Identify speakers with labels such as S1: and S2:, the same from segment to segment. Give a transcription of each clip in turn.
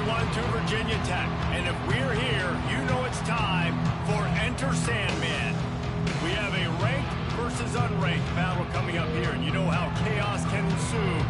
S1: 1 to Virginia Tech. And if we're here, you know it's time for Enter Sandman. We have a ranked versus unranked battle coming up here, and you know how chaos can ensue.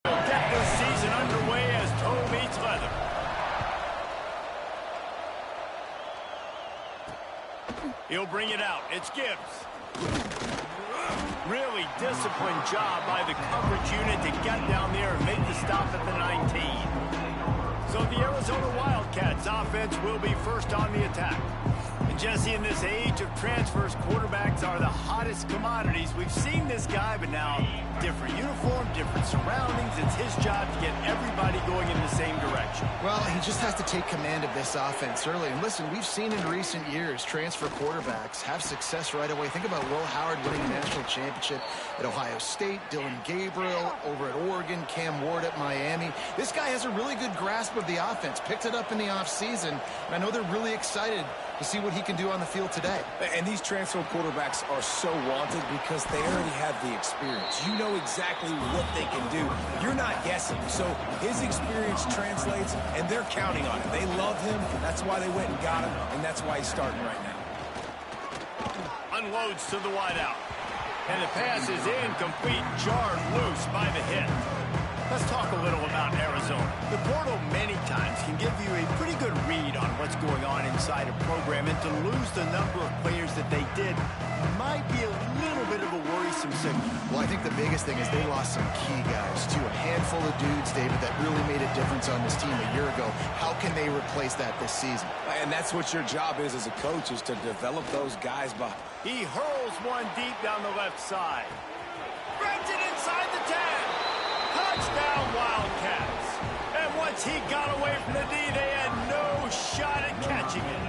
S1: Get this season underway as toe meets leather. He'll bring it out. It's Gibbs. Really disciplined job by the coverage unit to get down there and make the stop at the 19. So the Arizona Wildcats offense will be first on the attack. And Jesse, in this age of transfers, quarterbacks are the hottest commodities. We've seen this guy, but now different uniform, different surroundings. It's his job to get everybody going in the same direction.
S2: Well, he just has to take command of this offense early. And listen, we've seen in recent years transfer quarterbacks have success right away. Think about Will Howard winning a national championship at Ohio State, Dylan Gabriel over at Oregon, Cam Ward at Miami. This guy has a really good grasp of the offense, picked it up in the offseason, and I know they're really excited to see what he can do on the field today.
S3: And these transfer quarterbacks are so wanted because they already have the experience. You know exactly what they can do. You're not guessing. So his experience translates, and they're counting on it. They love him. That's why they went and got him, and that's why he's starting right now.
S1: Unloads to the wideout. And the pass is incomplete, jarred loose by the hit. Let's talk a little about Arizona. The portal many times can give you a pretty good read on what's going on inside a program, and to lose the number of players that they did might be a little bit of a worrisome signal.
S2: Well, I think the biggest thing is they lost some key guys, too. A handful of dudes, David, that really made a difference on this team a year ago. How can they replace that this season?
S3: And that's what your job is as a coach, is to develop those guys by.
S1: He hurls one deep down the left side. Brings it inside the 10. Touchdown, Wildcats. And once he got away from the D, they had no shot at catching it.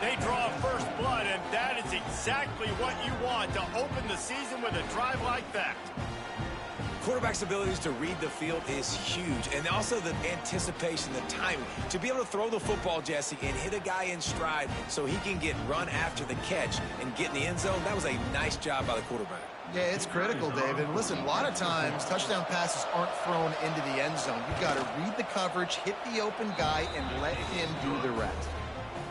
S1: They draw first blood, and that is exactly what you want to open the season with a drive like that.
S3: Quarterback's abilities to read the field is huge, and also the anticipation, the timing. To be able to throw the football, Jesse, and hit a guy in stride so he can get run after the catch and get in the end zone, that was a nice job by the quarterback.
S2: Yeah, it's critical, David. Listen, a lot of times touchdown passes aren't thrown into the end zone. You've got to read the coverage, hit the open guy, and let him do the rest.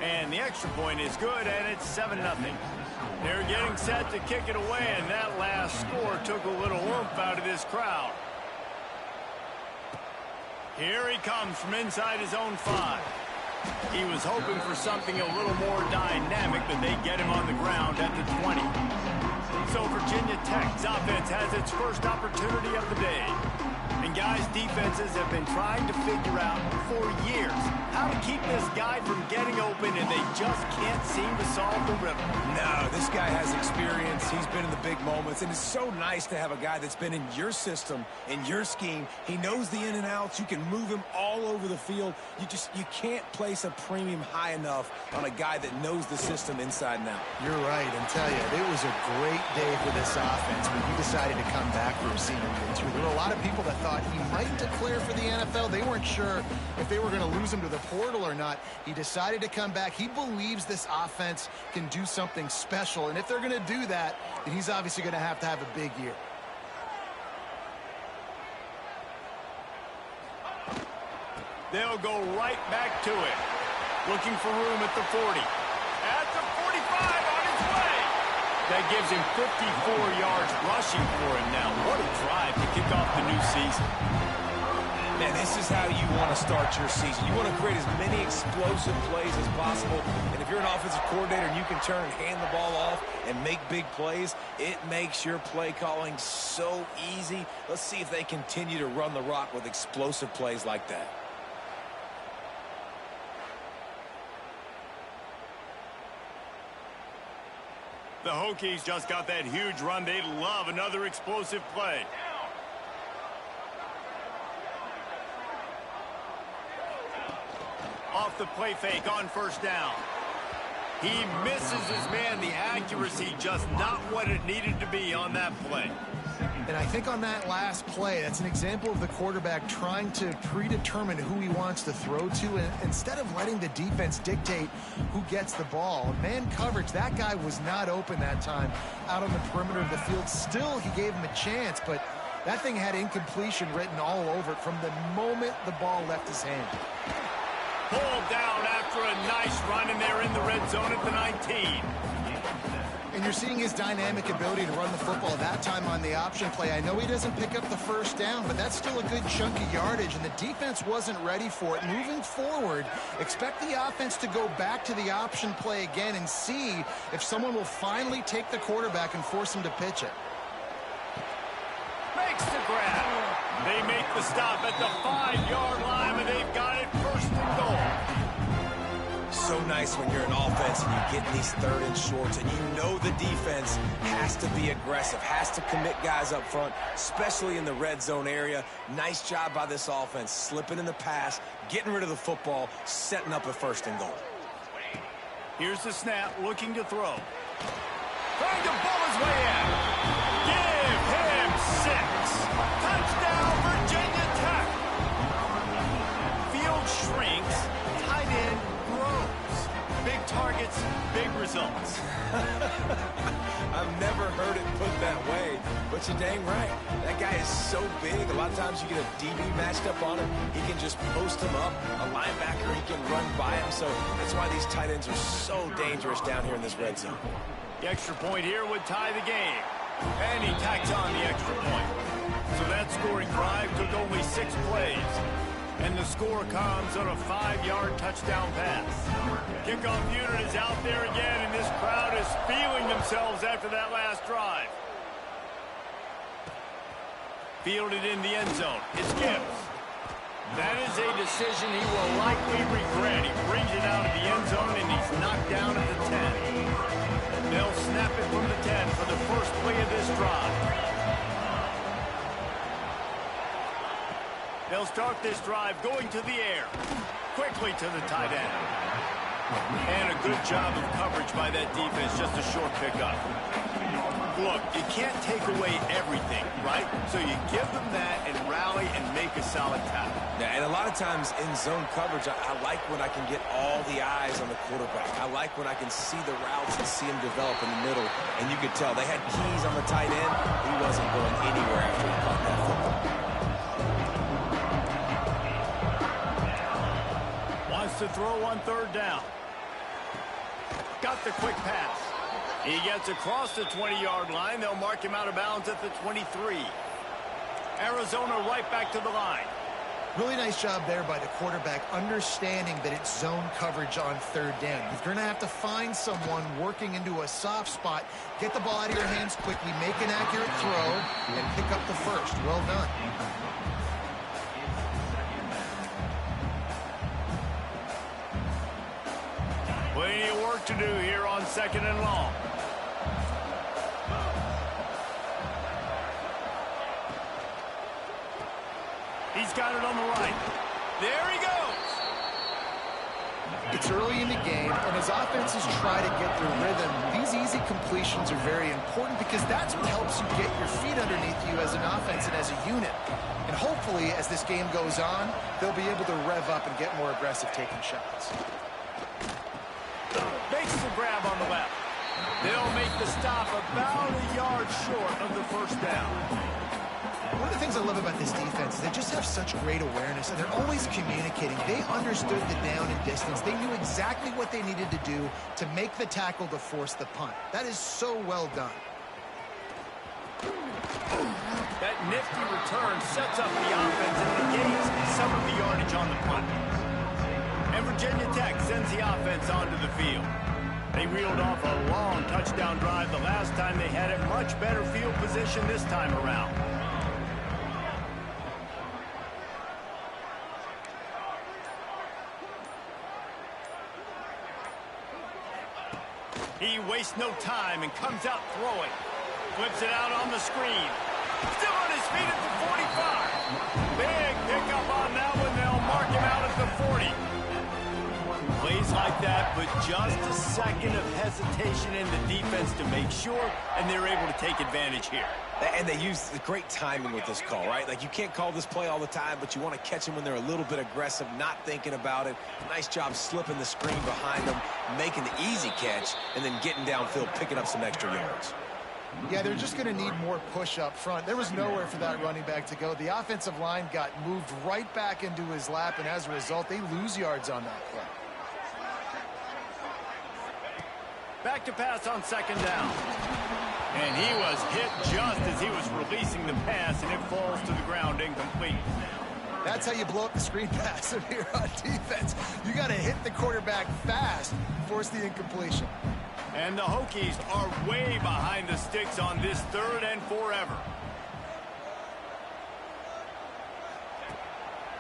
S1: And the extra point is good, and it's 7-0. They're getting set to kick it away, and that last score took a little oomph out of this crowd. Here he comes from inside his own 5. He was hoping for something a little more dynamic, but they get him on the ground at the 20. So Virginia Tech's offense has its first opportunity of the day. And guys, defenses have been trying to figure out for years how to keep this guy from getting open, and they just can't seem to solve the riddle.
S3: No, this guy has experience. He's been in the big moments, and it's so nice to have a guy that's been in your system, in your scheme. He knows the in and outs. You can move him all over the field. You can't place a premium high enough on a guy that knows the system inside and out.
S2: You're right, and tell you, it was a great day for this offense when he decided to come back for a senior year, too. There were a lot of people that thought he might declare for the NFL. They weren't sure if they were going to lose him to the portal or not. He decided to come back. He believes this offense can do something special, and if they're going to do that, then he's obviously going to have a big year.
S1: They'll go right back to it. Looking for room at the 40. At the 45, on his way. That gives him 54 yards rushing for him now. What a drive to kick off the new season.
S3: Man, this is how you want to start your season. You want to create as many explosive plays as possible. And if you're an offensive coordinator and you can turn and hand the ball off and make big plays, it makes your play calling so easy. Let's see if they continue to run the rock with explosive plays like that.
S1: The Hokies just got that huge run. They love another explosive play. Off the play fake on first down. He misses his man. The accuracy just not what it needed to be on that play.
S2: And I think on that last play, that's an example of the quarterback trying to predetermine who he wants to throw to, and instead of letting the defense dictate who gets the ball. Man coverage, that guy was not open that time out on the perimeter of the field. Still, he gave him a chance, but that thing had incompletion written all over it from the moment the ball left his hand.
S1: Pulled down after a nice run, and they're in the red zone at the 19.
S2: And you're seeing his dynamic ability to run the football that time on the option play. I know he doesn't pick up the first down, but that's still a good chunk of yardage, and the defense wasn't ready for it. Moving forward, expect the offense to go back to the option play again and see if someone will finally take the quarterback and force him to pitch it.
S1: Makes the grab. They make the stop at the 5-yard line, and they've got it first and goal.
S3: So nice when you're an offense and you get in these third and shorts and you know the defense has to be aggressive, has to commit guys up front, especially in the red zone area. Nice job by this offense, slipping in the pass, getting rid of the football, setting up a first and goal.
S1: Here's the snap, looking to throw. Trying to ball his way in. Give him 6. Touchdown, Virginia Tech. Field shrinks, tight end grows. Big targets, big results.
S3: I've never heard it put that way, but you're dang right. That guy is so big. A lot of times you get a DB matched up on him. He can just post him up. A linebacker, he can run by him. So that's why these tight ends are so dangerous down here in this red zone.
S1: The extra point here would tie the game. And he tacks on the extra point. So that scoring drive took only 6 plays. And the score comes on a 5-yard touchdown pass. Kickoff unit is out there again, and this crowd is feeling themselves after that last drive. Fielded in the end zone. It's Gibbs. That is a decision he will likely regret. He brings it out of the end zone, and he's knocked down at the 10. They'll snap it from the 10 for the first play of this drive. They'll start this drive going to the air. Quickly to the tight end. And a good job of coverage by that defense. Just a short pickup. Look, you can't take away everything, right? So you give them that and rally and make a solid tackle.
S3: Yeah, and a lot of times in zone coverage, I like when I can get all the eyes on the quarterback. I like when I can see the routes and see him develop in the middle. And you could tell they had keys on the tight end. He wasn't going anywhere after he caught that football.
S1: To throw on third down. Got the quick pass. He gets across the 20-yard line. They'll mark him out of bounds at the 23. Arizona right back to the line.
S2: Really nice job there by the quarterback, understanding that it's zone coverage on third down. You're going to have to find someone working into a soft spot, get the ball out of your hands quickly, make an accurate throw, and pick up the first. Well done.
S1: Plenty of work to do here on second and long. He's got it on the right. There he goes.
S2: It's early in the game, and as offenses try to get their rhythm, these easy completions are very important because that's what helps you get your feet underneath you as an offense and as a unit. And hopefully, as this game goes on, they'll be able to rev up and get more aggressive taking shots.
S1: Makes the grab on the left. They'll make the stop about a yard short of the first down.
S2: One of the things things I love about this defense is they just have such great awareness, and they're always communicating. They understood the down and distance. They knew exactly what they needed to do to make the tackle to force the punt. That is so well done.
S1: That nifty return sets up the offense and negates some of the yardage on the punt. And Virginia Tech sends the offense onto the field. They reeled off a long touchdown drive the last time they had it. Much better field position this time around. He wastes no time and comes out throwing. Flips it out on the screen. Still on his feet at the 45. Big pickup on that one. They'll mark him out at the 40. Plays like that, but just a second of hesitation in the defense to make sure, and they're able to take advantage here.
S3: And they use the great timing with this call, right? Like, you can't call this play all the time, but you want to catch them when they're a little bit aggressive, not thinking about it. Nice job slipping the screen behind them, making the easy catch, and then getting downfield, picking up some extra yards.
S2: Yeah, they're just going to need more push up front. There was nowhere for that running back to go. The offensive line got moved right back into his lap, and as a result, they lose yards on that play.
S1: Back to pass on second down. And he was hit just as he was releasing the pass, and it falls to the ground incomplete.
S2: That's how you blow up the screen pass if you're on defense. You got to hit the quarterback fast, force the incompletion.
S1: And the Hokies are way behind the sticks on this 3rd and forever.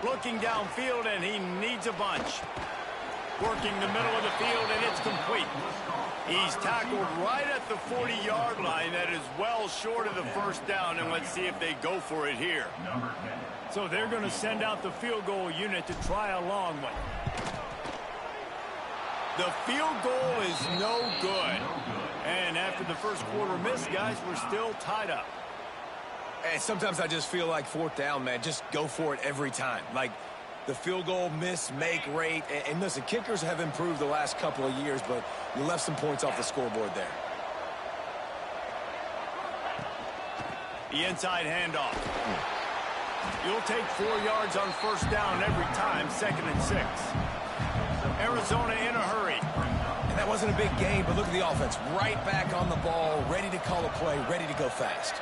S1: Looking downfield, and he needs a bunch. Working the middle of the field, and it's complete. He's tackled right at the 40-yard line. That is well short of the first down, and let's see if they go for it here. So they're going to send out the field goal unit to try a long one. The field goal is no good. And after the first quarter miss, guys, we're still tied up.
S3: And sometimes I just feel like 4th down, man, just go for it every time. Like, the field goal miss-make rate. And listen, kickers have improved the last couple of years, but you left some points off the scoreboard there.
S1: The inside handoff. You'll take 4 yards on first down every time, 2nd and 6. Arizona in a hurry.
S3: And that wasn't a big game, but look at the offense. Right back on the ball, ready to call a play, ready to go fast.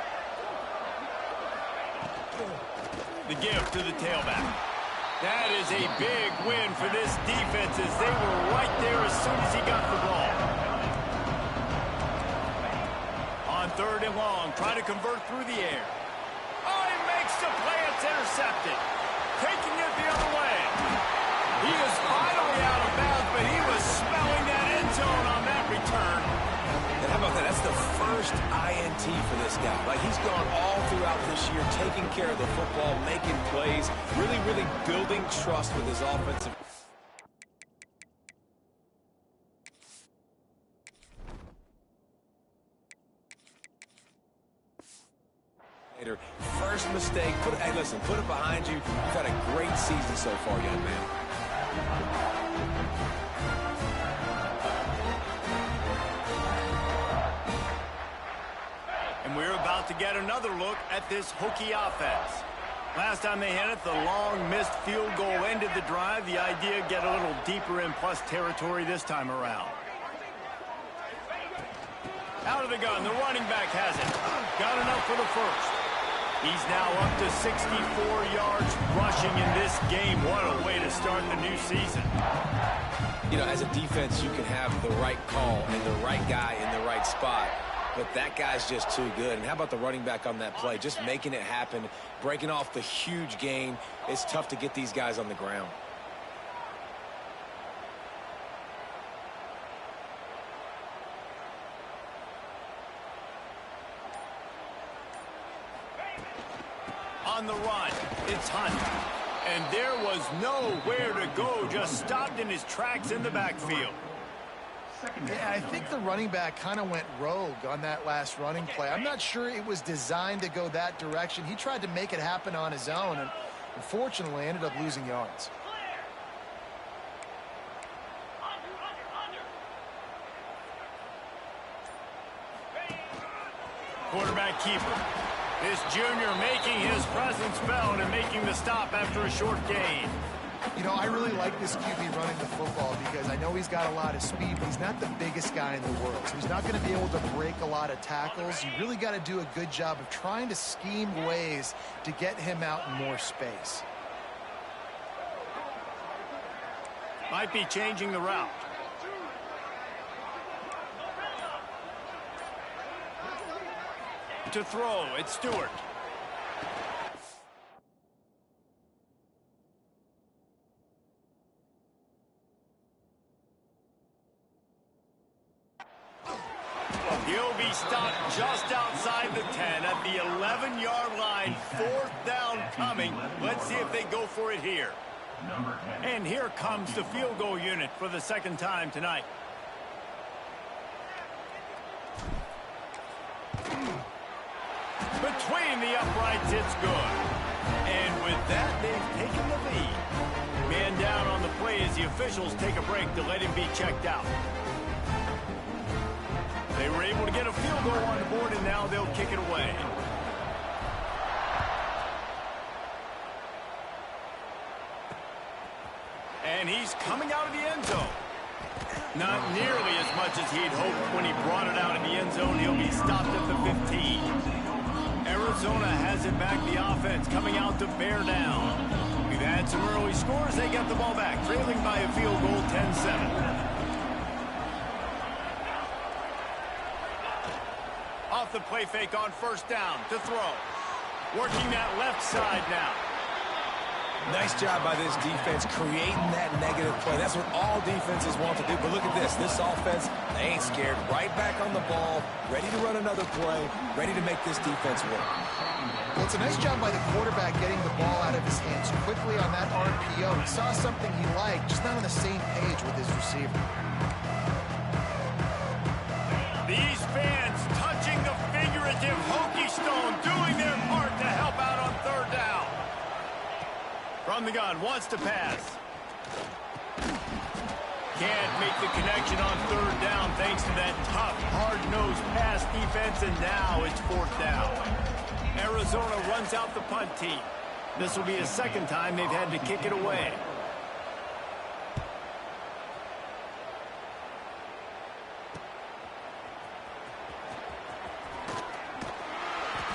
S1: The give to the tailback. That is a big win for this defense as they were right there as soon as he got the ball. On 3rd and long, try to convert through the air. Oh, he makes the play. It's intercepted. Taking it the other way. He is finally out of bounds, but he was smelling that end zone on that return.
S3: And how about that? That's the first INT for this guy. Like, he's gone all throughout this year, taking care of the football, making plays, really, really building trust with his offensive. First mistake. Hey, listen, put it behind you. You've had a great season so far, young man.
S1: And we're about to get another look at this Hokie offense. Last time they had it, the long missed field goal ended the drive. The idea, get a little deeper in plus territory this time around. Out of the gun, the running back has it. Got enough for the first. He's now up to 64 yards rushing in this game. What a way to start the new season.
S3: You know, as a defense, you can have the right call and the right guy in the right spot. But that guy's just too good. And how about the running back on that play? Just making it happen, breaking off the huge gain. It's tough to get these guys on the ground.
S1: On the run, it's Hunt. And there was nowhere to go, just stopped in his tracks in the backfield.
S2: Yeah, I think the running back kind of went rogue on that last running play. I'm not sure it was designed to go that direction. He tried to make it happen on his own, and unfortunately ended up losing yards.
S1: Quarterback keeper. This junior making his presence felt and making the stop after a short gain.
S2: You know, I really like this QB running the football because I know he's got a lot of speed, but he's not the biggest guy in the world. So he's not going to be able to break a lot of tackles. You really got to do a good job of trying to scheme ways to get him out in more space.
S1: Might be changing the route. To throw, it's Stewart. He'll be stopped just outside the 10 at the 11-yard line. 4th down coming. Let's see if they go for it here. And here comes the field goal unit for the second time tonight. Between the uprights, it's good. And with that, they've taken the lead. Man down on the play as the officials take a break to let him be checked out. They were able to get a field goal on the board, and now they'll kick it away. And he's coming out of the end zone. Not nearly as much as he'd hoped when he brought it out of the end zone. He'll be stopped at the 15. Arizona has it back. The offense coming out to bear down. We've had some early scores. They get the ball back, trailing by a field goal, 10-7. Off the play fake on 1st down to throw. Working that left side now.
S3: Nice job by this defense creating that negative play. That's what all defenses want to do. But look at this. This offense, they ain't scared. Right back on the ball, ready to run another play, ready to make this defense work.
S2: Well, it's a nice job by the quarterback getting the ball out of his hands quickly on that RPO. He saw something he liked, just not on the same page with his receiver.
S1: These fans touching the figurative hokey stone, doing their part to help out on 3rd down. From the gun, wants to pass. Can't make the connection on 3rd down thanks to that tough, hard-nosed pass defense, and now it's 4th down. Arizona runs out the punt team. This will be a 2nd time they've had to kick it away.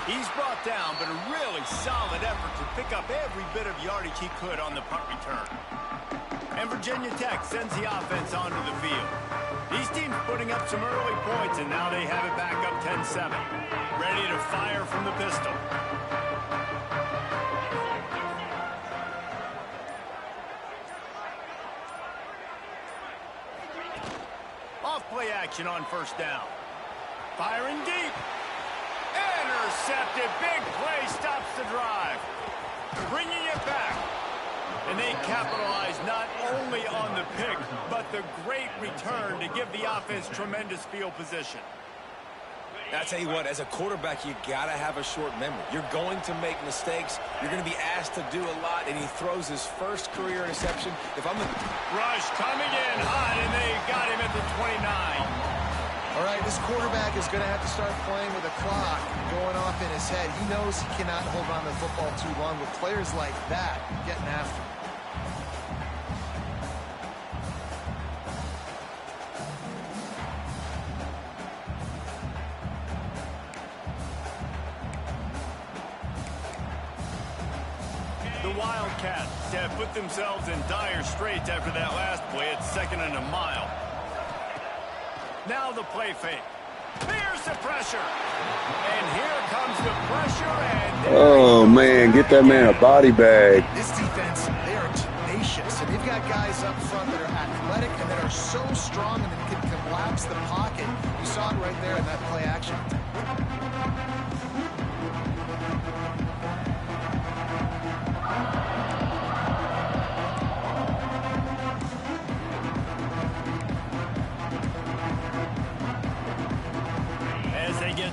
S1: He's brought down, but a really solid effort to pick up every bit of yardage he could on the punt return. And Virginia Tech sends the offense onto the field. These teams putting up some early points, and now they have it back up 10-7. Ready to fire from the pistol. Off play action on 1st down. Firing deep. Intercepted. Big play stops the drive. Bringing it back. And they capitalize not only on the pick, but the great return to give the offense tremendous field position.
S3: I tell you what, as a quarterback, you got to have a short memory. You're going to make mistakes. You're going to be asked to do a lot, and he throws his first career interception. If I'm the
S1: rush coming in hot, and they got him at the 29.
S2: All right, this quarterback is going to have to start playing with a clock going off in his head. He knows he cannot hold on to the football too long with players like that getting after him.
S1: The Wildcats have put themselves in dire straits after that last play at 2nd and a mile. Now the play fake. There's the pressure. And here comes the pressure. And
S4: oh, man, get that man a body bag.
S2: This defense, they are tenacious. And they've got guys up front that are athletic and that are so strong and that can collapse the pocket. You saw it right there in that play action.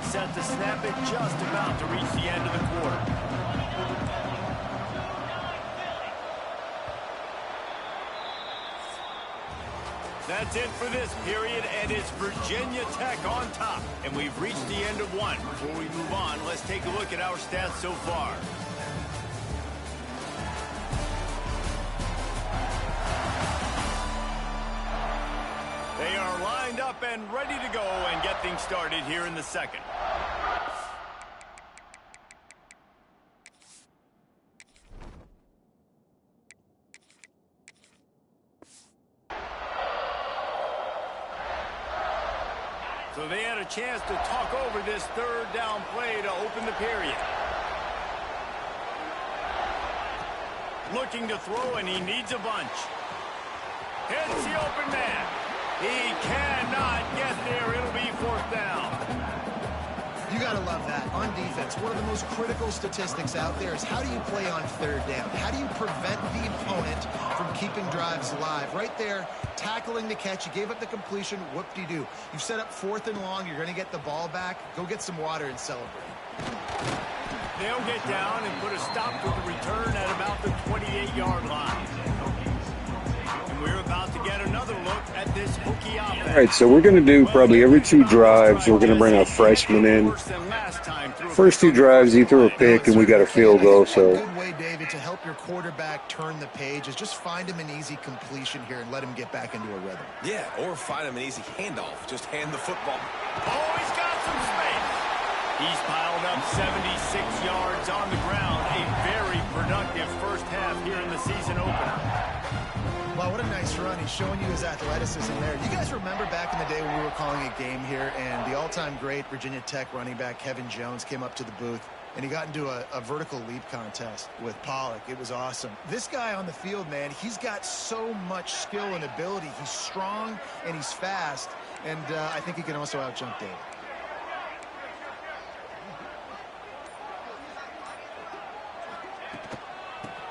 S1: Set to snap it, just about to reach the end of the quarter. That That's it for this period, and it's Virginia Tech on top. And we've reached the end of one. Before we move on, let's take a look at our stats so far. They are lined up and ready to go and get things started here in the second. So they had a chance to talk over this third down play to open the period. Looking to throw, and he needs a bunch. Hits the open man. He cannot get there. It'll be fourth down.
S2: You got to love that. On defense, one of the most critical statistics out there is how do you play on third down? How do you prevent the opponent from keeping drives alive? Right there, tackling the catch. You gave up the completion. Whoop-de-doo. You've set up fourth and long. You're going to get the ball back. Go get some water and celebrate.
S1: They'll get down and put a stop to the return at about the 28-yard line. And we're about to get another look at this Hokie offense.
S4: All right, so we're going to do probably every 2 drives, we're going to bring a freshman in. First 2 drives, he threw a pick, and we got a field goal. So
S2: a good way, David, to help your quarterback turn the page is just find him an easy completion here and let him get back into a rhythm.
S3: Yeah, or find him an easy handoff. Just hand the football.
S1: Oh, he's got some space. He's piled up 76 yards on the ground. A very productive first half here in the season opener.
S2: Wow, what a nice run. He's showing you his athleticism there. You guys remember back in the day when we were calling a game here and the all-time great Virginia Tech running back Kevin Jones came up to the booth and he got into a vertical leap contest with Pollock. It was awesome. This guy on the field, man, he's got so much skill and ability. He's strong and he's fast, and I think he can also out-jump David.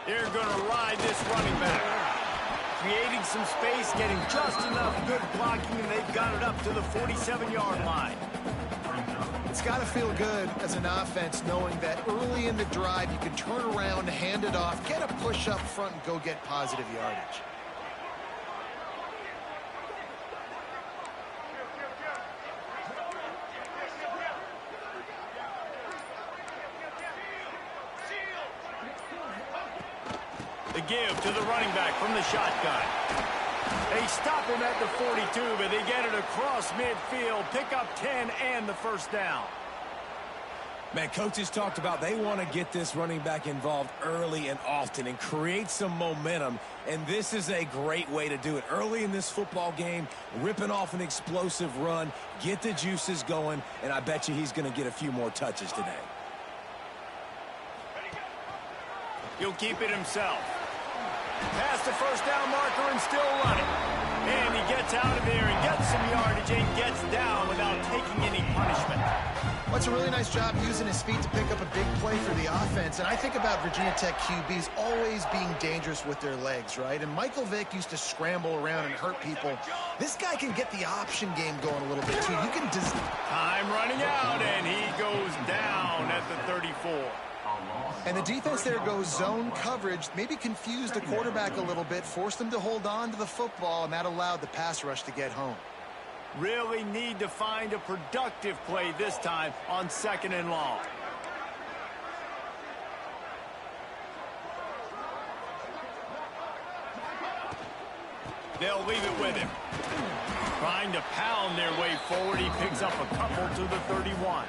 S1: They're going to ride this running back. Creating some space, getting just enough good blocking, and they've got it up to the 47-yard line.
S2: It's got to feel good as an offense knowing that early in the drive you can turn around, hand it off, get a push up front, and go get positive yardage.
S1: The give to the running back from the shotgun. They stop him at the 42, but they get it across midfield, pick up 10 and the first down.
S3: Man, coaches talked about they want to get this running back involved early and often and create some momentum, and this is a great way to do it. Early in this football game, ripping off an explosive run, get the juices going, and I bet you he's going to get a few more touches today.
S1: He'll keep it himself. Past the first down marker and still running. And he gets out of there and gets some yardage and gets down without taking any punishment.
S2: Well, it's a really nice job using his feet to pick up a big play for the offense. And I think about Virginia Tech QBs always being dangerous with their legs, right? And Michael Vick used to scramble around and hurt people. This guy can get the option game going a little bit, too. You can
S1: time running out, and he goes down at the 34.
S2: And the defense there goes zone coverage, maybe confused the quarterback a little bit, forced him to hold on to the football, and that allowed the pass rush to get home.
S1: Really need to find a productive play this time on second and long. They'll leave it with him. Trying to pound their way forward. He picks up a couple to the 31.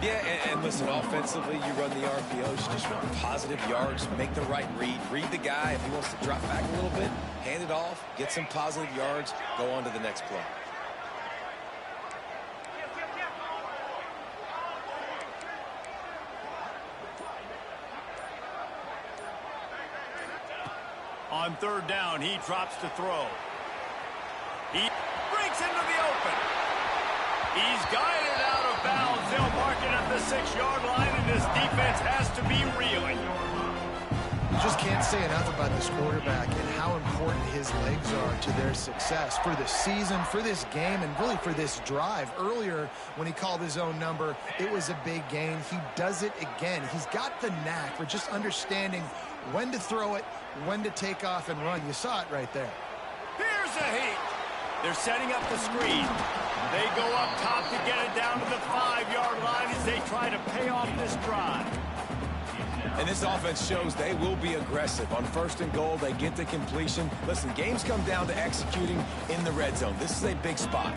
S3: Yeah, and listen, offensively, you run the RPOs, you just want positive yards, make the right read the guy. If he wants to drop back a little bit, hand it off, get some positive yards, go on to the next play.
S1: On third down, he drops to throw. He breaks into the open. He's guided out of bounds. They'll mark it at the 6-yard line, and this defense has to be reeling.
S2: You just can't say enough about this quarterback and how important his legs are to their success for the season, for this game, and really for this drive. Earlier, when he called his own number, it was a big gain. He does it again. He's got the knack for just understanding when to throw it, when to take off and run. You saw it right there.
S1: Here's a heat. They're setting up the screen. They go up top to get it down to the 5-yard line as they try to pay off this drive.
S3: And this offense shows they will be aggressive. On 1st and goal, they get the completion. Listen, games come down to executing in the red zone. This is a big spot.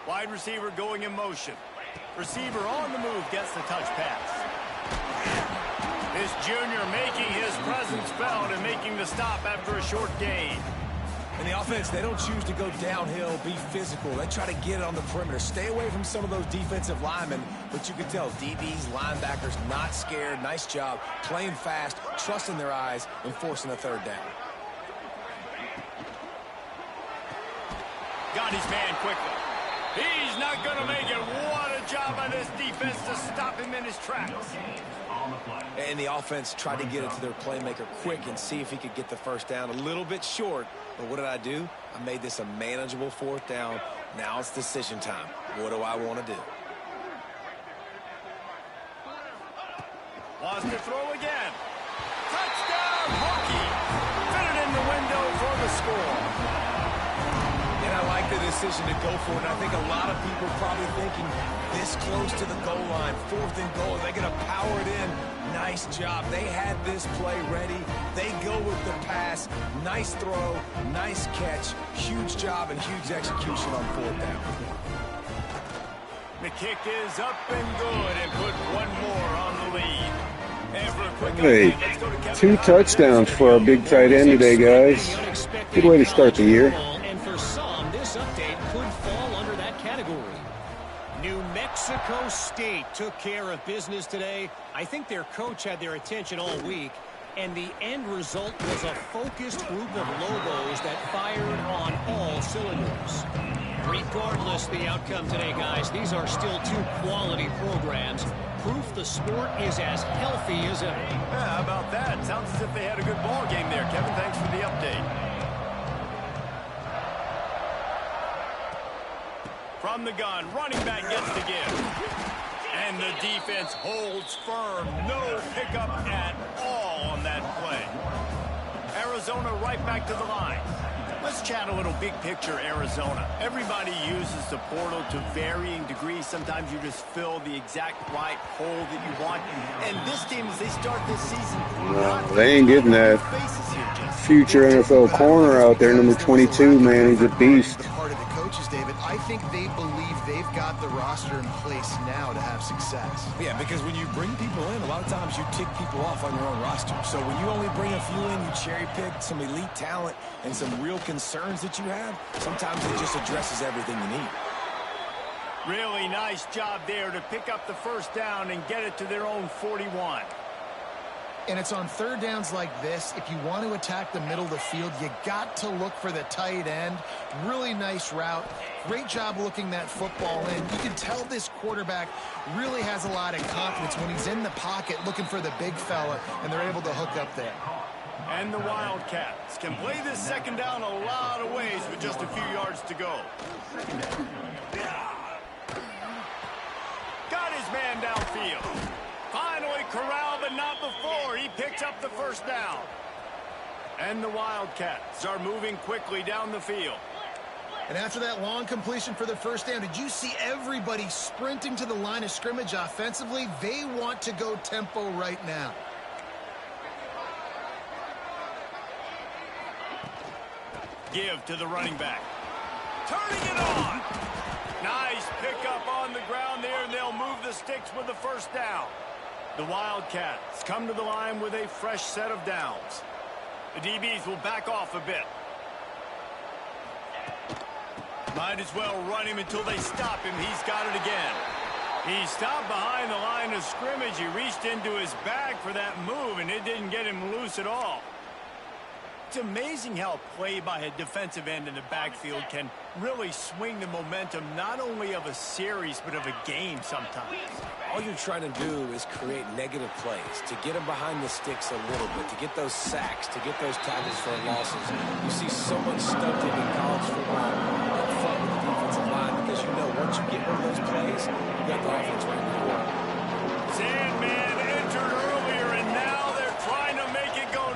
S1: Wide receiver going in motion. Receiver on the move gets the touch pass. This junior making his presence felt and making the stop after a short gain.
S3: And the offense, they don't choose to go downhill, be physical. They try to get it on the perimeter. Stay away from some of those defensive linemen, but you can tell DBs, linebackers, not scared. Nice job playing fast, trusting their eyes, and forcing a 3rd down.
S1: Got his man quickly. He's not going to make it. What a job by this defense to stop him in his tracks.
S3: And the offense tried to get it to their playmaker quick and see if he could get the 1st down. A little bit short, but what did I do? I made this a manageable 4th down. Now it's decision time. What do I want to do?
S1: Wants to throw again. Touchdown, Hokie. Fit it in the window for the score.
S3: And I like the decision to go for it. And I think a lot of people probably thinking this close to the goal line, 4th and goal, they're going to power it in. Nice job. They had this play ready. They go with the pass. Nice throw, nice catch. Huge job and huge execution on 4th down.
S1: The kick is up and good and put one more on the lead. And for a quick
S4: Hey,
S1: update, let's go to Kevin
S4: 2 touchdowns for our big tight end today, guys. Good way to start the year.
S5: And for some, this update could fall under that category. New Mexico State took care of business today. I think their coach had their attention all week, and the end result was a focused group of Lobos that fired on all cylinders. Regardless the outcome today, guys, these are still 2 quality programs. Proof the sport is as healthy as ever.
S1: Yeah, how about that? Sounds as if they had a good ball game there, Kevin. Thanks for the update. From the gun, running back gets the give. And the defense holds firm. No pickup at all on that play. Arizona right back to the line. Let's chat a little big picture Arizona. Everybody uses the portal to varying degrees. Sometimes you just fill the exact right hole that you want. And this team, as they start this season,
S4: They ain't getting that. Future NFL corner out there, number 22, man. He's a beast.
S2: Part of the coaches, David, I think they believe they've got the roster in place now to have success.
S3: Yeah, because when you bring people in, a lot of times you tick people off on your own roster. So when you only bring a few in, you cherry pick some elite talent and some real concerns that you have, sometimes it just addresses everything you need.
S1: Really nice job there to pick up the 1st down and get it to their own 41.
S2: And it's on 3rd downs like this. If you want to attack the middle of the field, you got to look for the tight end. Really nice route. Great job looking that football in. You can tell this quarterback really has a lot of confidence when he's in the pocket looking for the big fella, and they're able to hook up there.
S1: And the Wildcats can play this 2nd down a lot of ways with just a few yards to go. Got his man downfield. Finally corralled, but not before. He picks up the 1st down. And the Wildcats are moving quickly down the field.
S2: And after that long completion for the 1st down, did you see everybody sprinting to the line of scrimmage offensively? They want to go tempo right now.
S1: Give to the running back. Turning it on. Nice pickup on the ground there, and they'll move the sticks with the 1st down. The Wildcats come to the line with a fresh set of downs. The DBs will back off a bit. Might as well run him until they stop him. He's got it again. He stopped behind the line of scrimmage. He reached into his bag for that move, and it didn't get him loose at all. It's amazing how play by a defensive end in the backfield can really swing the momentum not only of a series but of a game sometimes.
S3: All you're trying to do is create negative plays, to get them behind the sticks a little bit, to get those sacks, to get those tackles for losses. You see so much stunting in college football up front with the defensive line because you know once you get one of those plays, you got the offense ready to go.
S1: Sandman entered earlier, and now they're trying to make it go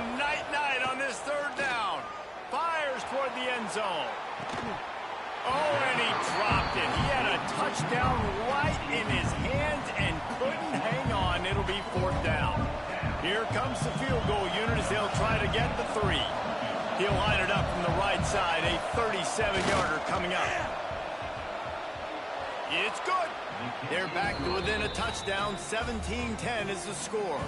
S1: touchdown right in his hands and couldn't hang on. It'll be 4th down. Here comes the field goal unit as they'll try to get the 3. He'll line it up from the right side. A 37-yarder coming up. It's good. They're back to within a touchdown. 17-10 is the score.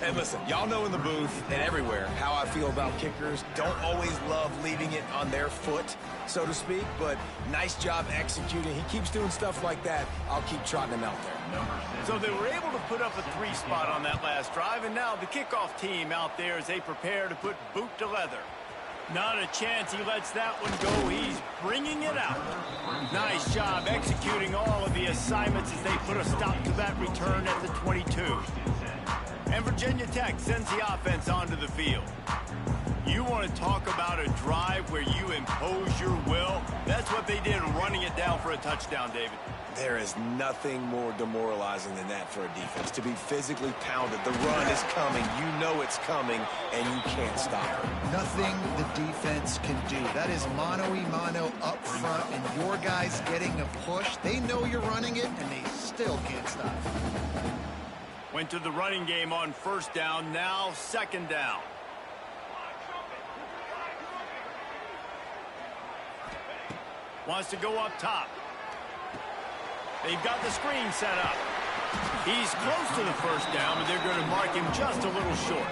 S3: And listen, y'all know in the booth and everywhere how I feel about kickers. Don't always love leaving it on their foot, so to speak, but nice job executing. He keeps doing stuff like that. I'll keep trotting him out there.
S1: So they were able to put up a 3 spot on that last drive, and now the kickoff team out there as they prepare to put boot to leather. Not a chance he lets that one go. He's bringing it out. Nice job executing all of the assignments as they put a stop to that return at the 22. And Virginia Tech sends the offense onto the field. You want to talk about a drive where you impose your will? That's what they did, running it down for a touchdown, David.
S3: There is nothing more demoralizing than that for a defense. To be physically pounded, the run is coming, you know it's coming, and you can't stop it.
S2: Nothing the defense can do. That is mano-a-mano up front, and your guys getting a push. They know you're running it, and they still can't stop it.
S1: Went to the running game on 1st down, now 2nd down. Wants to go up top. They've got the screen set up. He's close to the 1st down, but they're going to mark him just a little short.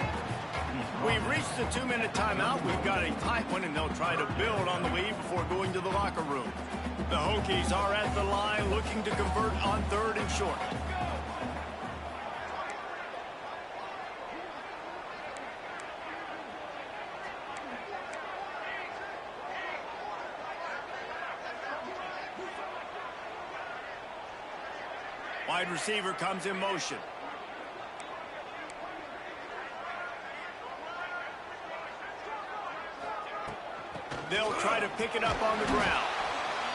S1: We've reached the 2-minute timeout. We've got a tight one, and they'll try to build on the lead before going to the locker room. The Hokies are at the line looking to convert on 3rd and short. Wide receiver comes in motion. They'll try to pick it up on the ground.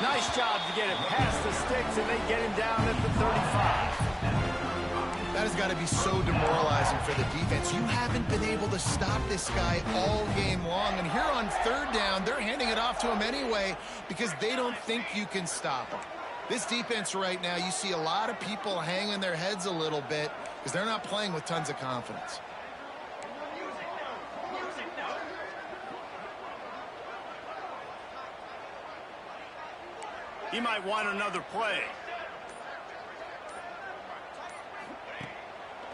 S1: Nice job to get it past the sticks, and they get him down at the 35.
S2: That has got to be so demoralizing for the defense. You haven't been able to stop this guy all game long, and here on 3rd down, they're handing it off to him anyway because they don't think you can stop him. This defense right now, you see a lot of people hanging their heads a little bit because they're not playing with tons of confidence.
S1: He might want another play.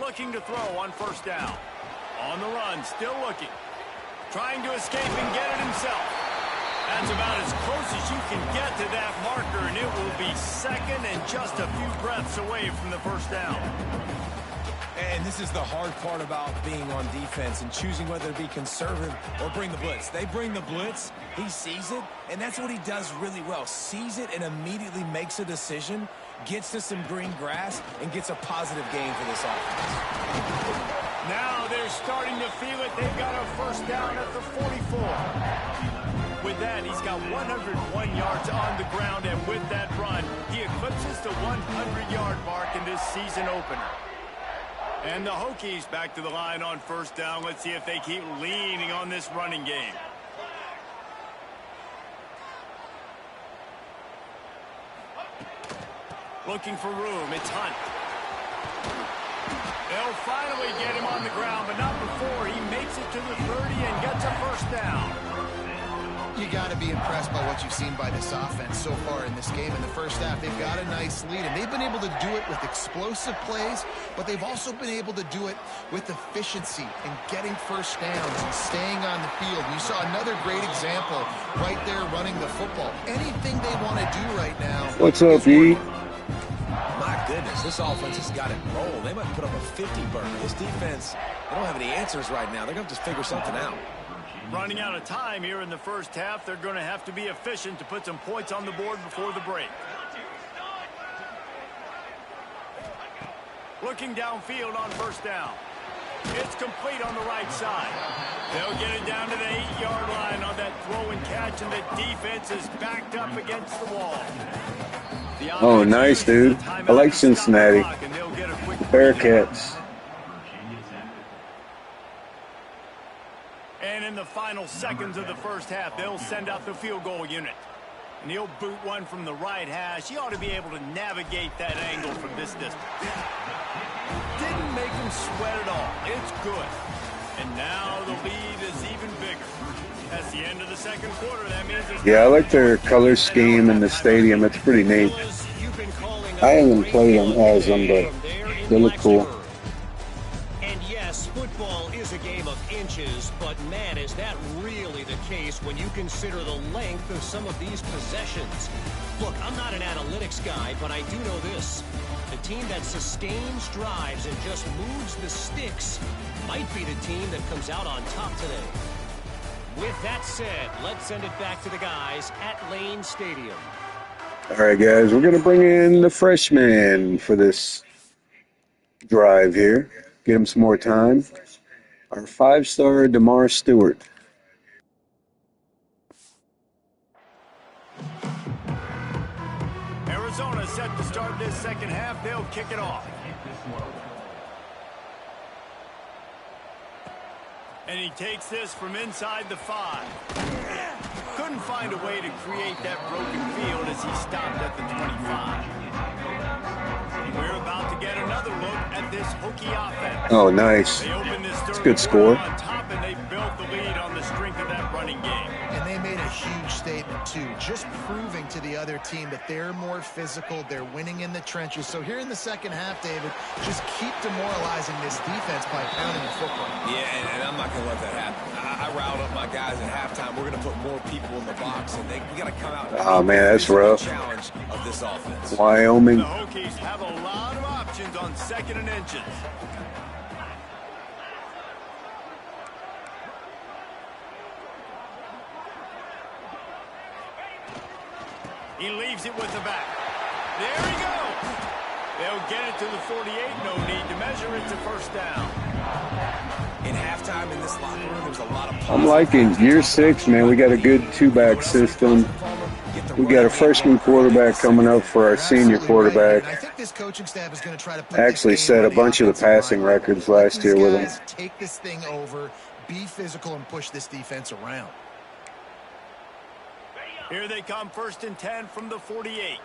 S1: Looking to throw on 1st down. On the run, still looking. Trying to escape and get it himself. That's about as close as you can get to that marker, and it will be 2nd and just a few breaths away from the 1st down.
S3: And this is the hard part about being on defense and choosing whether to be conservative or bring the blitz. They bring the blitz, he sees it, and that's what he does really well. Sees it and immediately makes a decision, gets to some green grass, and gets a positive gain for this offense.
S1: Now they're starting to feel it. They've got a 1st down at the 44. With that, he's got 101 yards on the ground, and with that run, he eclipses the 100-yard mark in this season opener. And the Hokies back to the line on 1st down. Let's see if they keep leaning on this running game. Looking for room. It's Hunt. They'll finally get him on the ground, but not before he makes it to the 30 and gets a 1st down.
S2: You got to be impressed by what you've seen by this offense so far in this game. In the 1st half, they've got a nice lead, and they've been able to do it with explosive plays, but they've also been able to do it with efficiency and getting 1st downs and staying on the field. You saw another great example right there running the football. Anything they want to do right now.
S4: What's up, E?
S3: My goodness, this offense has got it rolled. They might put up a 50 burger. This defense, they don't have any answers right now. They're going to just figure something out.
S1: Running out of time here in the 1st half. They're going to have to be efficient to put some points on the board before the break. Looking downfield on 1st down. It's complete on the right side. They'll get it down to the 8-yard line on that throw and catch, and the defense is backed up against the wall.
S4: Oh, nice, dude. I like Cincinnati. Bearcats.
S1: And in the final seconds of the 1st half, they'll send out the field goal unit. And he'll boot one from the right hash. He ought to be able to navigate that angle from this distance. Didn't make him sweat at all. It's good. And now the lead is even bigger. That's the end of the second quarter. That means
S4: Yeah, I like their color scheme in the stadium. It's pretty neat. I haven't played them as them, but they look cool.
S5: And yes, football is a game of inches, but man, is that really the case when you consider the length of some of these possessions. Look, I'm not an analytics guy, but I do know this. The team that sustains drives and just moves the sticks might be the team that comes out on top today. With that said, let's send it back to the guys at Lane Stadium.
S4: All right, guys, we're going to bring in the freshman for this drive here. Get him some more time. Our 5-star DeMar Stewart.
S1: Arizona set to start this second half. They'll kick it off. And he takes this from inside the 5. Couldn't find a way to create that broken field as he stopped at the 25. We're about to get another look at this Hokie offense.
S4: Oh, nice. It's a good score.
S1: On top, and they built the lead on the strength of that running game.
S2: And they made a huge statement, too, just proving to the other team that they're more physical, they're winning in the trenches. So here in the second half, David, just keep demoralizing this defense by pounding the football.
S3: Yeah, and I'm not going to let that happen. I riled up my guys at halftime. We're going to put more people in the box, and we got to come out.
S4: Oh, man, that's rough.
S3: Challenge of this offense.
S4: Wyoming.
S1: The Hokies have a lot of options on 2nd and inches. He leaves it with the back. There he goes. They'll get it to the 48. No need to measure. It's a first down.
S3: In halftime in this locker room, there was a lot of...
S4: I'm liking year 6, man. We got a good 2-back system. We got a freshman quarterback coming up for our senior quarterback.
S2: I think this coaching staff is going to try to put
S4: Actually set a bunch of the passing records last year with him.
S2: Take this thing over, be physical, and push this defense around.
S1: Here they come, 1st and 10 from the 48.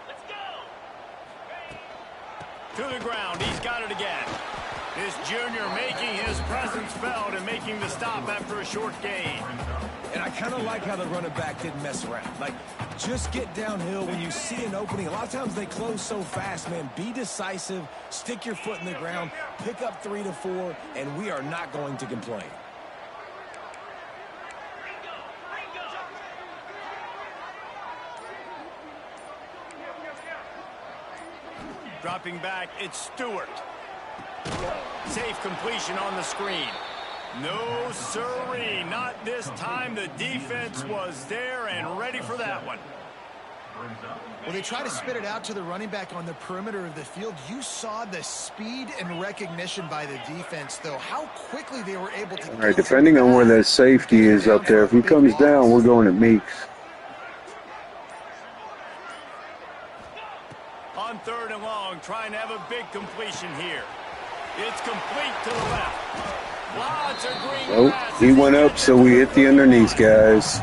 S1: Let's go. To the ground. He's got it again. This junior making his presence felt and making the stop after a short gain.
S3: And I kind of like how the running back didn't mess around. Like, just get downhill when you see an opening. A lot of times they close so fast, man. Be decisive, stick your foot in the ground, pick up 3 to 4, and we are not going to complain.
S1: Dropping back, it's Stewart. Safe completion on the screen. No sirree, not this time. The defense was there and ready for that one.
S2: Well, they try to spit it out to the running back on the perimeter of the field. You saw the speed and recognition by the defense, though. How quickly they were able to...
S4: All right, depending on where that safety is up there, if he comes down, we're going at Meeks.
S1: On 3rd and long, trying to have a big completion here. It's complete to the left. Lots of green grass.
S4: He went up, so we hit the underneath, guys.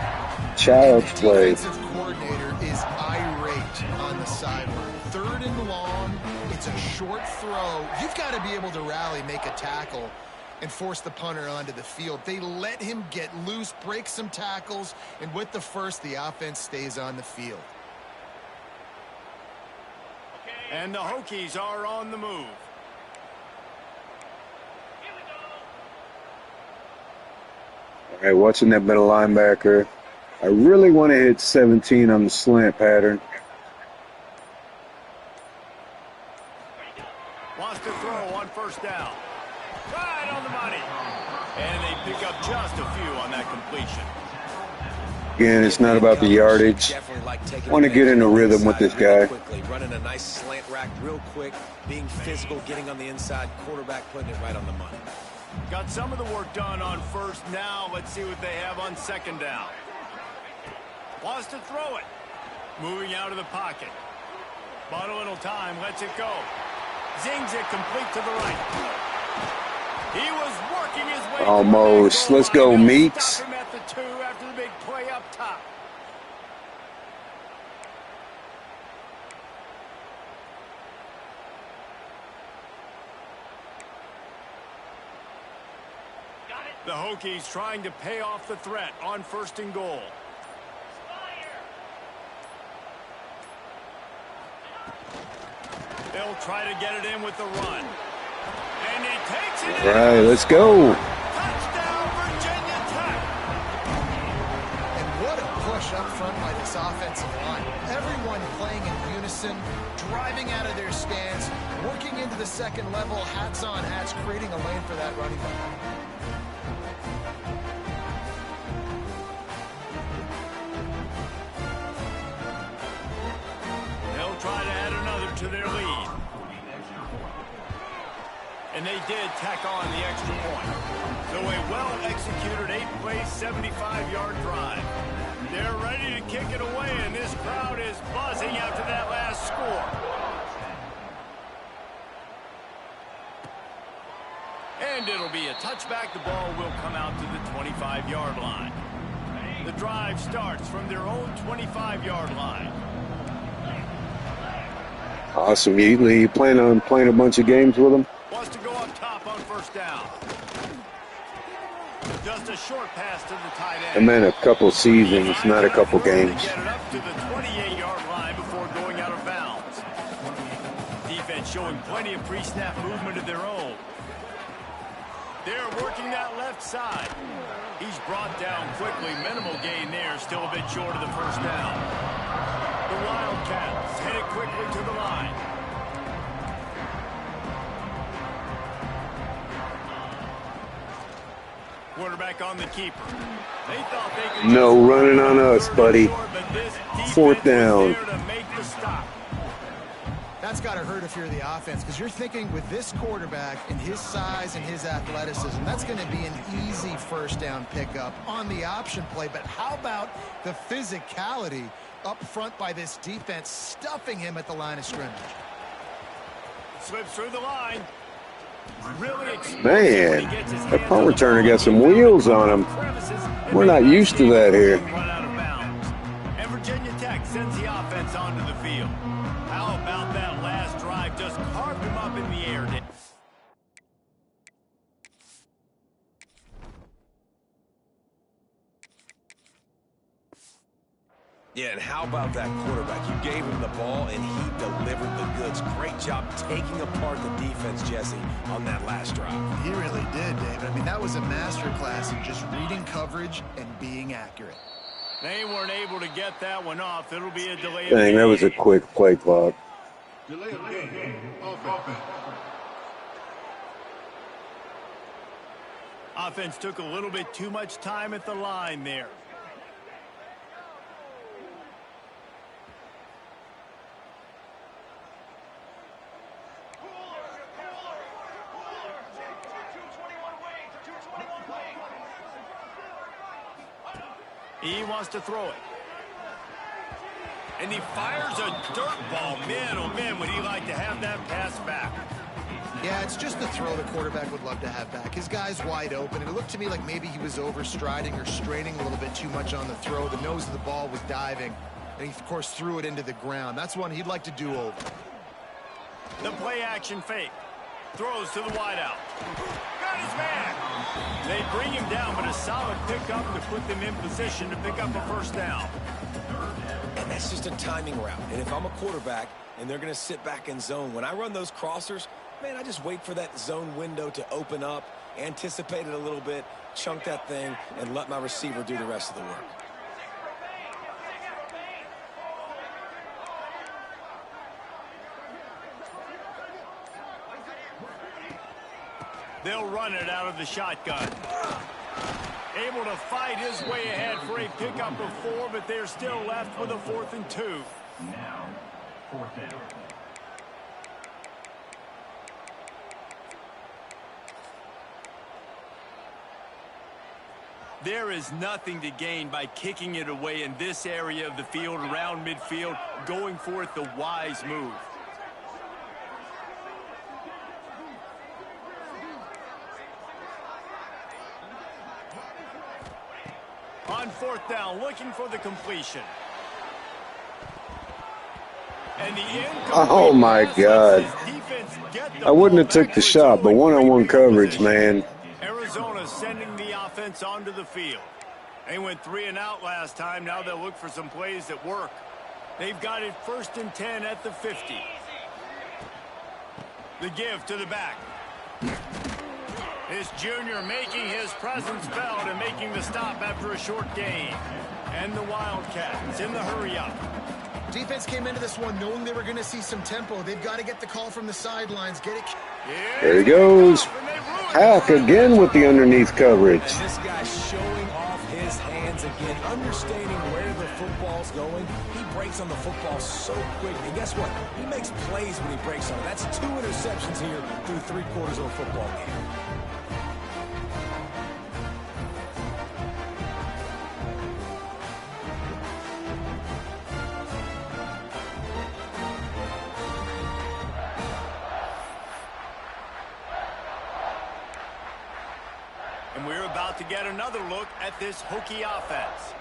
S4: Child's play.
S2: The defensive coordinator is irate on the sideline. 3rd and long, it's a short throw. You've got to be able to rally, make a tackle, and force the punter onto the field. They let him get loose, break some tackles, and with the first, the offense stays on the field.
S1: And the Hokies are on the move.
S4: All right, watching that middle linebacker. I really want to hit 17 on the slant pattern.
S1: Wants to throw on 1st down. Right on the money. And they pick up just a few on that completion.
S4: Again, it's not about the yardage. I want to get in a rhythm with this guy.
S3: Running a nice slant rack real quick, being physical, getting on the inside, quarterback putting it right on the money.
S1: Got some of the work done on 1st. Now let's see what they have on 2nd down. Wants to throw it. Moving out of the pocket. Bought a little time, lets it go. Zings it complete to the right. He was working Working his way
S4: Almost. Let's go, Meeks.
S1: Stop him at the 2 after the big play up top. The Hokies trying to pay off the threat on 1st and goal. They'll try to get it in with the run. And he takes it in.
S4: All right, let's go.
S1: Touchdown, Virginia Tech.
S2: And what a push up front by this offensive line. Everyone playing in unison, driving out of their stance, working into the second level, hats on hats, creating a lane for that running back.
S1: Try to add another to their lead. And they did tack on the extra point. So a well-executed 8-play, 75-yard drive. They're ready to kick it away, and this crowd is buzzing after that last score. And it'll be a touchback. The ball will come out to the 25-yard line. The drive starts from their own 25-yard line.
S4: Awesome. You plan on playing a bunch of games with them?
S1: Wants to go up top on 1st down. Just a short pass to the tight end.
S4: I meant a couple seasons, not a couple games.
S1: Get it up to the 28-yard line before going out of bounds. Defense showing plenty of pre-snap movement of their own. They're working that left side. He's brought down quickly. Minimal gain there. Still a bit short of the 1st down. The Wildcats headed quickly to the line. Quarterback on the keeper. They thought they could
S4: No running on us, buddy. 4th down.
S1: To make the stop.
S2: That's got to hurt if you're the offense, because you're thinking with this quarterback and his size and his athleticism, that's going to be an easy 1st down pickup on the option play. But how about the physicality up front by this defense, stuffing him at the line of scrimmage?
S1: Slips through the line. Really
S4: Man, that punt returner got some wheels on him. We're not used to that here.
S1: Run out of bounds. And Virginia Tech sends the offense onto the field. How about that last drive? Just carved him up in the air.
S3: Yeah, and how about that quarterback? You gave him the ball, and he delivered the goods. Great job taking apart the defense, Jesse, on that last drive.
S2: He really did, David. I mean, that was a masterclass in just reading coverage and being accurate.
S1: They weren't able to get that one off. It'll be a delay.
S4: Dang, that was a quick play clock.
S6: Delay of game. Offense.
S1: Offense took a little bit too much time at the line there. He wants to throw it. And he fires a dirt ball. Man, oh man, would he like to have that pass back.
S2: Yeah, it's just the throw the quarterback would love to have back. His guy's wide open, and it looked to me like maybe he was overstriding or straining a little bit too much on the throw. The nose of the ball was diving, and he, of course, threw it into the ground. That's one he'd like to do over.
S1: The play action fake. Throws to the wideout. Got his man. They bring him down, but a solid pickup to put them in position to pick up a 1st down.
S3: And that's just a timing route. And if I'm a quarterback and they're going to sit back in zone, when I run those crossers, man, I just wait for that zone window to open up, anticipate it a little bit, chunk that thing, and let my receiver do the rest of the work.
S1: They'll run it out of the shotgun. Able to fight his way ahead for a pickup of 4, but they're still left with a 4th and 2.
S6: Now, 4th down.
S1: There is nothing to gain by kicking it away in this area of the field, around midfield, going for it the wise move. 4th down, looking for the completion. And the
S4: Oh, my God. I wouldn't have took the shot, but one-on-one coverage, man.
S1: Arizona sending the offense onto the field. They went 3 and out last time. Now they'll look for some plays that work. They've got it 1st and 10 at the 50. The give to the back. This junior making his presence felt and making the stop after a short gain. And the Wildcats in the hurry-up.
S2: Defense came into this one knowing they were going to see some tempo. They've got to get the call from the sidelines. Get it.
S4: There he goes. Hack again with the underneath coverage.
S3: And this guy's showing off his hands again, understanding where the football's going. He breaks on the football so quick. And guess what? He makes plays when he breaks on it. That's 2 interceptions here through 3 quarters of a football game.
S1: And we're about to get another look at this Hokie offense.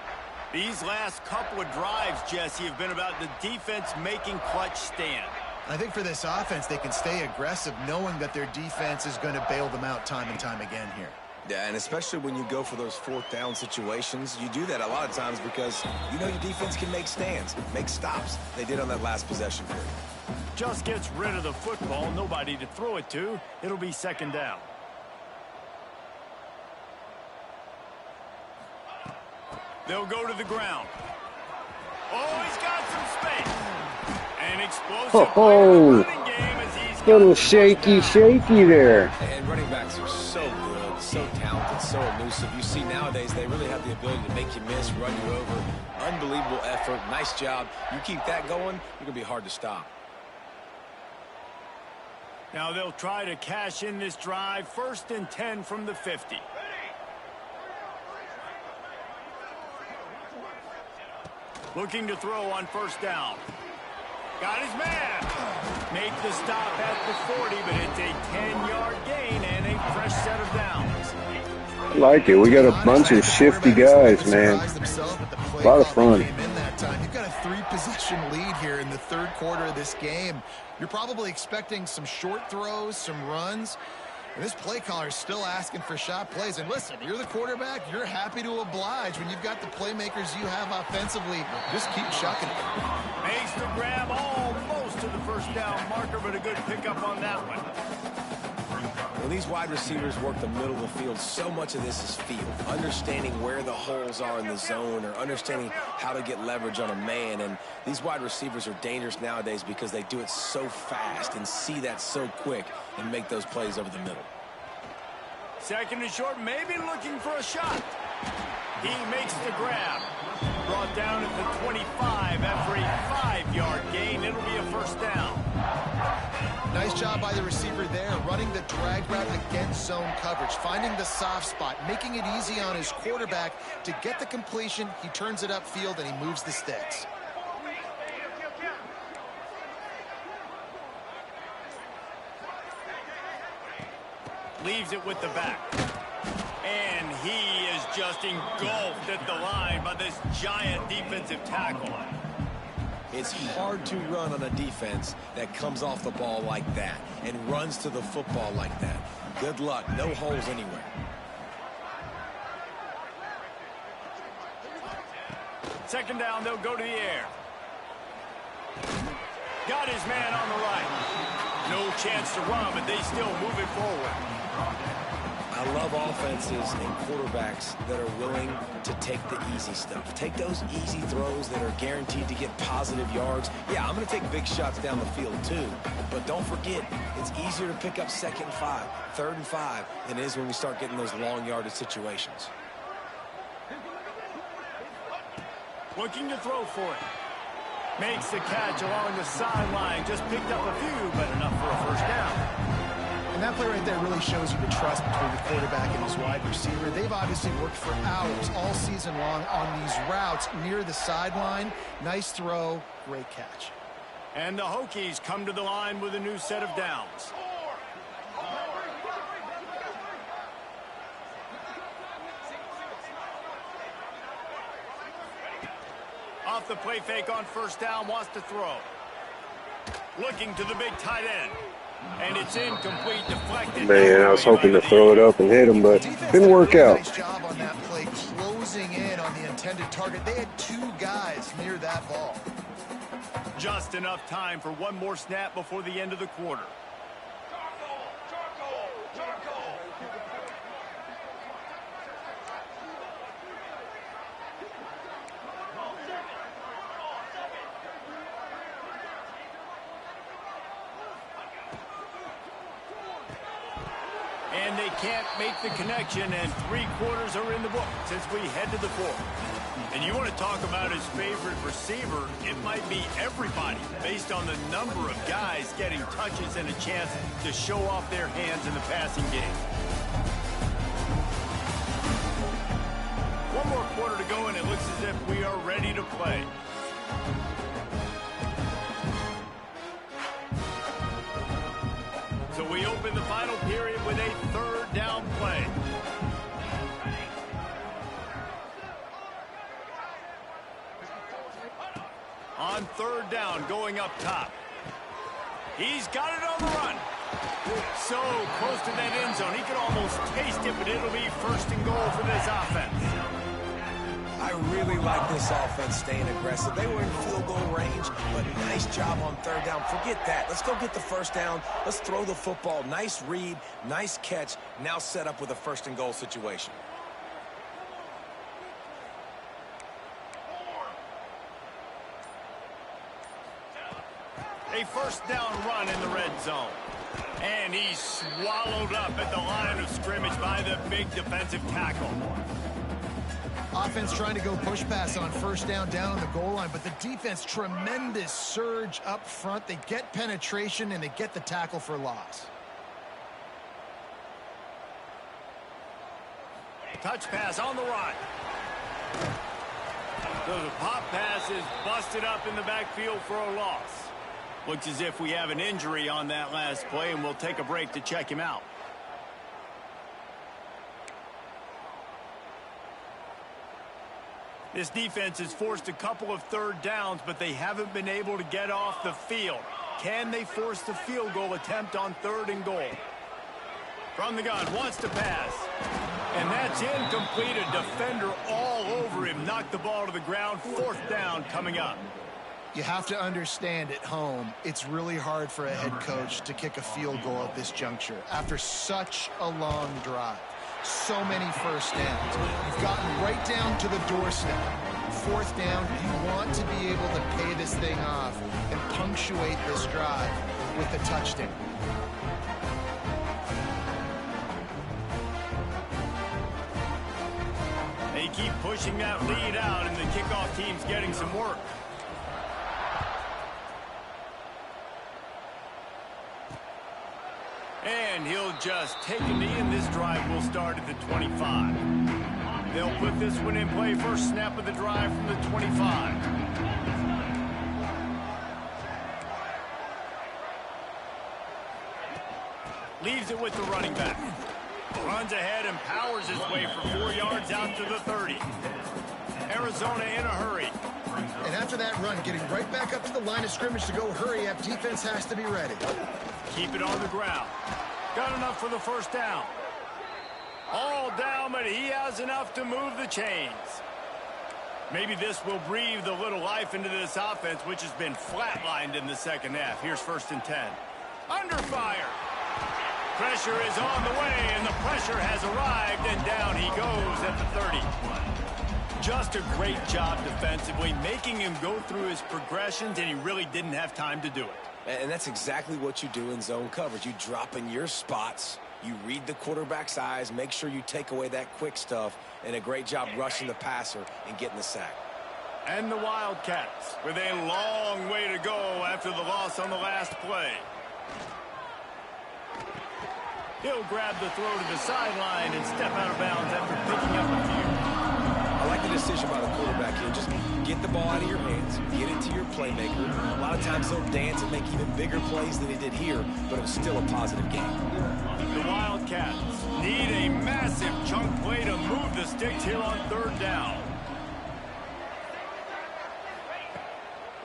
S1: These last couple of drives, Jesse, have been about the defense making clutch stand.
S2: I think for this offense, they can stay aggressive knowing that their defense is going to bail them out time and time again here.
S3: Yeah, and especially when you go for those 4th down situations, you do that a lot of times because you know your defense can make stands, make stops. They did on that last possession period.
S1: Just gets rid of the football, nobody to throw it to. It'll be 2nd down. They'll go to the ground. Oh, he's got some space. An explosive running game as he's
S4: little shaky there.
S3: And running backs are so good, so talented, so elusive. You see nowadays they really have the ability to make you miss, run you over. Unbelievable effort. Nice job. You keep that going, you're going to be hard to stop.
S1: Now they'll try to cash in this drive. 1st and 10 from the 50. Looking to throw on 1st down. Got his man. Make the stop at the 40, but it's a 10-yard gain and a fresh set of downs.
S4: I like it. We got a bunch of shifty guys, man. A lot of fun.
S2: You've got a 3-possession lead here in the 3rd quarter of this game. You're probably expecting some short throws, some runs. And this play caller is still asking for shot plays. And listen, you're the quarterback. You're happy to oblige when you've got the playmakers you have offensively. Just keep chucking it.
S1: Makes the grab almost to the 1st down marker, but a good pickup on that one.
S3: When these wide receivers work the middle of the field, so much of this is feel. Understanding where the holes are in the zone or understanding how to get leverage on a man. And these wide receivers are dangerous nowadays because they do it so fast and see that so quick and make those plays over the middle.
S1: 2nd and short, maybe looking for a shot. He makes the grab. Brought down at the 25 after a 5-yard gain. It'll be a 1st down.
S2: Nice job by the receiver there, running the drag route against zone coverage, finding the soft spot, making it easy on his quarterback to get the completion. He turns it upfield and he moves the sticks.
S1: Leaves it with the back. And he is just engulfed at the line by this giant defensive tackle.
S3: It's hard to run on a defense that comes off the ball like that and runs to the football like that. Good luck. No holes anywhere.
S1: Second down, they'll go to the air. Got his man on the right. No chance to run, but they still move it forward.
S3: I love offenses and quarterbacks that are willing to take the easy stuff. Take those easy throws that are guaranteed to get positive yards. Yeah, I'm going to take big shots down the field too. But don't forget, it's easier to pick up 2nd and 5, 3rd and 5 than it is when we start getting those long yardage situations.
S1: Looking to throw for it. Makes the catch along the sideline. Just picked up a few, but enough for a 1st down.
S2: And that play right there really shows you the trust between the quarterback and his wide receiver. They've obviously worked for hours all season long on these routes near the sideline. Nice throw, great catch.
S1: And the Hokies come to the line with a new set of downs. Off the play fake on first down, wants to throw. Looking to the big tight end. And it's incomplete, deflected.
S4: Man, I was hoping to throw it up and hit him, but didn't work out.
S2: Nice job on that play, closing in on the intended target. They had 2 guys near that ball.
S1: Just enough time for one more snap before the end of the quarter. And they can't make the connection, and 3 quarters are in the books as we head to the 4th. And you want to talk about his favorite receiver, it might be everybody, based on the number of guys getting touches and a chance to show off their hands in the passing game. One more quarter to go, and it looks as if we are ready to play. So we open the final period with a 3rd down play. On 3rd down, going up top. He's got it on the run. So close to that end zone. He could almost taste it, but it'll be 1st and goal for this offense.
S3: I really like this offense staying aggressive. They were in field goal range, but nice job on 3rd down. Forget that. Let's go get the 1st down. Let's throw the football. Nice read, nice catch. Now set up with a 1st and goal situation.
S1: A 1st down run in the red zone. And he's swallowed up at the line of scrimmage by the big defensive tackle.
S2: Offense trying to go push pass on 1st down on the goal line, but the defense, tremendous surge up front. They get penetration, and they get the tackle for loss.
S1: Touch pass on the run. So the pop pass is busted up in the backfield for a loss. Looks as if we have an injury on that last play, and we'll take a break to check him out. This defense has forced a couple of 3rd downs, but they haven't been able to get off the field. Can they force the field goal attempt on 3rd and goal? From the gun, wants to pass. And that's incomplete. A defender all over him. Knocked the ball to the ground. 4th down coming up.
S2: You have to understand at home, it's really hard for a head coach to kick a field goal at this juncture after such a long drive. So many 1st downs. You've gotten right down to the doorstep. 4th down, you want to be able to pay this thing off and punctuate this drive with a touchdown.
S1: They keep pushing that lead out, and the kickoff team's getting some work. And he'll just take a knee, and this drive will start at the 25. They'll put this one in play. 1st snap of the drive from the 25. Leaves it with the running back. Runs ahead and powers his way for 4 yards out to the 30. Arizona in a hurry.
S2: And after that run, getting right back up to the line of scrimmage to go hurry up, defense has to be ready.
S1: Keep it on the ground. Got enough for the 1st down. All down, but he has enough to move the chains. Maybe this will breathe a little life into this offense, which has been flatlined in the 2nd half. Here's 1st and 10. Under fire. Pressure is on the way, and the pressure has arrived, and down he goes at the 30. Just a great job defensively, making him go through his progressions, and he really didn't have time to do it.
S3: And that's exactly what you do in zone coverage. You drop in your spots, you read the quarterback's eyes, make sure you take away that quick stuff, and a great job rushing the passer and getting the sack.
S1: And the Wildcats with a long way to go after the loss on the last play. He'll grab the throw to the sideline and step out of bounds after picking up a few.
S3: I like the decision by the quarterback here. Just get the ball out of your hands, get it to your playmaker. A lot of times they'll dance and make even bigger plays than they did here, but it was still a positive game.
S1: The Wildcats need a massive chunk play to move the sticks here on 3rd down.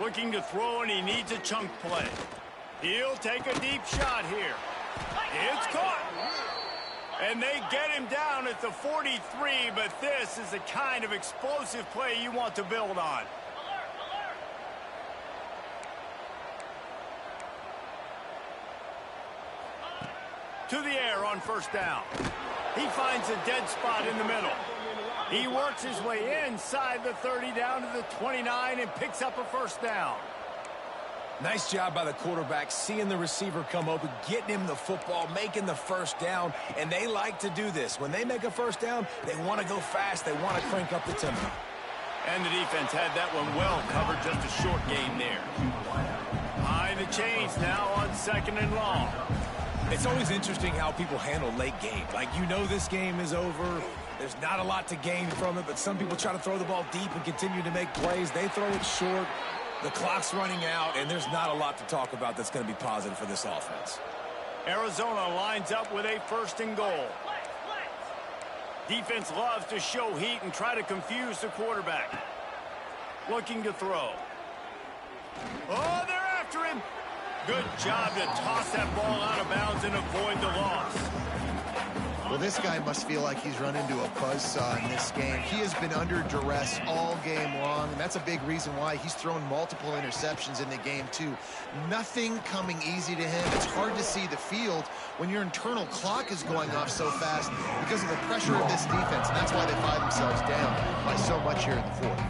S1: Looking to throw, and he needs a chunk play. He'll take a deep shot here. It's caught. And they get him down at the 43, but this is the kind of explosive play you want to build on. To the air on first down. He finds a dead spot in the middle. He works his way inside the 30 down to the 29 and picks up a first down.
S3: Nice job by the quarterback, seeing the receiver come open, getting him the football, making the first down, and they like to do this. When they make a first down, they want to go fast. They want to crank up the tempo.
S1: And the defense had that one well covered, just a short gain there. High the chains now on second and long.
S3: It's always interesting how people handle late game. Like, you know this game is over. There's not a lot to gain from it, but some people try to throw the ball deep and continue to make plays. They throw it short. The clock's running out, and there's not a lot to talk about that's going to be positive for this offense.
S1: Arizona lines up with a first and goal. Defense loves to show heat and try to confuse the quarterback. Looking to throw. Oh, they're after him. Good job to toss that ball out of bounds and avoid the loss.
S2: Well, this guy must feel like he's run into a buzzsaw in this game. He has been under duress all game long, and that's a big reason why he's thrown multiple interceptions in the game, too. Nothing coming easy to him. It's hard to see the field when your internal clock is going off so fast because of the pressure of this defense, and that's why they find themselves down by so much here in the fourth.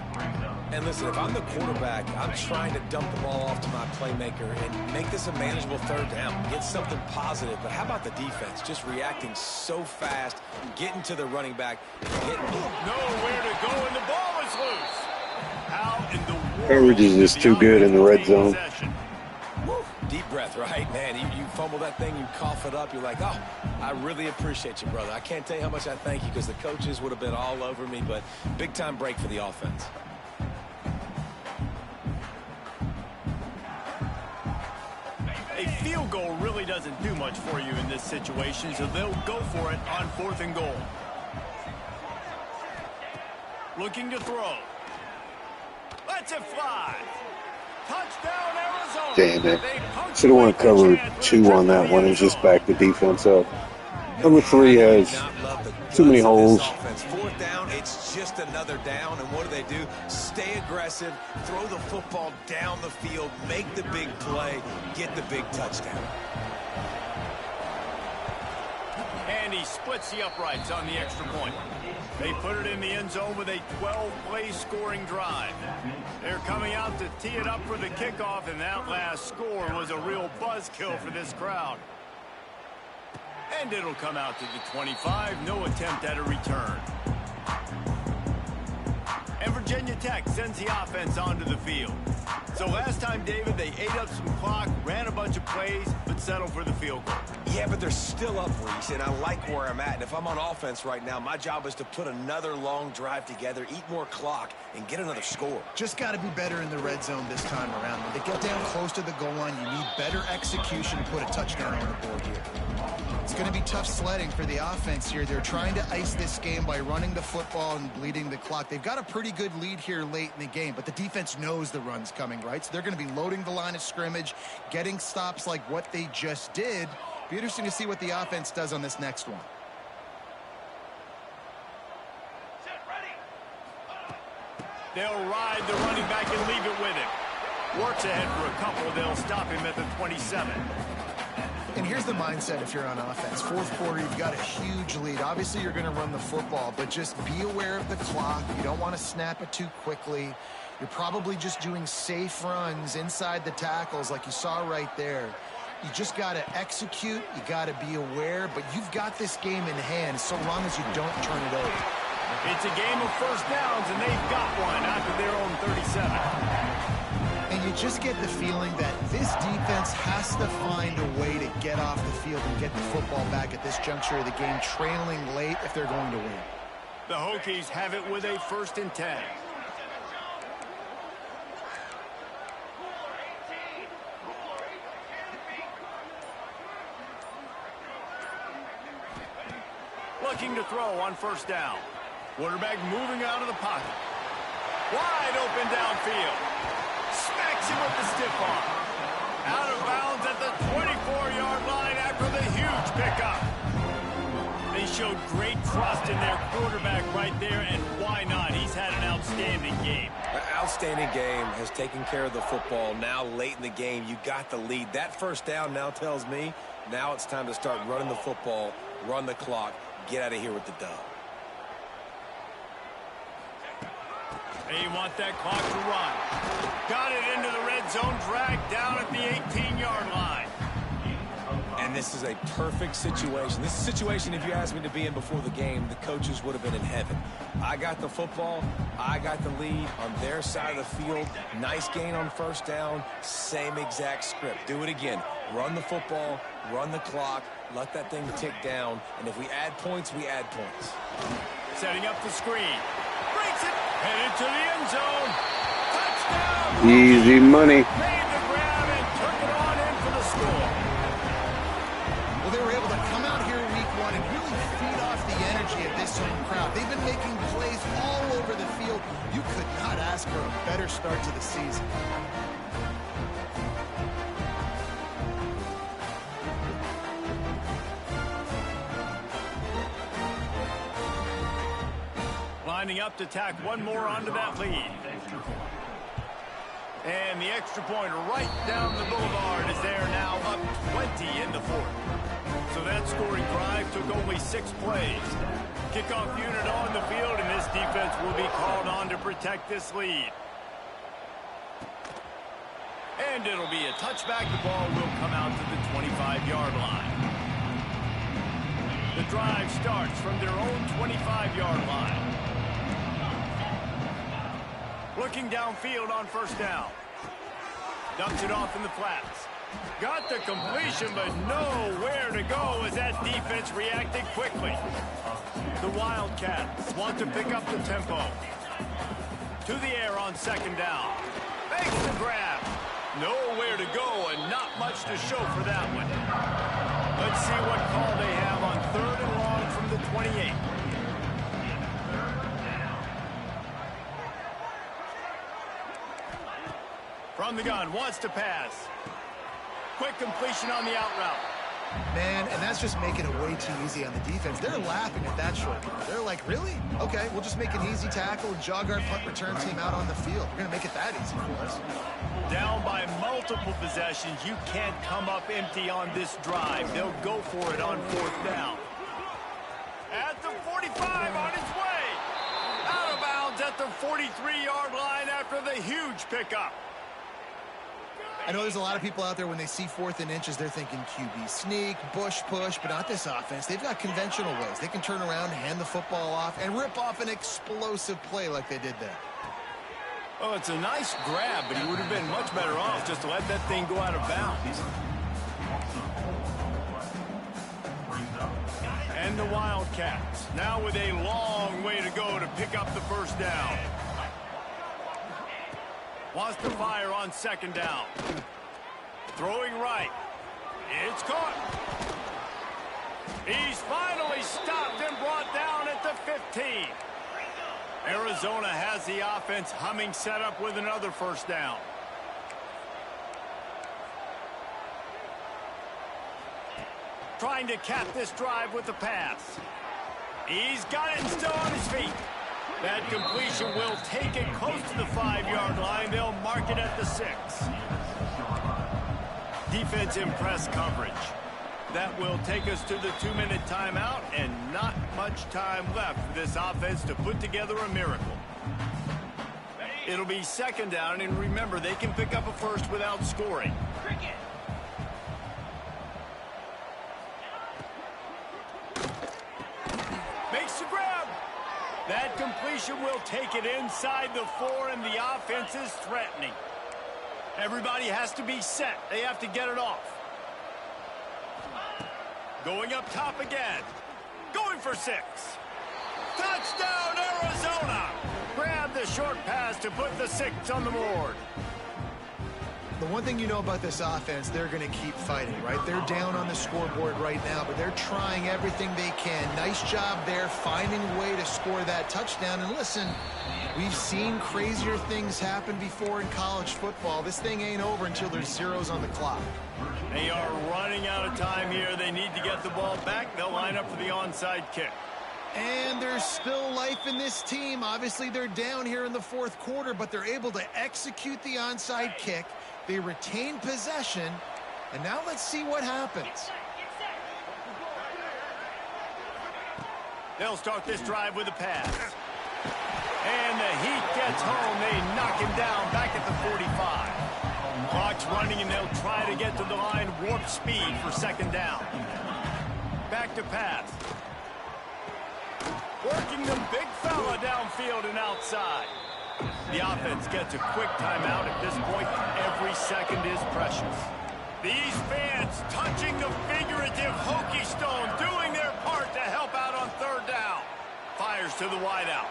S3: And listen, if I'm the quarterback, I'm trying to dump the ball off to my playmaker and make this a manageable third down, get something positive. But how about the defense just reacting so fast, getting to the running back, getting
S1: nowhere to go, and the ball is loose. How in the world
S4: Coverage is just too good in the red zone.
S3: Deep breath, right, man? You fumble that thing, you cough it up, you're like, oh, I really appreciate you, brother. I can't tell you how much I thank you because the coaches would have been all over me, but big-time break for the offense.
S1: A field goal really doesn't do much for you in this situation, so they'll go for it on fourth and goal. Looking to throw. Lets it fly. Touchdown, Arizona.
S4: Damn it. Should have won cover 2 on that one and just back the defense up. Number 3 has too many holes.
S3: Fourth down, it's just another down, and what do? Stay aggressive, throw the football down the field, make the big play, get the big touchdown.
S1: And he splits the uprights on the extra point. They put it in the end zone with a 12-play scoring drive. They're coming out to tee it up for the kickoff, and that last score was a real buzzkill for this crowd. And it'll come out to the 25. No attempt at a return. And Virginia Tech sends the offense onto the field. So last time, David, they ate up some clock, ran a bunch of plays, but settled for the field goal.
S3: Yeah, but they're still up, Reese, and I like where I'm at. And if I'm on offense right now, my job is to put another long drive together, eat more clock, and get another score.
S2: Just got to be better in the red zone this time around. When they get down close to the goal line, you need better execution to put a touchdown on the board here. It's going to be tough sledding for the offense here. They're trying to ice this game by running the football and bleeding the clock. They've got a pretty good lead here late in the game, but the defense knows the run's coming, right? So they're going to be loading the line of scrimmage, getting stops like what they just did. Be interesting to see what the offense does on this next one.
S1: They'll ride the running back and leave it with him. Works ahead for a couple. They'll stop him at the 27.
S2: And here's the mindset if you're on offense. Fourth quarter, you've got a huge lead. Obviously, you're going to run the football, but just be aware of the clock. You don't want to snap it too quickly. You're probably just doing safe runs inside the tackles like you saw right there. You just got to execute. You got to be aware, but you've got this game in hand so long as you don't turn it over.
S1: It's a game of first downs, and they've got one after their own 37.
S2: And you just get the feeling that this defense has to find a way to get off the field and get the football back at this juncture of the game, trailing late if they're going to win.
S1: The Hokies have it with a 1st and 10. Looking to throw on first down. Quarterback moving out of the pocket. Wide open downfield. Smacks far. Out of bounds at the 24-yard line after the huge pickup. They showed great trust in their quarterback right there, and why not? He's had an outstanding game.
S3: An outstanding game, has taken care of the football. Now late in the game, you got the lead. That first down now tells me now it's time to start running the football, run the clock, get out of here with the dub.
S1: They want that clock to run. Got it into the red zone, dragged down at the 18-yard line.
S3: And this is a perfect situation. This is a situation, if you asked me to be in before the game, the coaches would have been in heaven. I got the football. I got the lead on their side of the field. Nice gain on first down. Same exact script. Do it again. Run the football, run the clock, let that thing tick down. And if we add points, we add points.
S1: Setting up the screen. Breaks it. Headed to the end zone. Touchdown.
S4: Easy money.
S1: Made the grab and took it on in for the score.
S2: Well, they were able to come out here week one and really feed off the energy of this home crowd. They've been making plays all over the field. You could not ask for a better start to the season.
S1: Lining up to tack one more onto that lead. And the extra point right down the boulevard is there now, up 20 in the fourth. So that scoring drive took only 6 plays. Kickoff unit on the field, and this defense will be called on to protect this lead. And it'll be a touchback. The ball will come out to the 25-yard line. The drive starts from their own 25-yard line. Looking downfield on first down. Dumps it off in the flats. Got the completion, but nowhere to go as that defense reacted quickly. The Wildcats want to pick up the tempo. To the air on second down. Makes the grab. Nowhere to go and not much to show for that one. Let's see what call they have on third and long from the 28. From the gun, wants to pass. Quick completion on the out route.
S2: Man, and that's just making it way too easy on the defense. They're laughing at that short. They're like, really? Okay, we'll just make an easy tackle and jog our punt return team out on the field. We're going to make it that easy for us.
S1: Down by multiple possessions. You can't come up empty on this drive. They'll go for it on fourth down. At the 45 on his way. Out of bounds at the 43-yard line after the huge pickup.
S2: I know there's a lot of people out there when they see 4th and inches, they're thinking QB sneak, bush push, but not this offense. They've got conventional ways. They can turn around, hand the football off, and rip off an explosive play like they did there.
S1: Oh, it's a nice grab, but he would have been much better off just to let that thing go out of bounds. And the Wildcats, now with a long way to go to pick up the first down. Wants to fire on second down. Throwing right. It's caught. He's finally stopped and brought down at the 15. Arizona has the offense humming, set up with another first down. Trying to cap this drive with the pass. He's got it and still on his feet. That completion will take it close to the 5-yard line. They'll mark it at the 6. Defense in press coverage. That will take us to the 2-minute timeout, and not much time left for this offense to put together a miracle. It'll be second down, and remember, they can pick up a first without scoring. Makes the grab. That completion will take it inside the 4, and the offense is threatening. Everybody has to be set. They have to get it off. Going up top again. Going for 6. Touchdown, Arizona! Grab the short pass to put the 6 on the board.
S2: the one thing you know about this offense, they're going to keep fighting, right? They're down on the scoreboard right now, but they're trying everything they can. Nice job there, finding a way to score that touchdown. And listen, we've seen crazier things happen before in college football. This thing ain't over until there's zeros on the clock.
S1: They are running out of time here. They need to get the ball back. They'll line up for the onside kick.
S2: And there's still life in this team. Obviously, they're down here in the fourth quarter, but they're able to execute the onside kick. They retain possession. And now let's see what happens.
S1: They'll start this drive with a pass. And the heat gets home. They knock him down back at the 45. Clock's running, and they'll try to get to the line warp speed for second down. Back to pass. Working the big fella downfield and outside. The offense gets a quick timeout at this point. Every second is precious. These fans touching the figurative hokey stone, doing their part to help out on third down. Fires to the wideout.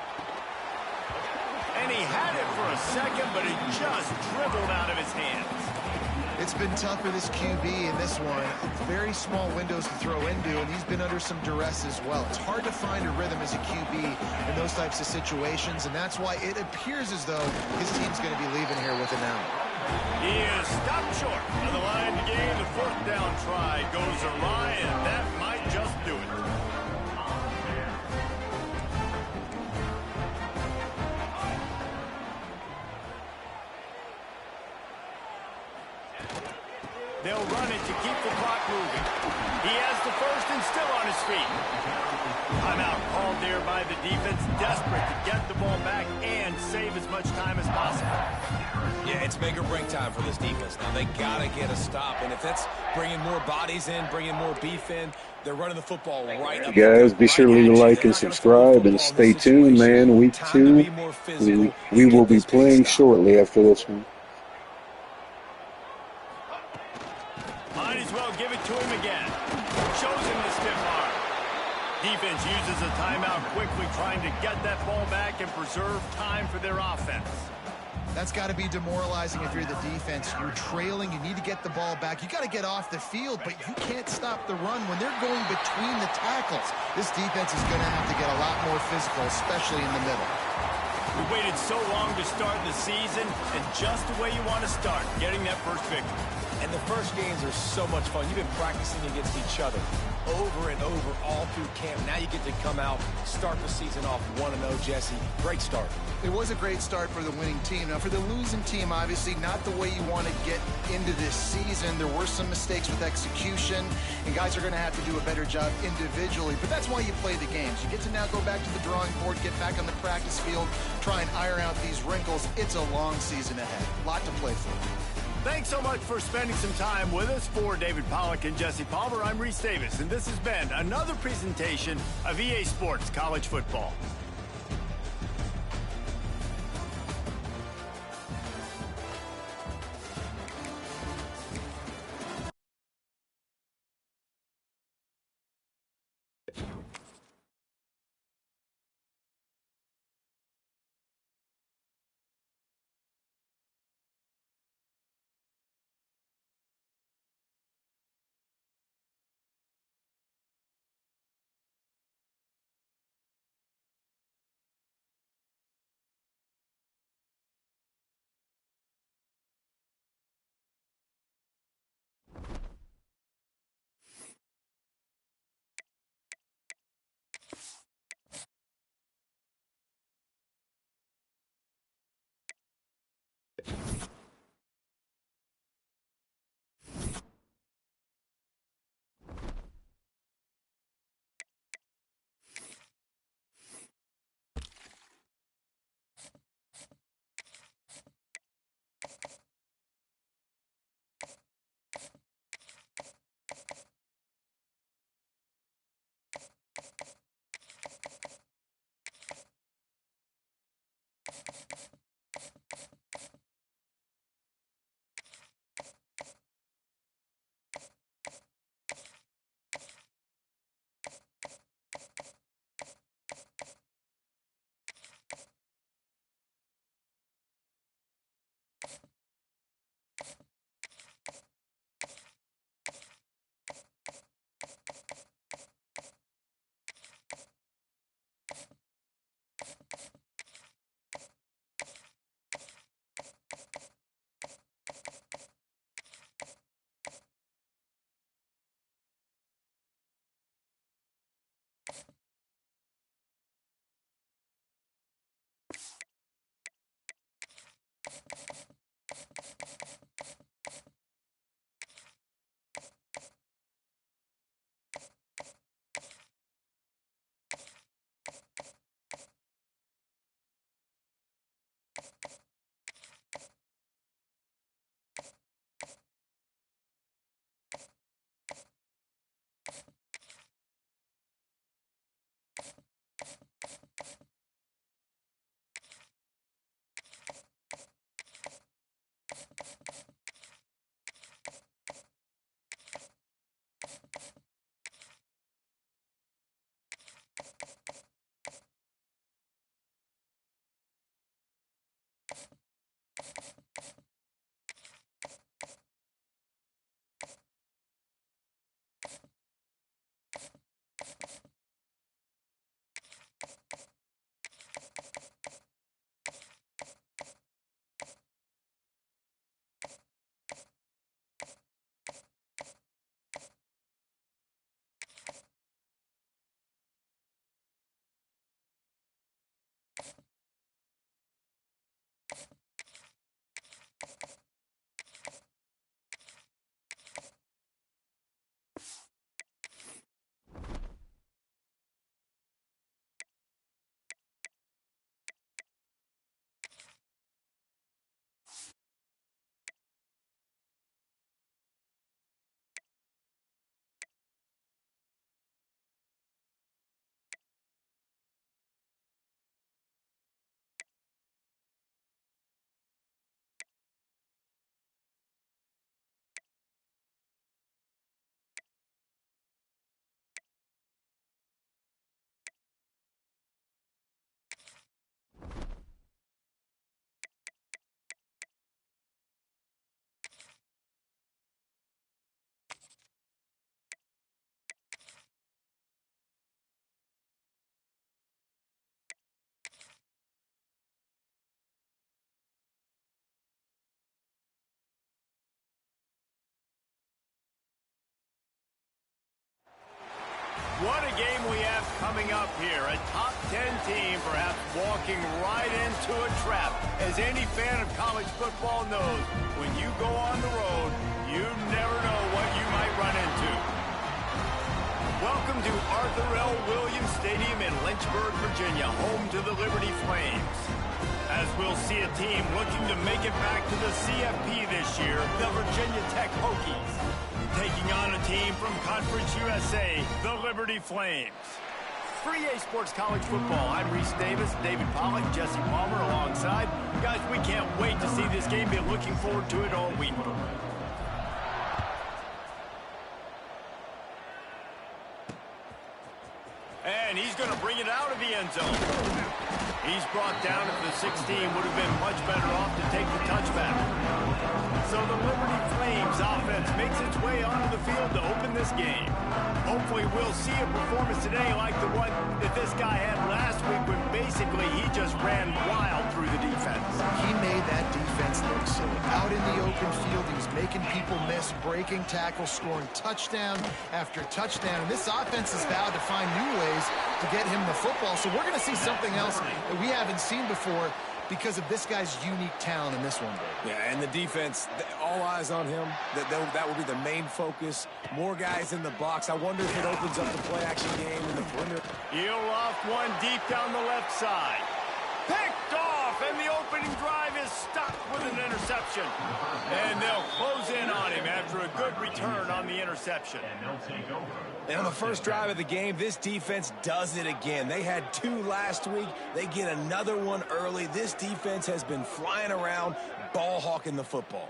S1: And he had it for a second, but it just dribbled out of his hands.
S2: It's been tough for this QB in this one. Very small windows to throw into, and he's been under some duress as well. It's hard to find a rhythm as a QB in those types of situations, and that's why it appears as though his team's going to be leaving here with an out.
S1: He is stopped short on the line to gain. The fourth down try goes awry, and that might just do it. They'll run it to keep the clock moving. He has the first and still on his feet. Timeout called there by the defense, desperate to get the ball back and save as much time as possible.
S3: Yeah, it's make or break time for this defense. Now, they got to get a stop, and if that's bringing more bodies in, bringing more beef in, they're running the football right up.
S4: Guys, be sure to leave a like and subscribe, and stay tuned, man. Week 2, we will be playing shortly after this one.
S1: Might as well give it to him again. Shows him the stiff arm. Defense uses a timeout quickly, trying to get that ball back and preserve time for their offense.
S2: That's got to be demoralizing if you're the defense. You're trailing. You need to get the ball back. You got to get off the field, but you can't stop the run when they're going between the tackles. This defense is going to have to get a lot more physical, especially in the middle.
S1: We waited so long to start the season, and just the way you want to start, getting that first victory.
S3: And the first games are so much fun. You've been practicing against each other over and over all through camp. Now you get to come out, start the season off 1-0, Jesse. Great start.
S2: It was a great start for the winning team. Now, for the losing team, obviously not the way you want to get into this season. There were some mistakes with execution, and guys are going to have to do a better job individually. But that's why you play the games. You get to now go back to the drawing board, get back on the practice field, try and iron out these wrinkles. It's a long season ahead. A lot to play for.
S1: Thanks so much for spending some time with us. For David Pollack and Jesse Palmer, I'm Reese Davis, and this has been another presentation of EA Sports College Football. What a game we have coming up here. A top 10 team perhaps walking right into a trap. As any fan of college football knows, when you go on the road, you never know what you might run into. Welcome to Arthur L. Williams Stadium in Lynchburg, Virginia, home to the Liberty Flames. As we'll see a team looking to make it back to the CFP this year, the Virginia Tech Hokies. Taking on a team from Conference USA, the Liberty Flames. For EA Sports College Football, I'm Reese Davis, David Pollack, Jesse Palmer alongside. Guys, we can't wait to see this game. Been looking forward to it all week. And he's going to bring it out of the end zone. He's brought down at the 16. Would have been much better off to take the touchback. So the Liberty Flames offense makes its way onto the field to open this game. Hopefully we'll see a performance today like the one that this guy had last week when basically he just ran wild through the defense.
S2: He made that defense look silly. Out in the open field, he was making people miss, breaking tackles, scoring touchdown after touchdown. And this offense has vowed to find new ways to get him the football. So we're going to see something else that we haven't seen before because of this guy's unique talent in this one.
S3: Yeah, and the defense, all eyes on him. That will be the main focus. More guys in the box. I wonder if it opens up the play-action game in the perimeter.
S1: He'll loft one deep down the left side. Picked off, and the opening drive is stopped with an interception. And they'll close in on him after a good return on the interception.
S3: And on the first drive of the game, this defense does it again. They had 2 last week. They get another one early. This defense has been flying around, ball hawking the football.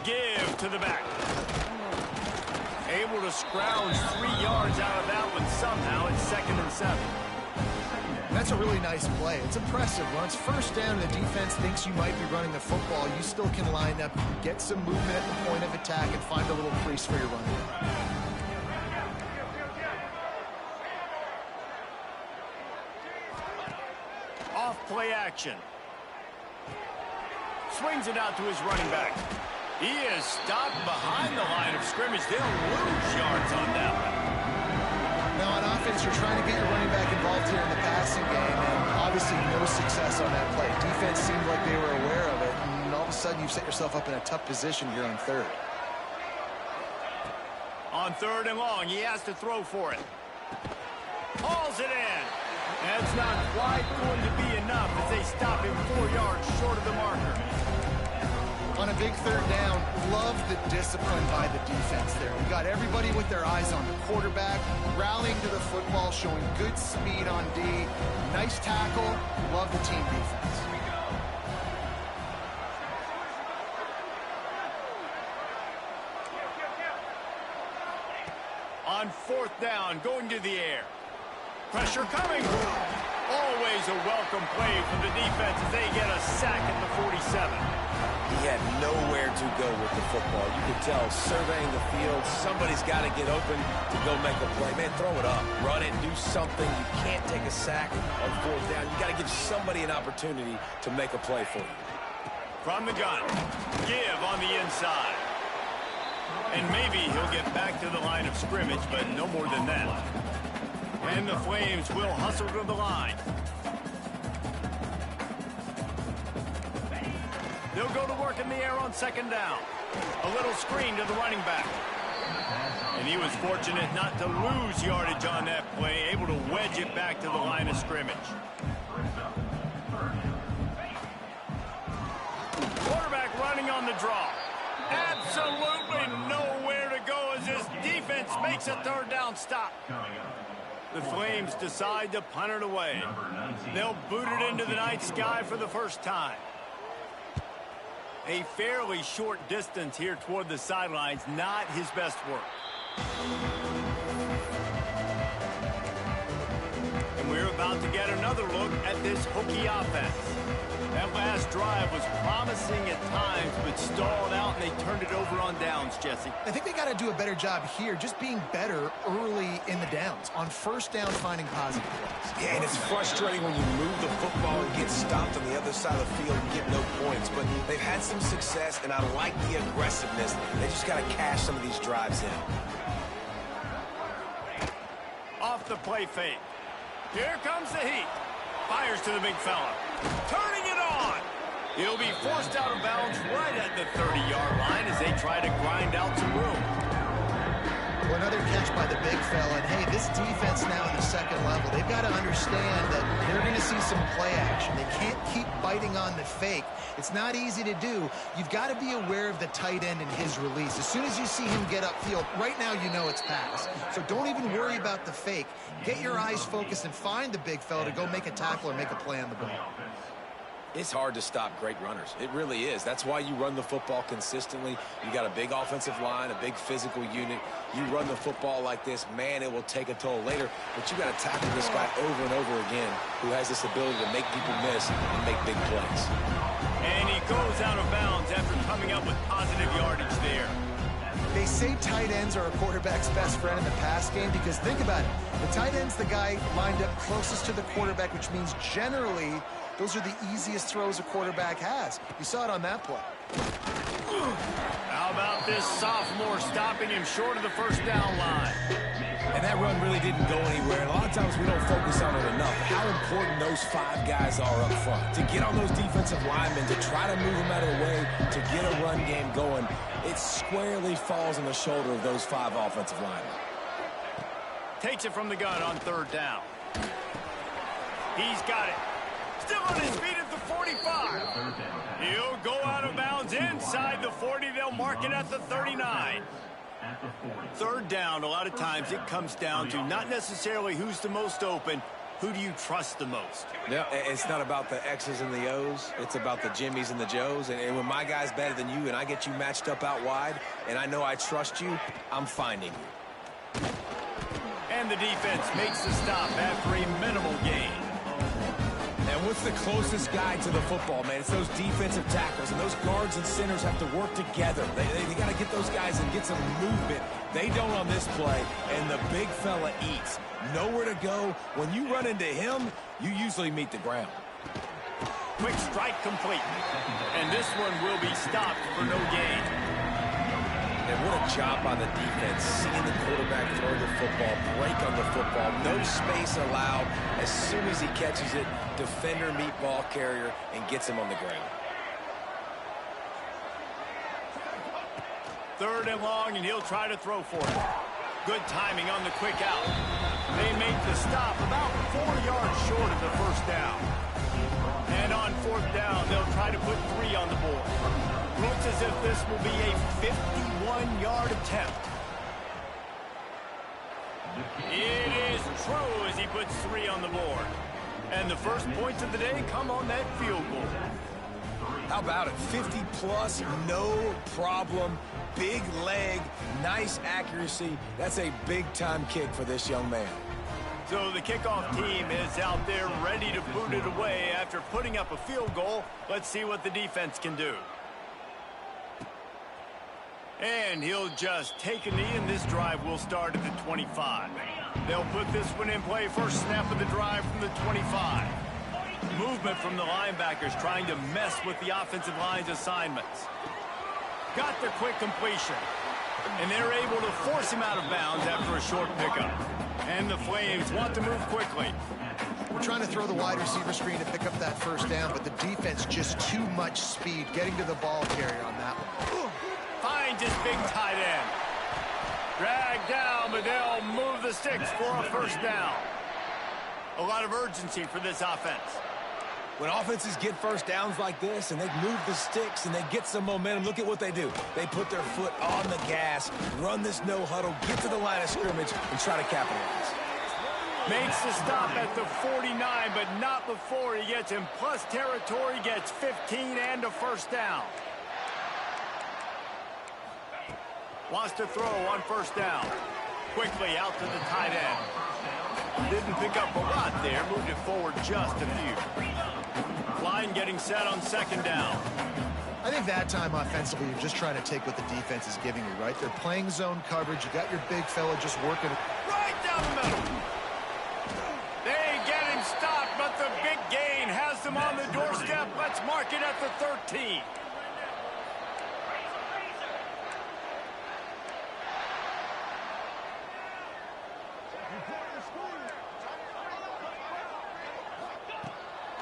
S1: Give to the back. Able to scrounge 3 yards out of that one somehow. It's 2nd and 7.
S2: That's a really nice play. It's impressive. Once first down, the defense thinks you might be running the football. You still can line up, get some movement at the point of attack, and find a little crease for your running.
S1: Off play action. Swings it out to his running back. He is stopped behind the line of scrimmage. They'll lose yards on that one.
S2: Now, on offense, you're trying to get your running back involved here in the passing game, and obviously no success on that play. Defense seemed like they were aware of it, and all of a sudden you've set yourself up in a tough position here on 3rd.
S1: On 3rd and long, he has to throw for it. Hauls it in. That's not quite going to be enough as they stop him 4 yards short of the marker.
S2: On a big 3rd down, love the discipline by the defense there. We got everybody with their eyes on the quarterback, rallying to the football, showing good speed on D. Nice tackle. Love the team defense.
S1: On 4th down, going to the air. Pressure coming. Always a welcome play for the defense as they get a sack at the 47.
S3: He had nowhere to go with the football. You could tell, surveying the field, somebody's got to get open to go make a play. Man, throw it up, run it, do something. You can't take a sack on 4th down. You got to give somebody an opportunity to make a play for you.
S1: From the gun, give on the inside. And maybe he'll get back to the line of scrimmage, but no more than that. And the Flames will hustle to the line. They'll go to work in the air on 2nd down. A little screen to the running back. And he was fortunate not to lose yardage on that play, able to wedge it back to the line of scrimmage. Quarterback running on the draw. Absolutely nowhere to go as this defense makes a 3rd down stop. The Flames decide to punt it away. They'll boot it into the night sky for the first time. A fairly short distance here toward the sidelines, not his best work. And we're about to get another look at this Hokie offense. That last drive was promising at times, but stalled out, and they turned it over on downs, Jesse.
S2: I think they got to do a better job here, just being better early in the downs. On first down, finding positive plays.
S3: Yeah, and it's frustrating when you move the football and get stopped on the other side of the field and get no points. But they've had some success, and I like the aggressiveness. They just got to cash some of these drives in.
S1: Off the play fake. Here comes the heat. Fires to the big fella. Turning it on. He'll be forced out of bounds right at the 30-yard line as they try to grind out some room.
S2: Well, another catch by the big fella. And, hey, this defense now in the second level, they've got to understand that they're going to see some play action. They can't keep biting on the fake. It's not easy to do. You've got to be aware of the tight end and his release. As soon as you see him get upfield, right now you know it's pass. So don't even worry about the fake. Get your eyes focused and find the big fella to go make a tackle or make a play on the ball.
S3: It's hard to stop great runners. It really is. That's why you run the football consistently. You got a big offensive line, a big physical unit. You run the football like this, man, it will take a toll later. But you got to tackle this guy over and over again who has this ability to make people miss and make big plays.
S1: And he goes out of bounds after coming up with positive yardage there.
S2: They say tight ends are a quarterback's best friend in the pass game because think about it. The tight end's the guy lined up closest to the quarterback, which means generally those are the easiest throws a quarterback has. You saw it on that play.
S1: How about this sophomore stopping him short of the first down line?
S3: And that run really didn't go anywhere. And a lot of times we don't focus on it enough. How important those five guys are up front. To get on those defensive linemen, to try to move them out of the way, to get a run game going, it squarely falls on the shoulder of those five offensive linemen.
S1: Takes it from the gun on third down. He's got it. Still on his feet at the 45. He'll go out of bounds inside the 40. They'll mark it at the 39. Third down, a lot of times it comes down to not necessarily who's the most open, who do you trust the most?
S3: Yeah, it's not about the X's and the O's. It's about the Jimmies and the Joes. And when my guy's better than you and I get you matched up out wide and I know I trust you, I'm finding you.
S1: And the defense makes the stop after a minimal gain.
S3: And what's the closest guy to the football, man? It's those defensive tackles, and those guards and centers have to work together. They got to get those guys and get some movement. They don't on this play, and the big fella eats. Nowhere to go. When you run into him, you usually meet the ground.
S1: Quick strike complete. And this one will be stopped for no gain.
S3: And what a job by the defense, seeing the quarterback throw the football, break on the football, no space allowed. As soon as he catches it, defender meet ball carrier and gets him on the ground.
S1: Third and long, and he'll try to throw for it. Good timing on the quick out. They make the stop about 4 yards short of the first down. And on fourth down, they'll try to put 3 on the board. Looks as if this will be a 51-yard attempt. It is true as he puts 3 on the board. And the first points of the day come on that field goal.
S3: How about it? 50-plus, no problem. Big leg, nice accuracy. That's a big-time kick for this young man.
S1: So the kickoff team is out there ready to boot it away after putting up a field goal. Let's see what the defense can do. And he'll just take a knee, and this drive will start at the 25. They'll put this one in play. First snap of the drive from the 25. Movement from the linebackers trying to mess with the offensive line's assignments. Got the quick completion. And they're able to force him out of bounds after a short pickup. And the Flames want to move quickly.
S2: We're trying to throw the wide receiver screen to pick up that first down, but the defense just too much speed getting to the ball carrier on that one.
S1: Finds his big tight end. Dragged down, but they'll move the sticks for a first down. A lot of urgency for this offense.
S3: When offenses get first downs like this and they move the sticks and they get some momentum, look at what they do. They put their foot on the gas, run this no huddle, get to the line of scrimmage, and try to capitalize.
S1: Makes the stop at the 49, but not before he gets in plus territory, gets 15 and a first down. Wants to throw on first down. Quickly out to the tight end. Didn't pick up a lot there, moved it forward just a few. Line getting set on second down.
S2: I think that time offensively, you're just trying to take what the defense is giving you, right? They're playing zone coverage. You got your big fella just working.
S1: Right down the middle. They get him stopped, but the big gain has them on the doorstep. Let's mark it at the 13.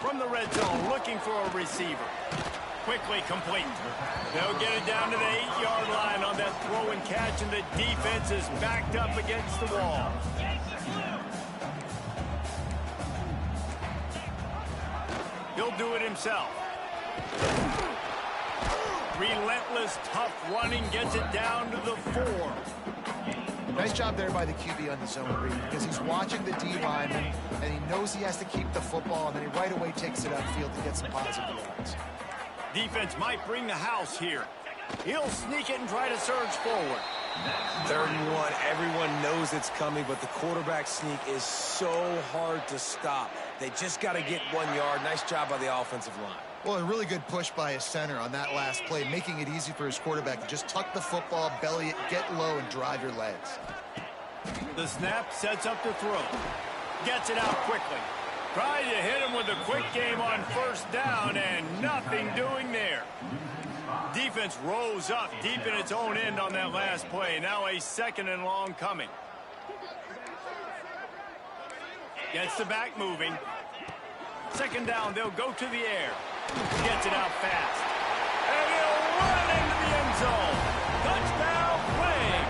S1: From the red zone, looking for a receiver. Quickly complete. They'll get it down to the 8-yard line on that throw and catch, and the defense is backed up against the wall. He'll do it himself. Relentless, tough running, gets it down to the 4.
S2: Nice job there by the QB on the zone read, because he's watching the D lineman, and he knows he has to keep the football, and then he right away takes it upfield to get some positive yards.
S1: Defense might bring the house here. He'll sneak it and try to surge forward.
S3: 3rd and 1. Everyone knows it's coming, but the quarterback sneak is so hard to stop. They just got to get 1 yard. Nice job by the offensive line.
S2: Well, a really good push by his center on that last play, making it easy for his quarterback to just tuck the football, belly it, get low, and drive your legs.
S1: The snap sets up the throw. Gets it out quickly. Trying to hit him with a quick game on 1st down, and nothing doing there. Defense rose up deep in its own end on that last play. Now a 2nd and long coming. Gets the back moving. 2nd down, they'll go to the air. Gets it out fast. And he'll run into the end zone. Touchdown, Wayne.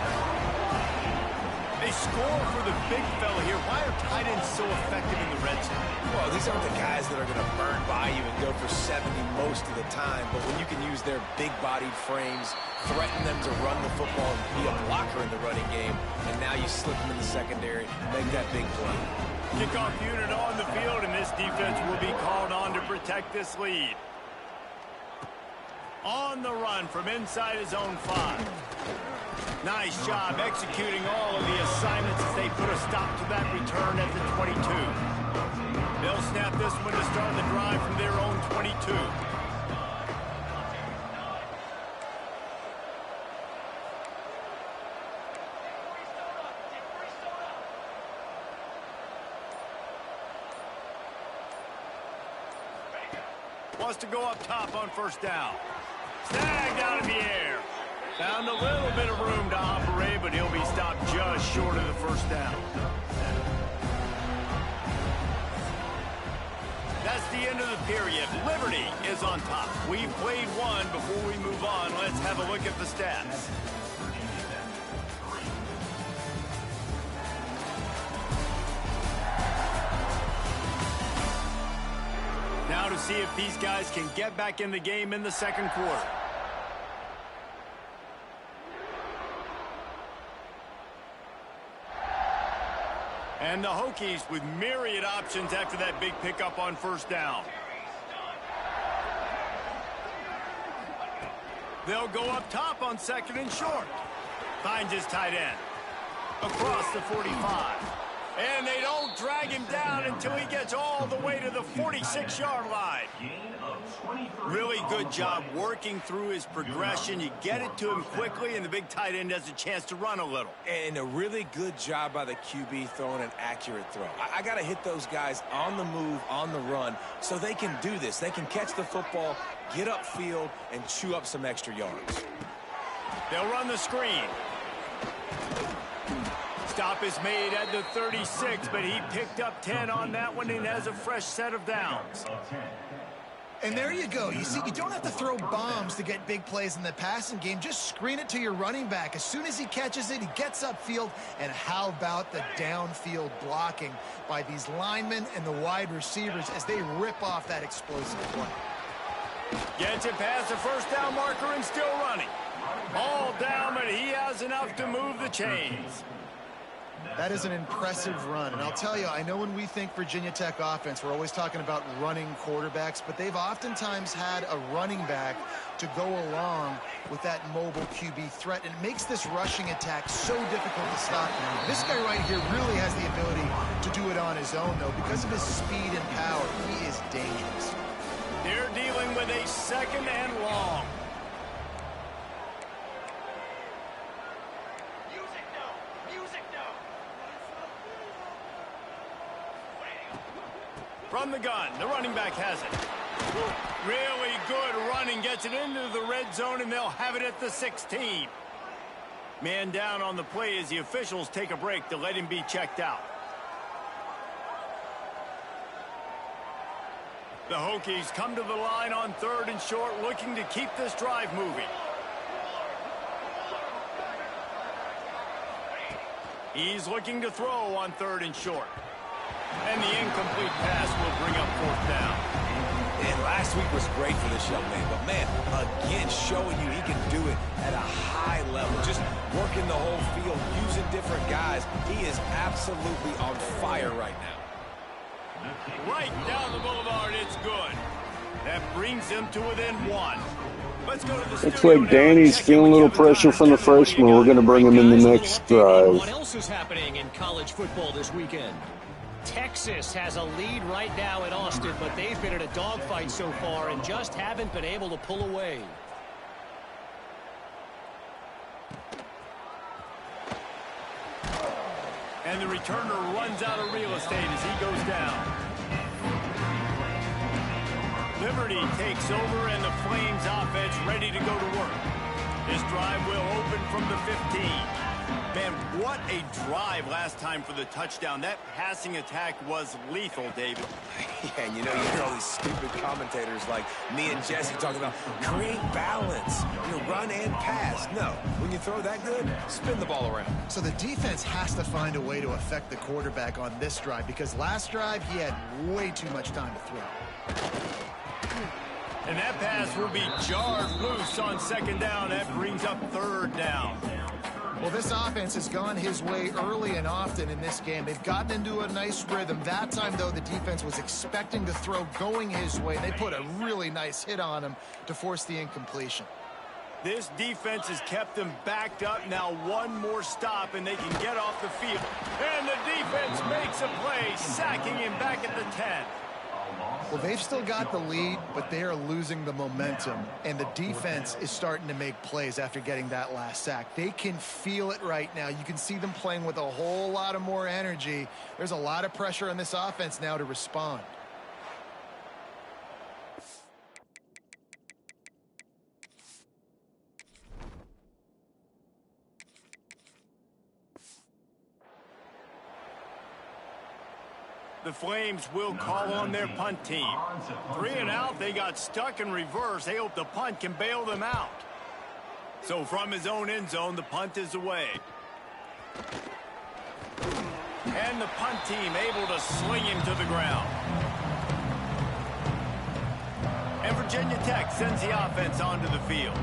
S1: They score for the big fella here. Why are tight ends so effective in the red zone?
S3: Well, these aren't the guys that are going to burn by you and go for 70 most of the time, but when you can use their big-bodied frames, threaten them to run the football and be a blocker in the running game, and now you slip them in the secondary, make that big play.
S1: Kickoff unit on the field, and this defense will be called on to protect this lead. On the run from inside his own 5. Nice job executing all of the assignments as they put a stop to that return at the 22. They'll snap this one to start the drive from their own 22. Wants to go up top on 1st down. Snagged out of the air. Found a little bit of room to operate, but he'll be stopped just short of the 1st down. That's the end of the period. Liberty is on top. We've played one. Before we move on, let's have a look at the stats. Now to see if these guys can get back in the game in the 2nd quarter. And the Hokies with myriad options after that big pickup on 1st down. They'll go up top on 2nd and short. Finds his tight end. Across the 45. And they don't drag him down until he gets all the way to the 46-yard line. Really good job working through his progression. You get it to him quickly, and the big tight end has a chance to run a little.
S3: And a really good job by the QB throwing an accurate throw. I got to hit those guys on the move, on the run, so they can do this. They can catch the football, get upfield, and chew up some extra yards.
S1: They'll run the screen. Stop is made at the 36, but he picked up 10 on that one and has a fresh set of downs.
S2: And there you go. You see, you don't have to throw bombs to get big plays in the passing game. Just screen it to your running back. As soon as he catches it, he gets upfield. And how about the downfield blocking by these linemen and the wide receivers as they rip off that explosive play.
S1: Gets it past the 1st down marker and still running. All down, but he has enough to move the chains.
S2: That is an impressive run. And I'll tell you, I know when we think Virginia Tech offense, we're always talking about running quarterbacks, but they've oftentimes had a running back to go along with that mobile QB threat. And it makes this rushing attack so difficult to stop. This guy right here really has the ability to do it his own, though. Because of his speed and power, he is dangerous.
S1: They're dealing with a 2nd and long. From the gun, the running back has it. Really good running, gets it into the red zone, and they'll have it at the 16. Man down on the play as the officials take a break to let him be checked out. The Hokies come to the line on 3rd and short, looking to keep this drive moving. He's looking to throw on 3rd and short. And the incomplete pass will bring up 4th down.
S3: And last week was great for this young man. But, man, again, showing you he can do it at a high level. Just working the whole field, using different guys. He is absolutely on fire right now.
S1: Right down the boulevard, it's good. That brings him to within 1. Let's go to the
S4: Looks like Danny's feeling a little pressure from the freshman. We're going to bring him in the next drive.
S5: What else is happening in college football this weekend? Texas has a lead right now at Austin, but they've been in a dogfight so far and just haven't been able to pull away.
S1: And the returner runs out of real estate as he goes down. Liberty takes over, and the Flames offense ready to go to work. This drive will open from the 15. Man, what a drive last time for the touchdown. That passing attack was lethal, David.
S3: Yeah, and you hear all these stupid commentators like me and Jesse talking about create balance, run and pass. No, when you throw that good, spin the ball around.
S2: So the defense has to find a way to affect the quarterback on this drive, because last drive he had way too much time to throw.
S1: And that pass will be jarred loose on 2nd down. That brings up 3rd down.
S2: Well, this offense has gone his way early and often in this game. They've gotten into a nice rhythm. That time, though, the defense was expecting to throw going his way. They put a really nice hit on him to force the incompletion.
S1: This defense has kept them backed up. Now 1 more stop, and they can get off the field. And the defense makes a play, sacking him back at the 10.
S2: Well, they've still got the lead, but they are losing the momentum, and the defense is starting to make plays after getting that last sack. They can feel it right now. You can see them playing with a whole lot of more energy. There's a lot of pressure on this offense now to respond.
S1: The Flames will call on their punt team. 3 and out, they got stuck in reverse. They hope the punt can bail them out. So from his own end zone, the punt is away. And the punt team able to sling him to the ground. And Virginia Tech sends the offense onto the field.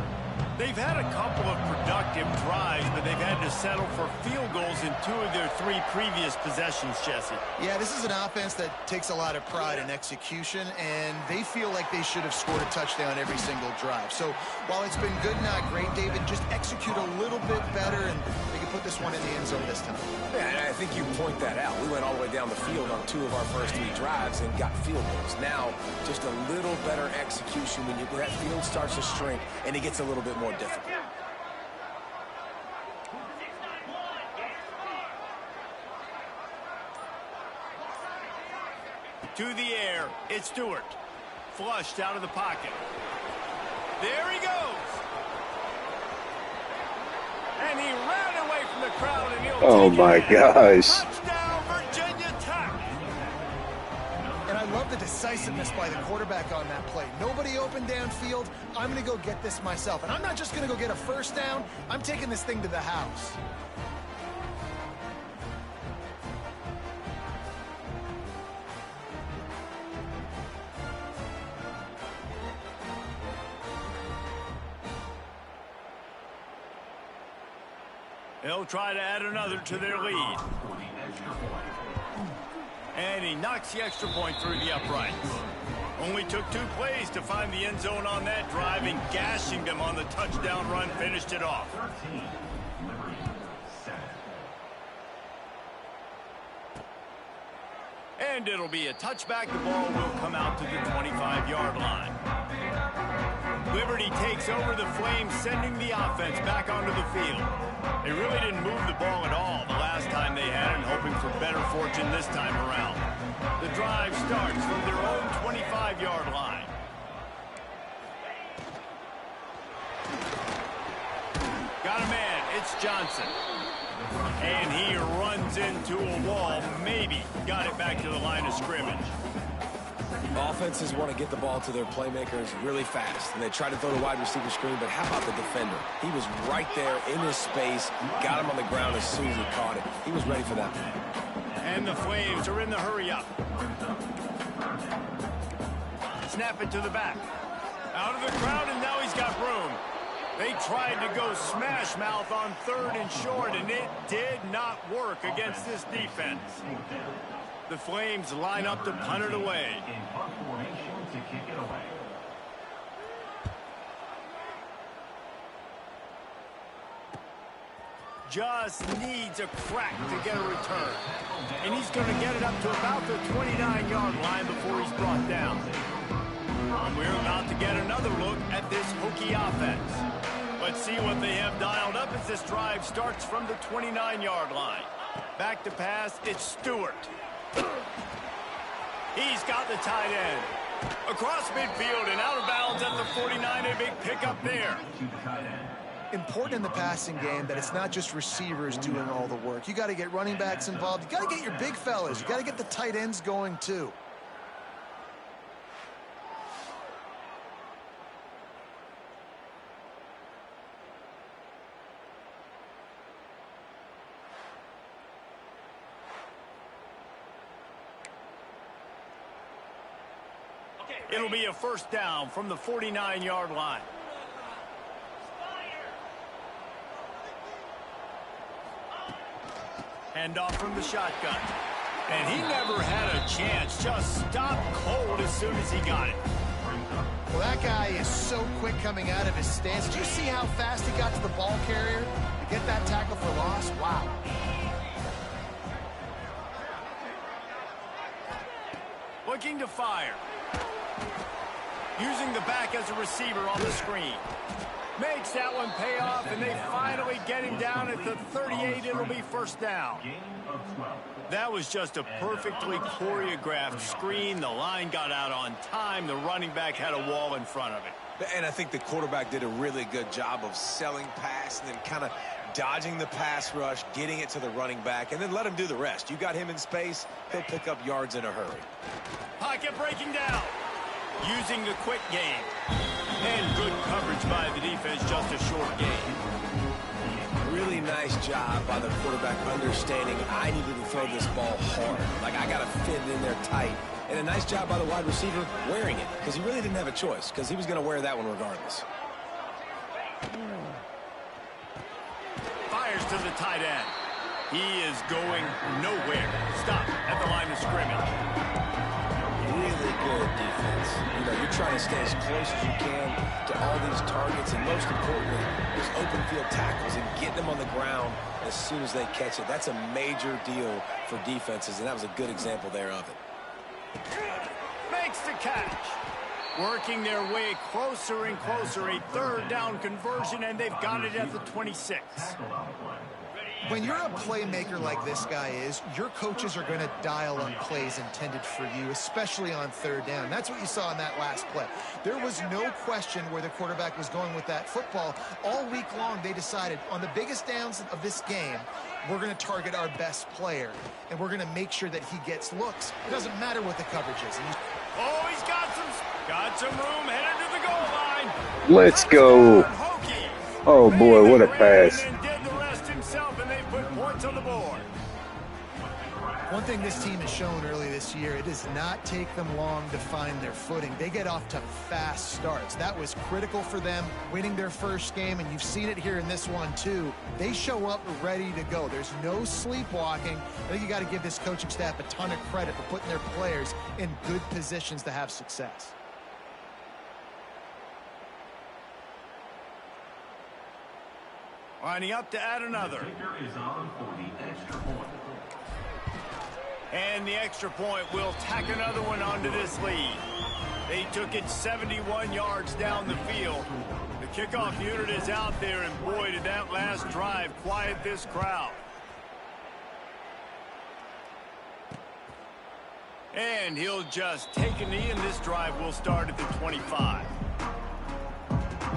S1: They've had a couple of productive drives, but they've had to settle for field goals in 2 of their 3 previous possessions, Jesse.
S2: Yeah, this is an offense that takes a lot of pride in execution, and they feel like they should have scored a touchdown every single drive. So while it's been good, not great, David, just execute a little bit better, and they can put this one in the end zone this time.
S3: Yeah, and I think you point that out. We went all the way down the field on 2 of our first 3 drives and got field goals. Now, just a little better execution when that field starts to shrink, and it gets a little bit more difficult.
S1: To the air, it's Stewart. Flushed out of the pocket. There he goes. And he ran away from the crowd, and he'll
S4: Oh my gosh.
S1: Touchdown, Virginia Tech.
S2: And I love the decisiveness by the quarterback on that play. Nobody open downfield. I'm going to go get this myself. And I'm not just going to go get a first down. I'm taking this thing to the house.
S1: They'll try to add another to their lead. And he knocks the extra point through the uprights. Only took 2 plays to find the end zone on that drive, and gashing them on the touchdown run finished it off. And it'll be a touchback. The ball will come out to the 25-yard line. Liberty takes over the Flames, sending the offense back onto the field. They really didn't move the ball at all the last time they had it, hoping for better fortune this time around. The drive starts from their own 25-yard line. Got a man. It's Johnson. And he runs into a wall. Maybe got it back to the line of scrimmage.
S3: Offenses want to get the ball to their playmakers really fast, and they try to throw the wide receiver screen, but how about the defender? He was right there in his space, got him on the ground as soon as he caught it. He was ready for that.
S1: And the Flames are in the hurry-up. Snap it to the back. Out of the crowd, and now he's got room. They tried to go smash mouth on 3rd and short, and it did not work against this defense. The Flames line up to punt it away. Just needs a crack to get a return. And he's going to get it up to about the 29-yard line before he's brought down. And we're about to get another look at this hokey offense. Let's see what they have dialed up as this drive starts from the 29-yard line. Back to pass, it's Stewart. He's got the tight end. Across midfield and out of bounds at the 49, a big pickup there.
S2: Important in the passing game that it's not just receivers doing all the work. You got to get running backs involved. You got to get your big fellas. You got to get the tight ends going too.
S1: It'll be a first down from the 49-yard line. Hand off from the shotgun. And he never had a chance. Just stopped cold as soon as he got it.
S2: Well, that guy is so quick coming out of his stance. Did you see how fast he got to the ball carrier to get that tackle for loss? Wow.
S1: Looking to fire. Using the back as a receiver on the screen. Makes that one pay off, and they finally get him down at the 38. It'll be first down. That was just a perfectly choreographed screen. The line got out on time. The running back had a wall in front of it.
S3: And I think the quarterback did a really good job of selling pass and then kind of dodging the pass rush, getting it to the running back, and then let him do the rest. You got him in space, he'll pick up yards in a hurry.
S1: Pocket breaking down. Using the quick game. And good coverage by the defense, just a short game.
S3: Really nice job by the quarterback understanding I needed to throw this ball hard. Like, I got to fit it in there tight. And a nice job by the wide receiver wearing it, because he really didn't have a choice, because he was going to wear that one regardless.
S1: Fires to the tight end. He is going nowhere. Stop at the line of scrimmage.
S3: Really good defense. You know, you're trying to stay as close as you can to all these targets, and most importantly, those open field tackles and getting them on the ground as soon as they catch it. That's a major deal for defenses, and that was a good example there of it.
S1: Makes the catch. Working their way closer and closer. A third down conversion, and they've got it at the 26.
S2: When you're a playmaker like this guy is, your coaches are going to dial up plays intended for you, especially on third down. That's what you saw in that last play. There was no question where the quarterback was going with that football. All week long, they decided on the biggest downs of this game, we're going to target our best player, and we're going to make sure that he gets looks. It doesn't matter what the coverage is.
S1: Oh, he's got some room headed to the goal line.
S4: Let's go. Oh, boy, what a pass.
S1: And they put points on the board.
S2: One thing this team has shown early this year, it does not take them long to find their footing. They get off to fast starts. That was critical for them winning their first game, and you've seen it here in this one too. They show up ready to go. There's no sleepwalking. I think you got to give this coaching staff a ton of credit for putting their players in good positions to have success.
S1: Lining up to add another. And the extra point will tack another one onto this lead. They took it 71 yards down the field. The kickoff unit is out there, and boy, did that last drive quiet this crowd. And he'll just take a knee, and this drive will start at the 25.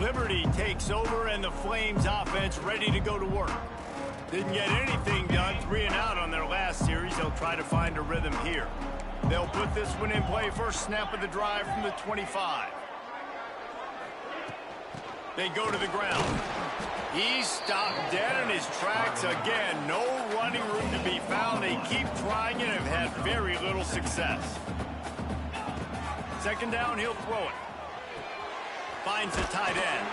S1: Liberty takes over, and the Flames offense ready to go to work. Didn't get anything done, 3 and out on their last series. They'll try to find a rhythm here. They'll put this one in play. First snap of the drive from the 25. They go to the ground. He's stopped dead in his tracks again. No running room to be found. They keep trying it and have had very little success. Second down, he'll throw it. Finds the tight end.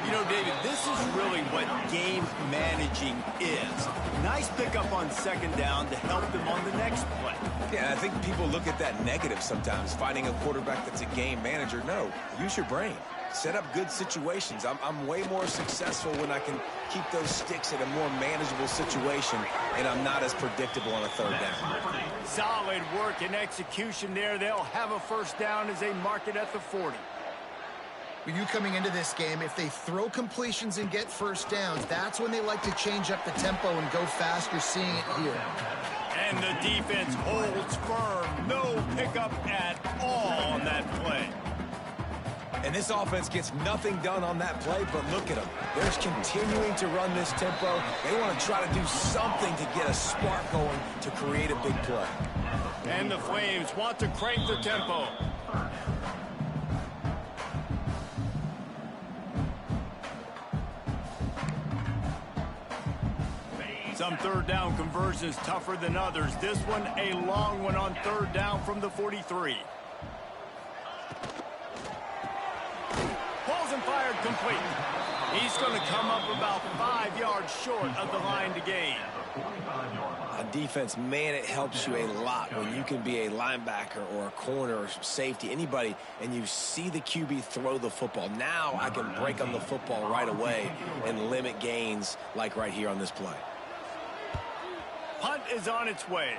S1: You know, David, this is really what game managing is. Nice pickup on second down to help them on the next play.
S3: Yeah, I think people look at that negative sometimes, finding a quarterback that's a game manager. No, use your brain. Set up good situations. I'm way more successful when I can keep those sticks in a more manageable situation, and I'm not as predictable on a third down.
S1: Solid work and execution there. They'll have a first down as they mark it at the 40.
S2: With you coming into this game, if they throw completions and get first downs, that's when they like to change up the tempo and go fast. You're seeing it here.
S1: And the defense holds firm. No pickup at all on that play.
S3: And this offense gets nothing done on that play, but look at them. They're continuing to run this tempo. They want to try to do something to get a spark going to create a big play.
S1: And the Flames want to crank the tempo. Some third down conversions tougher than others. This one a long one on third down from the 43. Balls and fired complete. He's going to come up about 5 yards short of the line to gain.
S3: On defense, man, it helps you a lot when you can be a linebacker or a corner or safety, anybody, and you see the QB throw the football. Now I can break on the football right away and limit gains like right here on this play.
S1: Punt is on its way.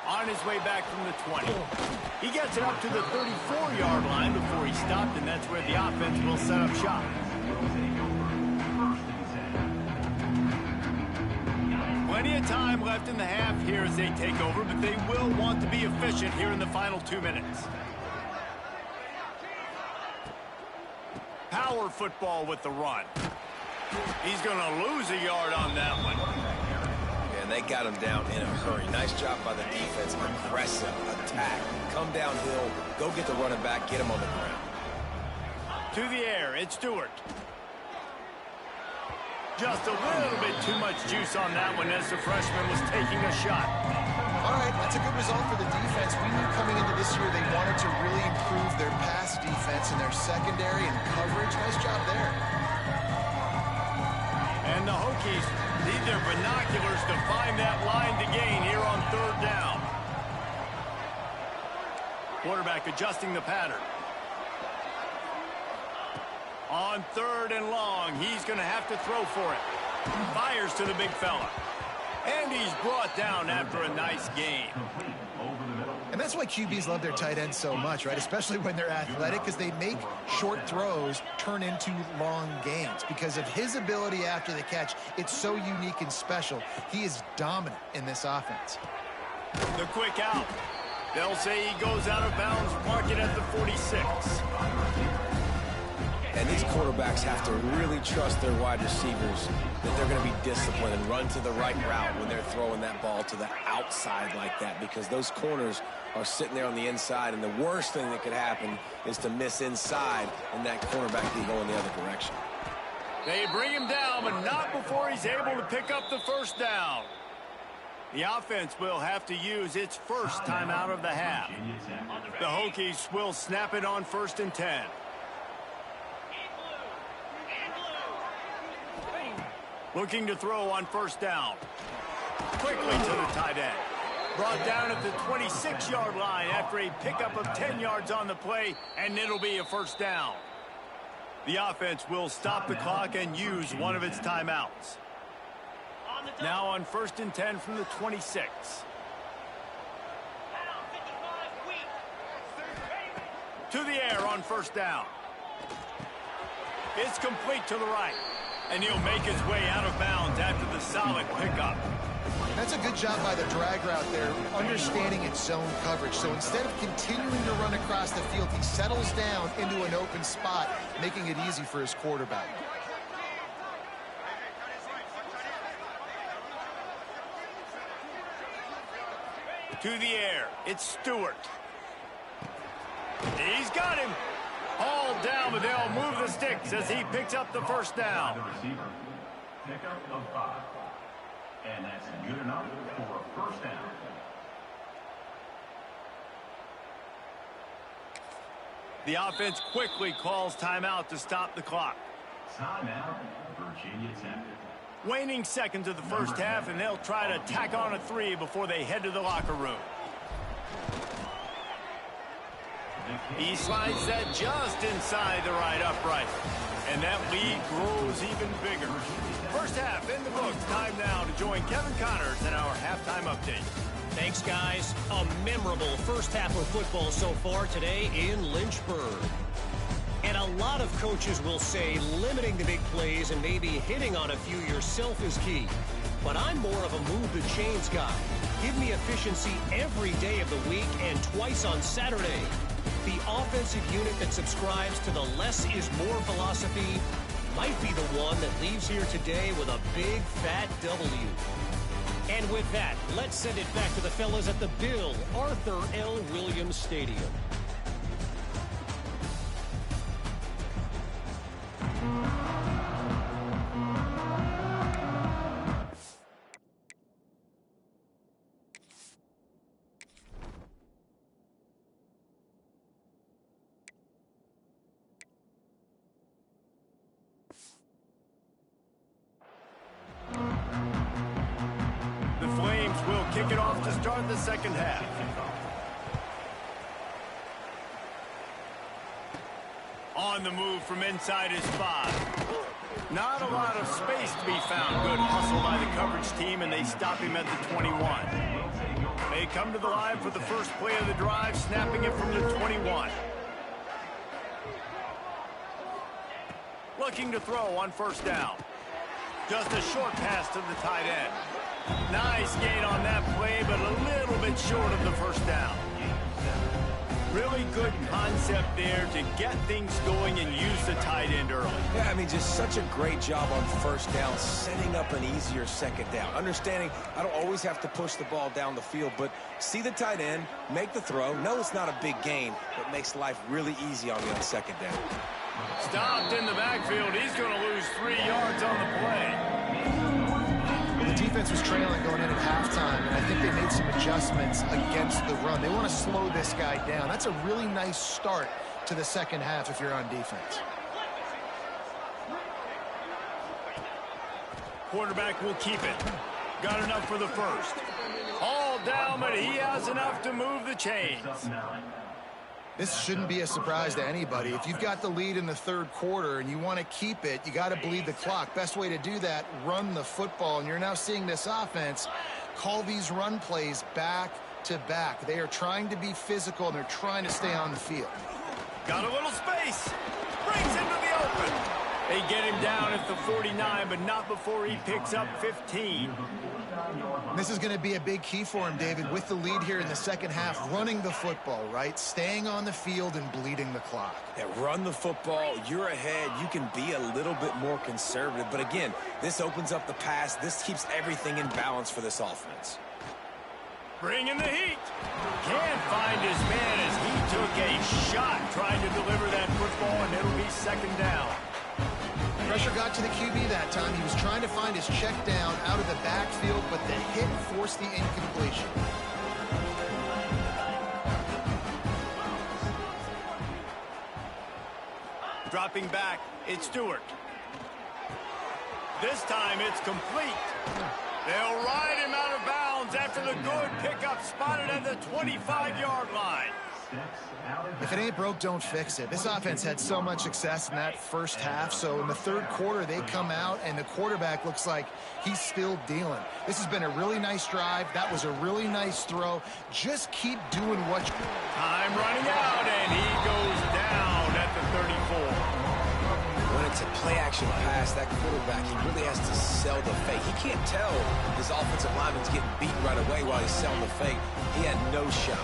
S1: On his way back from the 20. He gets it up to the 34-yard line before he stopped, and that's where the offense will set up shop. Plenty of time left in the half here as they take over, but they will want to be efficient here in the final 2 minutes. Power football with the run. He's going to lose a yard on that one.
S3: And they got him down in a hurry. Nice job by the defense. Aggressive attack. Come downhill. Go get the running back. Get him on the ground.
S1: To the air. It's Stewart. Just a little bit too much juice on that one as the freshman was taking a shot.
S2: All right, that's a good result for the defense. We knew coming into this year they wanted to really improve their pass defense and their secondary and coverage. Nice job there.
S1: And the Hokies need their binoculars to find that line to gain here on third down. Quarterback adjusting the pattern. On third and long, he's going to have to throw for it. Fires to the big fella. And he's brought down after a nice gain.
S2: And that's why QBs love their tight ends so much, right? Especially when they're athletic, because they make short throws turn into long gains. Because of his ability after the catch, it's so unique and special. He is dominant in this offense.
S1: The quick out. They'll say he goes out of bounds, mark it at the 46.
S3: And these quarterbacks have to really trust their wide receivers that they're going to be disciplined and run to the right route when they're throwing that ball to the outside like that, because those corners are sitting there on the inside, and the worst thing that could happen is to miss inside and that cornerback can go in the other direction.
S1: They bring him down, but not before he's able to pick up the first down. The offense will have to use its first timeout of the half. The Hokies will snap it on 1st and 10. Looking to throw on first down. Quickly to the tight end. Brought down at the 26-yard line after a pickup of 10 yards on the play, and it'll be a first down. The offense will stop the clock and use one of its timeouts. Now on 1st and 10 from the 26. To the air on 1st down. It's complete to the right. And he'll make his way out of bounds after the solid pickup.
S2: That's a good job by the drag route there, understanding its zone coverage. So instead of continuing to run across the field, he settles down into an open spot, making it easy for his quarterback.
S1: To the air, it's Stewart. He's got him. Hauled down, but they'll move the sticks as he picks up the 1st down.
S6: The receiver. Pickup of 5. And that's good enough for a 1st down.
S1: The offense quickly calls timeout to stop the clock.
S6: Timeout, Virginia Tech.
S1: Waning seconds of the 1st half, and they'll try to tack on a 3 before they head to the locker room. He slides that just inside the right upright. And that lead grows even bigger. 1st half in the books. Time now to join Kevin Connors in our halftime update.
S5: Thanks, guys. A memorable 1st half of football so far today in Lynchburg. And a lot of coaches will say limiting the big plays and maybe hitting on a few yourself is key. But I'm more of a move the chains guy. Give me efficiency every day of the week and twice on Saturday. The offensive unit that subscribes to the less is more philosophy might be the one that leaves here today with a big fat W. And with that, let's send it back to the fellas at the Bill Arthur L. Williams Stadium.
S1: Kick it off to start the 2nd half. On the move from inside his 5. Not a lot of space to be found. Good hustle by the coverage team, and they stop him at the 21. They come to the line for the first play of the drive, snapping it from the 21. Looking to throw on 1st down. Just a short pass to the tight end. Nice gain on that play, but a little bit short of the 1st down. Really good concept there to get things going and use the tight end early.
S3: Yeah, I mean, just such a great job on 1st down, setting up an easier 2nd down. Understanding I don't always have to push the ball down the field, but see the tight end, make the throw. No, it's not a big gain, but makes life really easy on me on 2nd down.
S1: Stopped in the backfield. He's going to lose 3 yards on the play.
S2: The defense was trailing going in at halftime, and I think they made some adjustments against the run. They want to slow this guy down. That's a really nice start to the 2nd half if you're on defense.
S1: Quarterback will keep it. Got enough for the 1st. All down, but he has enough to move the chains.
S2: This shouldn't be a surprise to anybody. If you've got the lead in the 3rd quarter and you want to keep it, you got to bleed the clock. Best way to do that, run the football. And you're now seeing this offense call these run plays back to back. They are trying to be physical, and they're trying to stay on the field.
S1: Got a little space. Brings into the open. They get him down at the 49, but not before he picks up 15.
S2: This is going to be a big key for him, David, with the lead here in the 2nd half, running the football, right? Staying on the field and bleeding the clock.
S3: Yeah, run the football. You're ahead. You can be a little bit more conservative. But again, this opens up the pass. This keeps everything in balance for this offense.
S1: Bringing the heat. Can't find his man as he took a shot trying to deliver that football, and it'll be 2nd down.
S2: Pressure got to the QB that time. He was trying to find his check down out of the backfield, but the hit forced the incompletion.
S1: Dropping back, it's Stewart. This time it's complete. They'll ride him out of bounds after the good pickup spotted at the 25-yard line.
S2: If it ain't broke, don't fix it. This offense had so much success in that first half, so in the third quarter, they come out, and the quarterback looks like he's still dealing. This has been a really nice drive. That was a really nice throw. Just keep doing what you...
S1: Time running out, and he goes down at the 34.
S3: When it's a play-action pass, that quarterback, he really has to sell the fake. He can't tell his offensive lineman's getting beaten right away while he's selling the fake. He had no shot.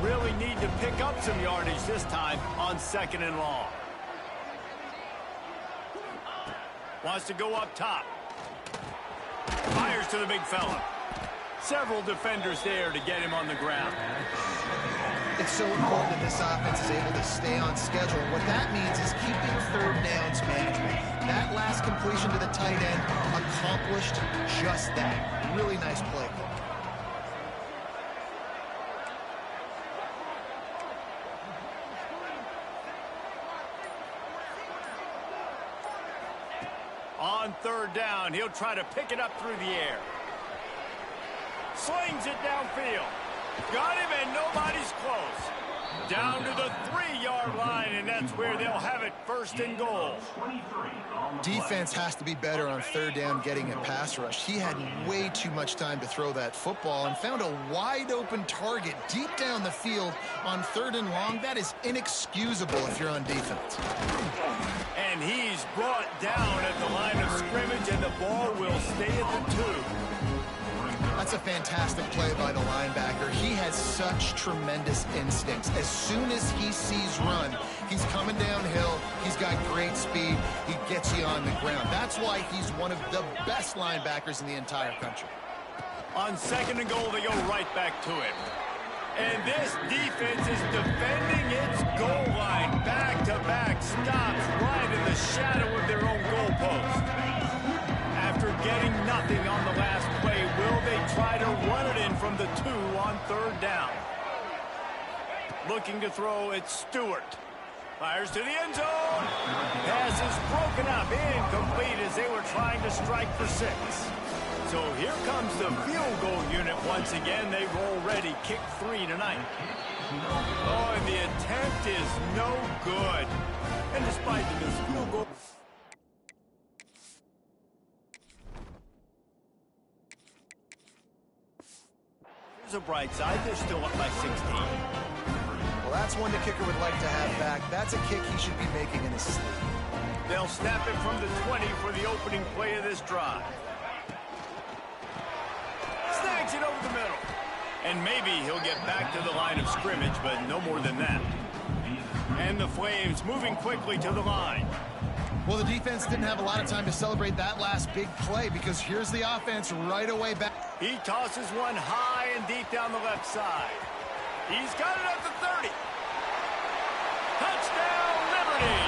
S1: Really need to pick up some yardage this time on 2nd and long. Wants to go up top. Fires to the big fella. Several defenders there to get him on the ground.
S2: It's so important that this offense is able to stay on schedule. What that means is keeping third downs management. That last completion to the tight end accomplished just that. Really nice play.
S1: On 3rd down, he'll try to pick it up through the air. Slings it downfield. Got him, and nobody's close. Down to the 3-yard line, and that's where they'll have it, 1st and goal.
S2: Defense has to be better on 3rd down getting a pass rush. He had way too much time to throw that football and found a wide-open target deep down the field on 3rd and long. That is inexcusable if you're on defense.
S1: And he's brought down at the line of scrimmage, and the ball will stay at the 2.
S2: That's a fantastic play by the linebacker. He has such tremendous instincts. As soon as he sees run, he's coming downhill. He's got great speed. He gets you on the ground. That's why he's one of the best linebackers in the entire country.
S1: On 2nd and goal, they go right back to it. And this defense is defending its goal line. Back-to-back stops right in the shadow of their own goalpost. After getting nothing on the last play, will they try to run it in from the 2 on 3rd down? Looking to throw, it's Stewart. Fires to the end zone. Pass is broken up, incomplete as they were trying to strike for 6. So here comes the field goal unit once again. They've already kicked 3 tonight. Oh, and the attempt is no good. And despite the missed field goal... There's a bright side. They're still up by 16.
S2: Well, that's one the kicker would like to have back. That's a kick he should be making in his sleep.
S1: They'll snap it from the 20 for the opening play of this drive. Snags it over the middle. And maybe he'll get back to the line of scrimmage, but no more than that. And the Flames moving quickly to the line.
S2: Well, the defense didn't have a lot of time to celebrate that last big play because here's the offense right away back.
S1: He tosses one high and deep down the left side. He's got it at the 30. Touchdown, Liberty!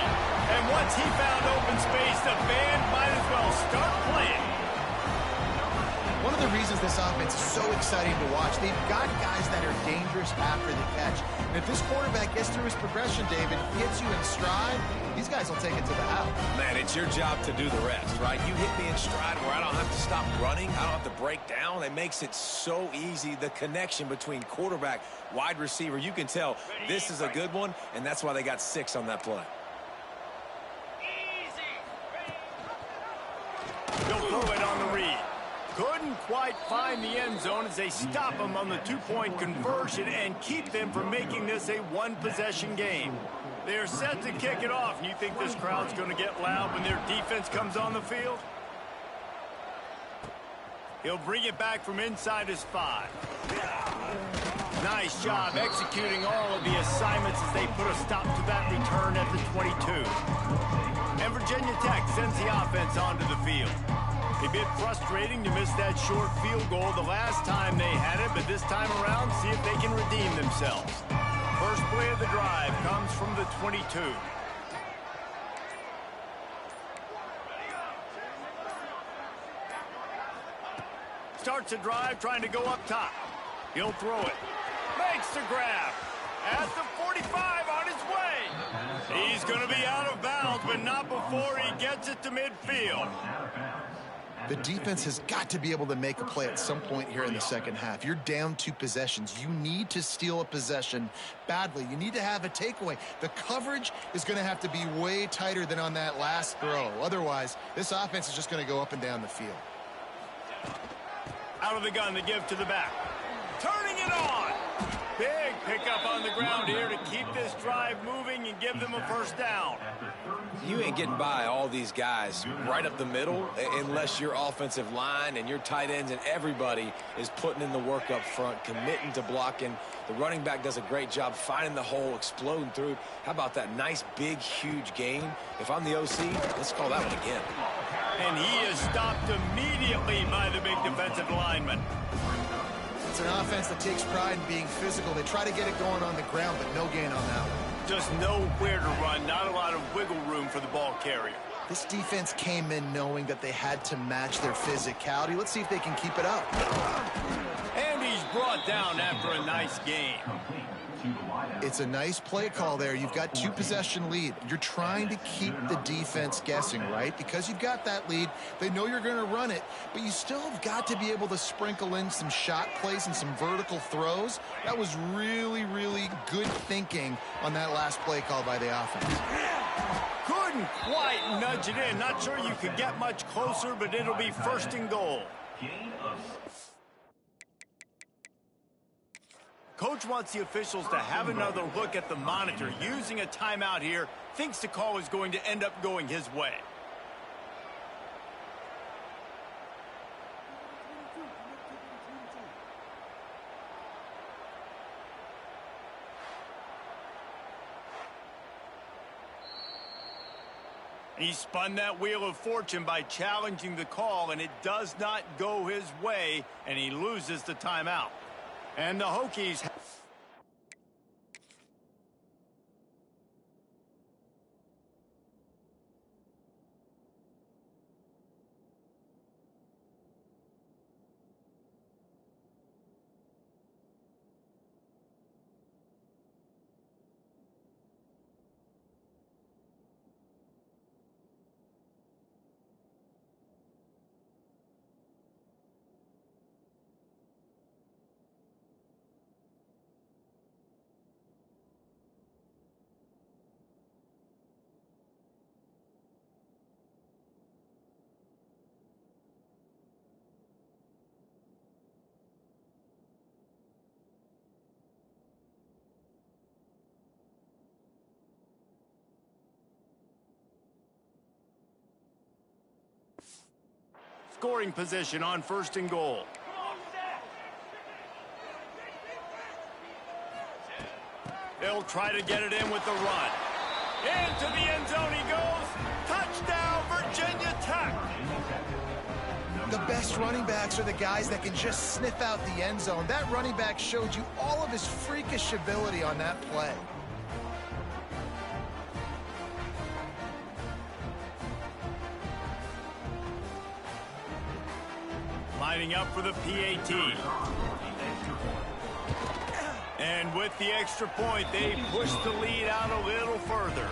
S1: And once he found open space, the band might as well start playing.
S2: One of the reasons this offense is so exciting to watch, they've got guys that are dangerous after the catch. And if this quarterback gets through his progression, David, gets you in stride, these guys will take it to the house.
S3: Man, it's your job to do the rest, right? You hit me in stride where I don't have to stop running. I don't have to break down. It makes it so easy, the connection between quarterback, wide receiver. You can tell this is a good one, and that's why they got 6 on that play.
S1: He'll throw it on the read. Couldn't quite find the end zone as they stop him on the 2-point conversion and keep them from making this a one-possession game. They're set to kick it off. You think this crowd's going to get loud when their defense comes on the field? He'll bring it back from inside his 5. Nice job executing all of the assignments as they put a stop to that return at the 22. And Virginia Tech sends the offense onto the field. A bit frustrating to miss that short field goal the last time they had it, but this time around, see if they can redeem themselves. First play of the drive comes from the 22. Starts a drive trying to go up top. He'll throw it. Makes the grab. At the 45 on his way. He's going to be out of bounds, but not before he gets it to midfield.
S2: The defense has got to be able to make a play at some point here in the second half. You're down 2 possessions. You need to steal a possession badly. You need to have a takeaway. The coverage is going to have to be way tighter than on that last throw. Otherwise, this offense is just going to go up and down the field.
S1: Out of the gun to give to the back. Turning it on. Big pickup on the ground here to keep this drive moving and give them a first down.
S3: You ain't getting by all these guys right up the middle unless your offensive line and your tight ends and everybody is putting in the work up front, committing to blocking. The running back does a great job finding the hole, exploding through. How about that nice, big, huge gain? If I'm the OC, let's call that one again.
S1: And he is stopped immediately by the big defensive lineman.
S2: It's an offense that takes pride in being physical. They try to get it going on the ground, but no gain on that one.
S1: Just nowhere to run, not a lot of wiggle room for the ball carrier.
S2: This defense came in knowing that they had to match their physicality. Let's see if they can keep it up.
S1: And he's brought down after a nice game.
S2: It's a nice play call there. You've got 2 possession lead. You're trying to keep the defense guessing, right? Because you've got that lead, they know you're going to run it, but you still have got to be able to sprinkle in some shot plays and some vertical throws. That was really, really good thinking on that last play call by the offense.
S1: Couldn't quite nudge it in. Not sure you could get much closer, but it'll be first and goal. Coach wants the officials to have another look at the monitor. Using a timeout here, thinks the call is going to end up going his way. He spun that wheel of fortune by challenging the call, and it does not go his way, and he loses the timeout. And the Hokies... Scoring position on first and goal. They'll try to get it in with the run. Into the end zone he goes. Touchdown, Virginia Tech.
S2: The best running backs are the guys that can just sniff out the end zone. That running back showed you all of his freakish ability on that play.
S1: Lining up for the PAT. And with the extra point, they push the lead out a little further.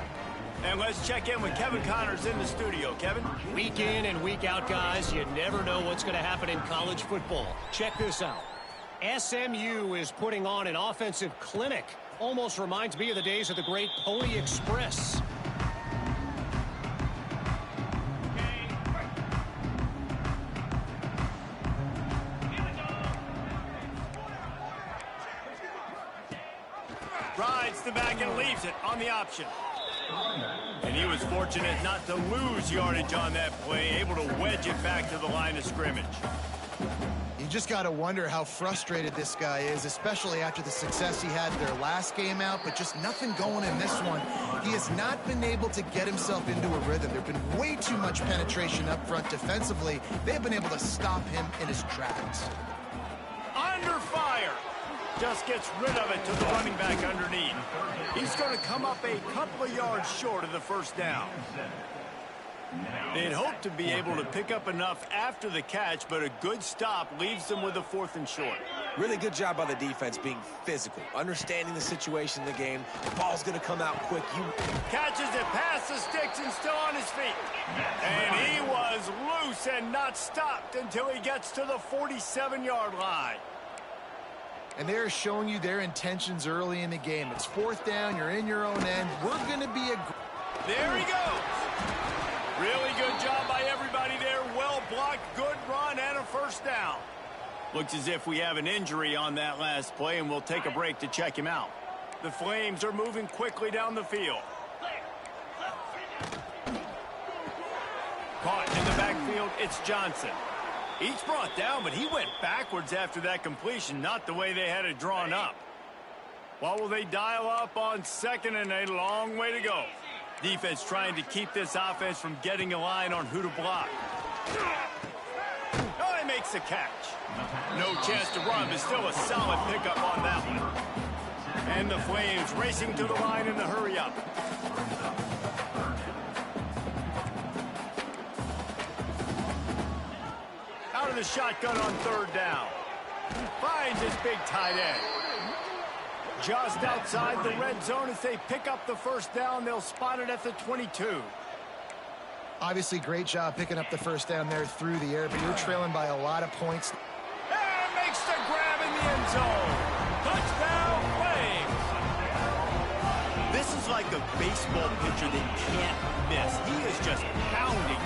S1: And let's check in with Kevin Connors in the studio. Kevin?
S5: Week in and week out, guys, you never know what's going to happen in college football. Check this out. SMU is putting on an offensive clinic. Almost reminds me of the days of the great Pony Express.
S1: Rides the back and leaves it on the option. And he was fortunate not to lose yardage on that play, able to wedge it back to the line of scrimmage.
S2: You just got to wonder how frustrated this guy is, especially after the success he had their last game out, but just nothing going in this one. He has not been able to get himself into a rhythm. There's been way too much penetration up front defensively. They've been able to stop him in his tracks.
S1: Under fire. Just gets rid of it to the running back underneath. He's going to come up a couple of yards short of the first down. They'd hoped to be able to pick up enough after the catch, but a good stop leaves them with a 4th and short.
S3: Really good job by the defense being physical, understanding the situation in the game. The ball's going to come out quick.
S1: Catches it past the sticks and still on his feet. And he was loose and not stopped until he gets to the 47-yard line.
S2: And they're showing you their intentions early in the game. It's 4th down. You're in your own end. We're going to be
S1: There he goes. Really good job by everybody there. Well blocked, good run, and a first down. Looks as if we have an injury on that last play, and we'll take a break to check him out. The Flames are moving quickly down the field. Caught in the backfield, it's Johnson. He's brought down, but he went backwards after that completion, not the way they had it drawn up. What will they dial up on 2nd and a long way to go? Defense trying to keep this offense from getting a line on who to block. Oh, he makes the catch. No chance to run, but still a solid pickup on that one. And the Flames racing to the line in the hurry-up. Out of the shotgun on 3rd down. Finds his big tight end. Just outside the red zone as they pick up the first down. They'll spot it at the 22.
S2: Obviously, great job picking up the first down there through the air, but you're trailing by a lot of points.
S1: And makes the grab in the end zone. Touchdown, Flames. This is like a baseball pitcher that can't miss. He is just pounding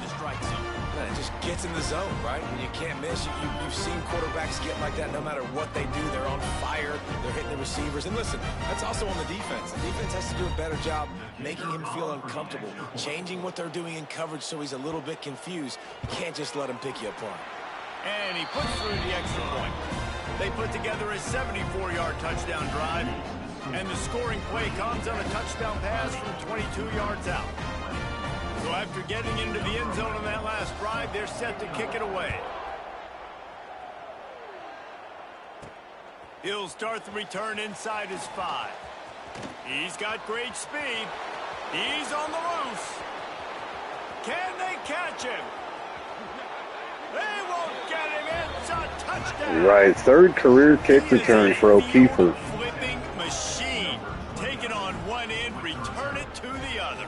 S1: the strike zone.
S3: It just gets in the zone, right? When you can't miss, you've seen quarterbacks get like that no matter what they do. They're on fire. They're hitting the receivers. And listen, that's also on the defense. The defense has to do a better job making him feel uncomfortable, changing what they're doing in coverage so he's a little bit confused. You can't just let him pick you apart.
S1: And he puts through the extra point. They put together a 74-yard touchdown drive. And the scoring play comes on a touchdown pass from 22 yards out. So after getting into the end zone on that last drive, they're set to kick it away. He'll start the return inside his 5. He's got great speed. He's on the loose. Can they catch him? They won't get him. It's a touchdown.
S4: Right, 3rd career kick return for O'Keefer.
S1: Flipping machine. Take it on one end, return it to the other.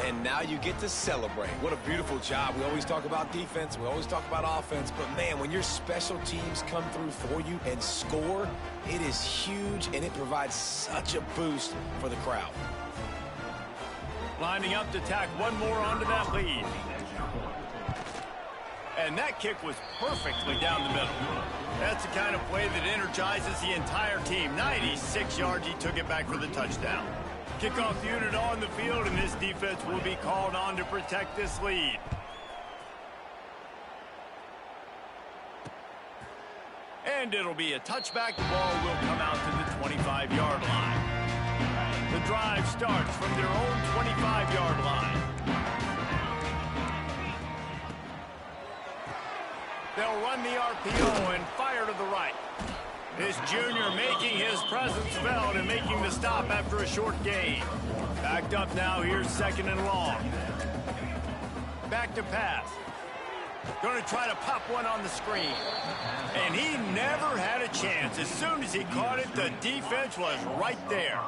S3: And now you get to celebrate. What a beautiful job. We always talk about defense. We always talk about offense. But, man, when your special teams come through for you and score, it is huge, and it provides such a boost for the crowd.
S1: Lining up to tack one more onto that lead. And that kick was perfectly down the middle. That's the kind of play that energizes the entire team. 96 yards, he took it back for the touchdown. Kickoff unit on the field, and this defense will be called on to protect this lead. And it'll be a touchback. The ball will come out to the 25-yard line. The drive starts from their own 25-yard line. They'll run the RPO and fire to the right. This junior making his presence felt and making the stop after a short gain. Backed up now, here's 2nd and long. Back to pass. Going to try to pop one on the screen. And he never had a chance. As soon as he caught it, the defense was right there.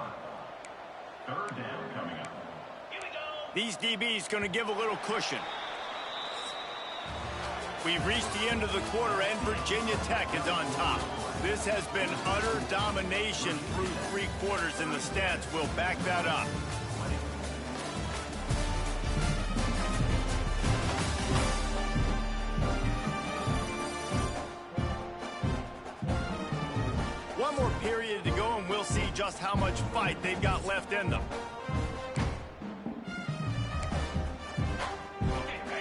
S6: 3rd down coming up.
S1: These DBs going to give a little cushion. We've reached the end of the quarter, and Virginia Tech is on top. This has been utter domination through 3 quarters, and the stats will back that up. One more period to go, and we'll see just how much fight they've got left in them.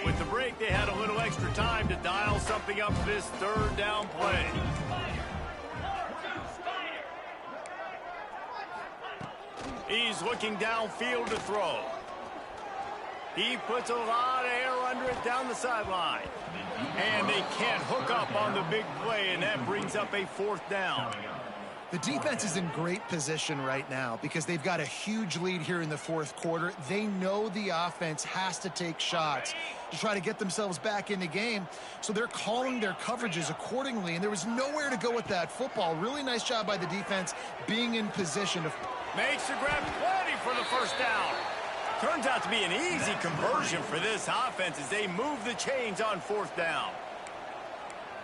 S1: With the break, they had a little extra time to dial something up for this 3rd down play. He's looking downfield to throw. He puts a lot of air under it down the sideline. And they can't hook up on the big play, and that brings up a 4th down.
S2: The defense is in great position right now because they've got a huge lead here in the fourth quarter. They know the offense has to take shots to try to get themselves back in the game, so they're calling their coverages accordingly, and there was nowhere to go with that football. Really nice job by the defense being in position to...
S1: Makes the grab plenty for the first down. Turns out to be an easy conversion for this offense as they move the chains on fourth down.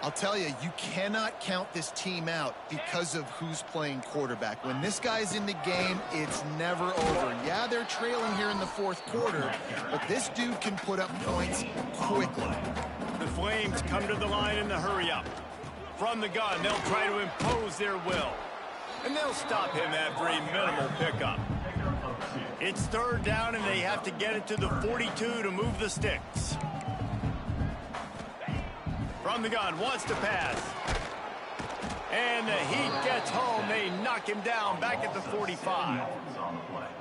S2: I'll tell you, you cannot count this team out because of who's playing quarterback. When this guy's in the game, it's never over. Yeah, they're trailing here in the fourth quarter, but this dude can put up points quickly.
S1: The Flames come to the line in the hurry-up. From the gun, they'll try to impose their will. And they'll stop him after a minimal pickup. It's third down, and they have to get it to the 42 to move the sticks. From the gun, wants to pass. And the Heat gets home. They knock him down back at the 45.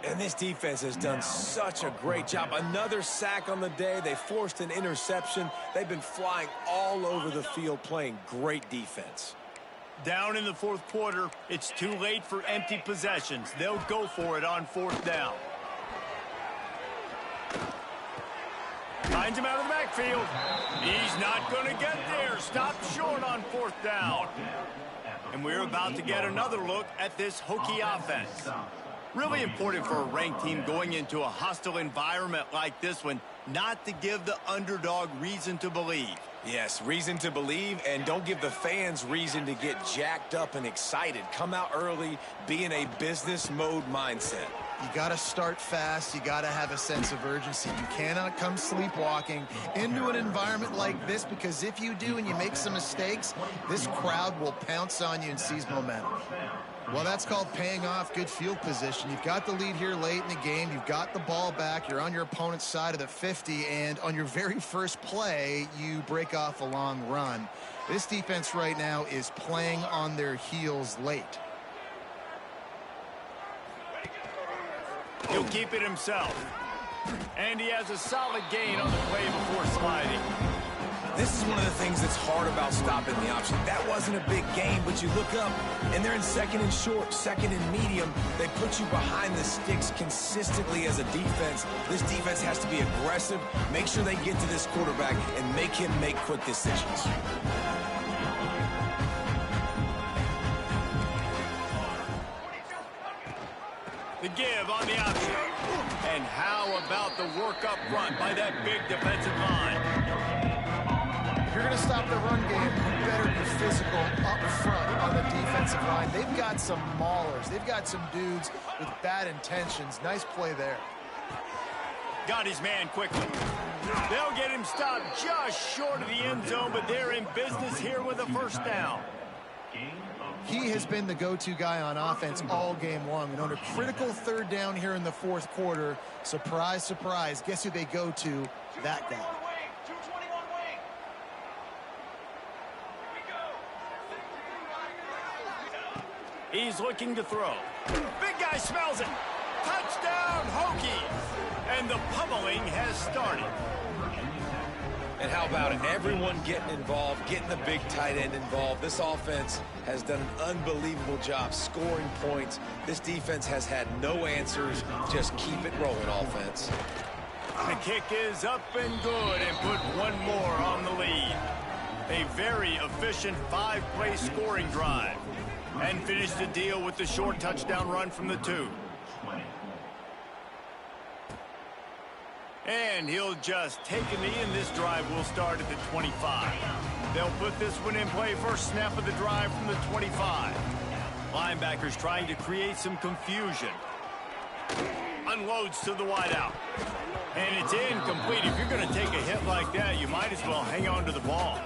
S3: And this defense has done such a great job. Another sack on the day. They forced an interception. They've been flying all over the field playing great defense.
S1: Down in the fourth quarter, it's too late for empty possessions. They'll go for it on fourth down. Finds him out of the backfield. He's not going to get there. Stopped short on fourth down. And we're about to get another look at this Hokie offense. Really important for a ranked team going into a hostile environment like this one, not to give the underdog reason to believe.
S3: Yes, reason to believe, and don't give the fans reason to get jacked up and excited. Come out early, be in a business mode mindset.
S2: You got to start fast. You got to have a sense of urgency. You cannot come sleepwalking into an environment like this, because if you do and you make some mistakes, this crowd will pounce on you and seize momentum. Well, that's called paying off good field position. You've got the lead here late in the game. You've got the ball back. You're on your opponent's side of the 50, and on your very first play, you break off a long run. This defense right now is playing on their heels late.
S1: He'll keep it himself. And he has a solid gain on the play before sliding.
S3: This is one of the things that's hard about stopping the option. That wasn't a big gain, but you look up, and they're in second and short, second and medium. They put you behind the sticks consistently as a defense. This defense has to be aggressive, make sure they get to this quarterback, and make him make quick decisions.
S1: The give on the option. And how about the work up front by that big defensive line?
S2: If you're going to stop the run game, you better be physical up front on the defensive line. They've got some maulers. They've got some dudes with bad intentions. Nice play there.
S1: Got his man quickly. They'll get him stopped just short of the end zone, but they're in business here with a first down.
S2: He has been the go-to guy on offense all game long. And on a critical third down here in the fourth quarter, surprise, surprise, guess who they go to? That guy.
S1: He's looking to throw. Big guy smells it. Touchdown, Hokies. And the pummeling has started.
S3: And how about it? Everyone getting involved, getting the big tight end involved. This offense has done an unbelievable job scoring points. This defense has had no answers. Just keep it rolling, offense.
S1: The kick is up and good, and put one more on the lead. A very efficient 5-play scoring drive. And finish the deal with the short touchdown run from the 2. And he'll just take a knee, and this drive will start at the 25. They'll put this one in play first snap of the drive from the 25. Linebackers trying to create some confusion. Unloads to the wideout. And it's incomplete. If you're going to take a hit like that, you might as well hang on to the ball.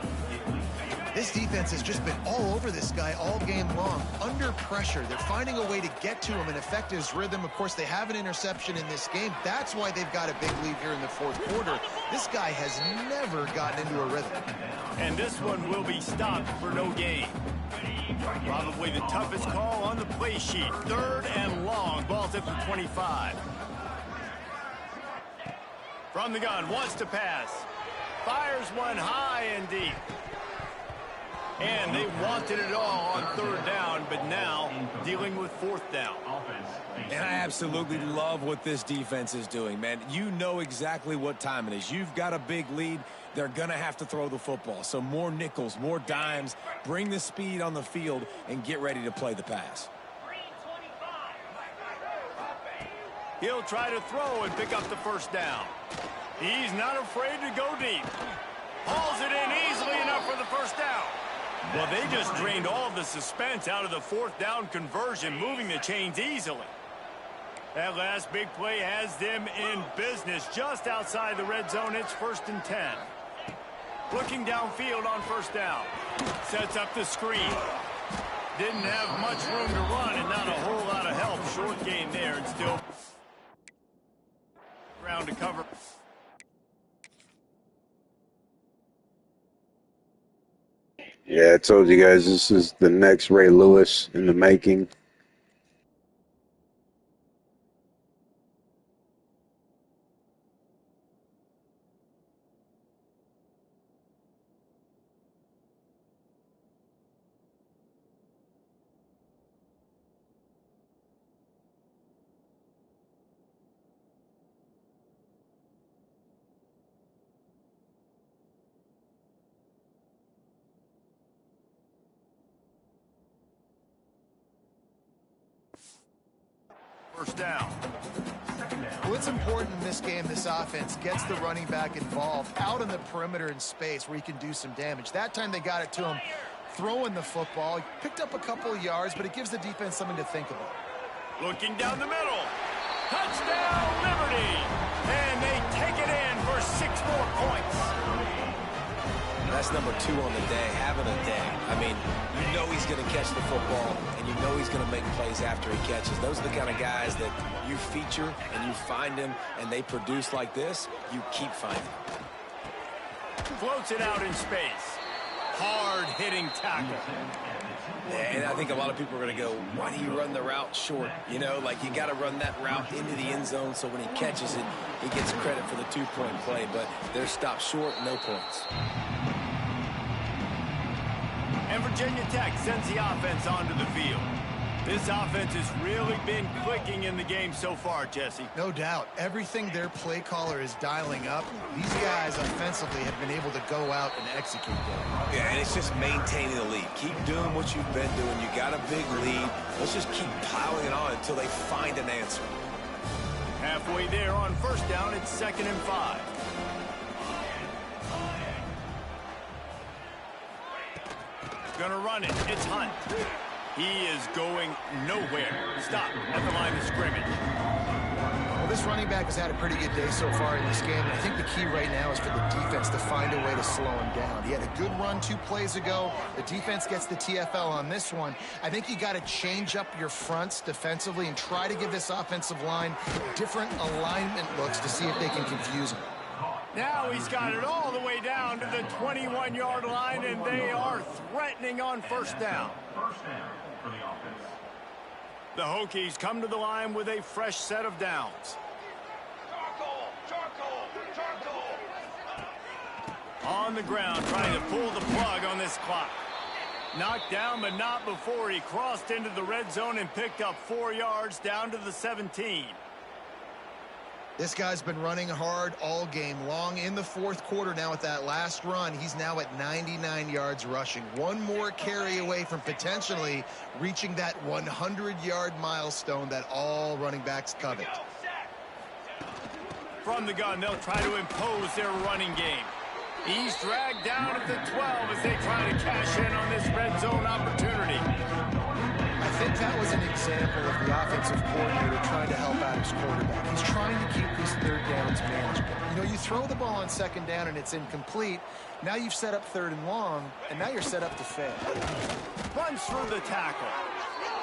S2: This defense has just been all over this guy all game long. Under pressure, they're finding a way to get to him and affect his rhythm. Of course, they have an interception in this game. That's why they've got a big lead here in the fourth quarter. This guy has never gotten into a rhythm.
S1: And this one will be stopped for no gain. Probably the toughest call on the play sheet. Third and long. Ball's at the 25. From the gun, wants to pass. Fires one high and deep. And they wanted it all on third down. but now dealing with fourth down.
S3: And I absolutely love what this defense is doing, man. You know exactly what time it is. You've got a big lead. They're going to have to throw the football. So more nickels, more dimes, bring the speed on the field, and get ready to play the pass.
S1: He'll try to throw and pick up the first down. He's not afraid to go deep. Hauls it in easily enough for the first down. Well, they just drained all the suspense out of the fourth down conversion, moving the chains easily. That last big play has them in business just outside the red zone. It's 1st and 10. Looking downfield on first down. Sets up the screen. Didn't have much room to run and not a whole lot of help. Short gain there and still ground to cover.
S4: Yeah, I told you guys this is the next Ray Lewis in the making.
S1: First down.
S2: Well, it's important in this game this offense gets the running back involved out in the perimeter in space where he can do some damage. That time they got it to him throwing the football. He picked up a couple of yards, but it gives the defense something to think about.
S1: Looking down the middle. Touchdown, Liberty! And they take it in for 6 more points.
S3: That's number 2 on the day, having a day. I mean, you know he's going to catch the football, and you know he's going to make plays after he catches. Those are the kind of guys that you feature and you find them, and they produce like this, you keep finding them.
S1: Floats it out in space. Hard-hitting tackle.
S3: And I think a lot of people are going to go, why do you run the route short? You know, like you got to run that route into the end zone so when he catches it, he gets credit for the 2-point play. But they're stopped short, no points.
S1: And Virginia Tech sends the offense onto the field. This offense has really been clicking in the game so far, Jesse.
S2: No doubt. Everything their play caller is dialing up, these guys offensively have been able to go out and execute that.
S3: Yeah, and it's just maintaining the lead. Keep doing what you've been doing. You got a big lead. Let's just keep piling it on until they find an answer.
S1: Halfway there on first down, it's 2nd and 5. Gonna run it. It's Hunt. He is going nowhere. Stop at the line of scrimmage.
S2: Well, this running back has had a pretty good day so far in this game, and I think the key right now is for the defense to find a way to slow him down. He had a good run 2 plays ago. The defense gets the TFL on this one. I think you got to change up your fronts defensively and try to give this offensive line different alignment looks to see if they can confuse him.
S1: Now he's got it all the way down to the 21-yard line, and they are threatening on first down.
S6: First down for the offense.
S1: The Hokies come to the line with a fresh set of downs. On the ground, trying to pull the plug on this clock. Knocked down, but not before he crossed into the red zone and picked up 4 yards down to the 17.
S2: This guy's been running hard all game long. In the 4th quarter now with that last run, he's now at 99 yards rushing. One more carry away from potentially reaching that 100-yard milestone that all running backs covet.
S1: From the gun, they'll try to impose their running game. He's dragged down at the 12 as they try to cash in on this red zone opportunity.
S2: I think that was an example of the offensive coordinator trying to help out his quarterback. He's trying to keep these 3rd downs manageable. You know, you throw the ball on 2nd down and it's incomplete. Now you've set up 3rd and long, and now you're set up to fail.
S1: Runs through the tackle.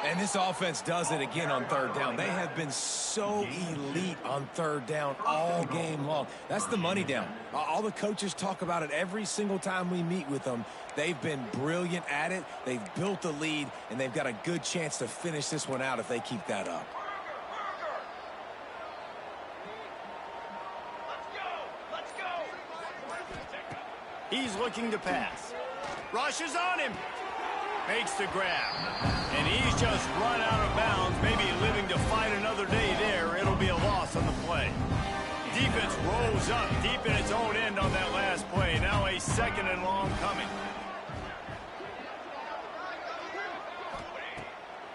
S3: And this offense does it again on 3rd down. They have been so elite on 3rd down all game long. That's the money down. All the coaches talk about it every single time we meet with them. They've been brilliant at it. They've built the lead, and they've got a good chance to finish this one out if they keep that up.
S1: He's looking to pass. Rushes on him. Makes the grab. And he He's just run out of bounds, maybe living to fight another day there. It'll be a loss on the play. Defense rolls up deep in its own end on that last play. Now a 2nd and long coming.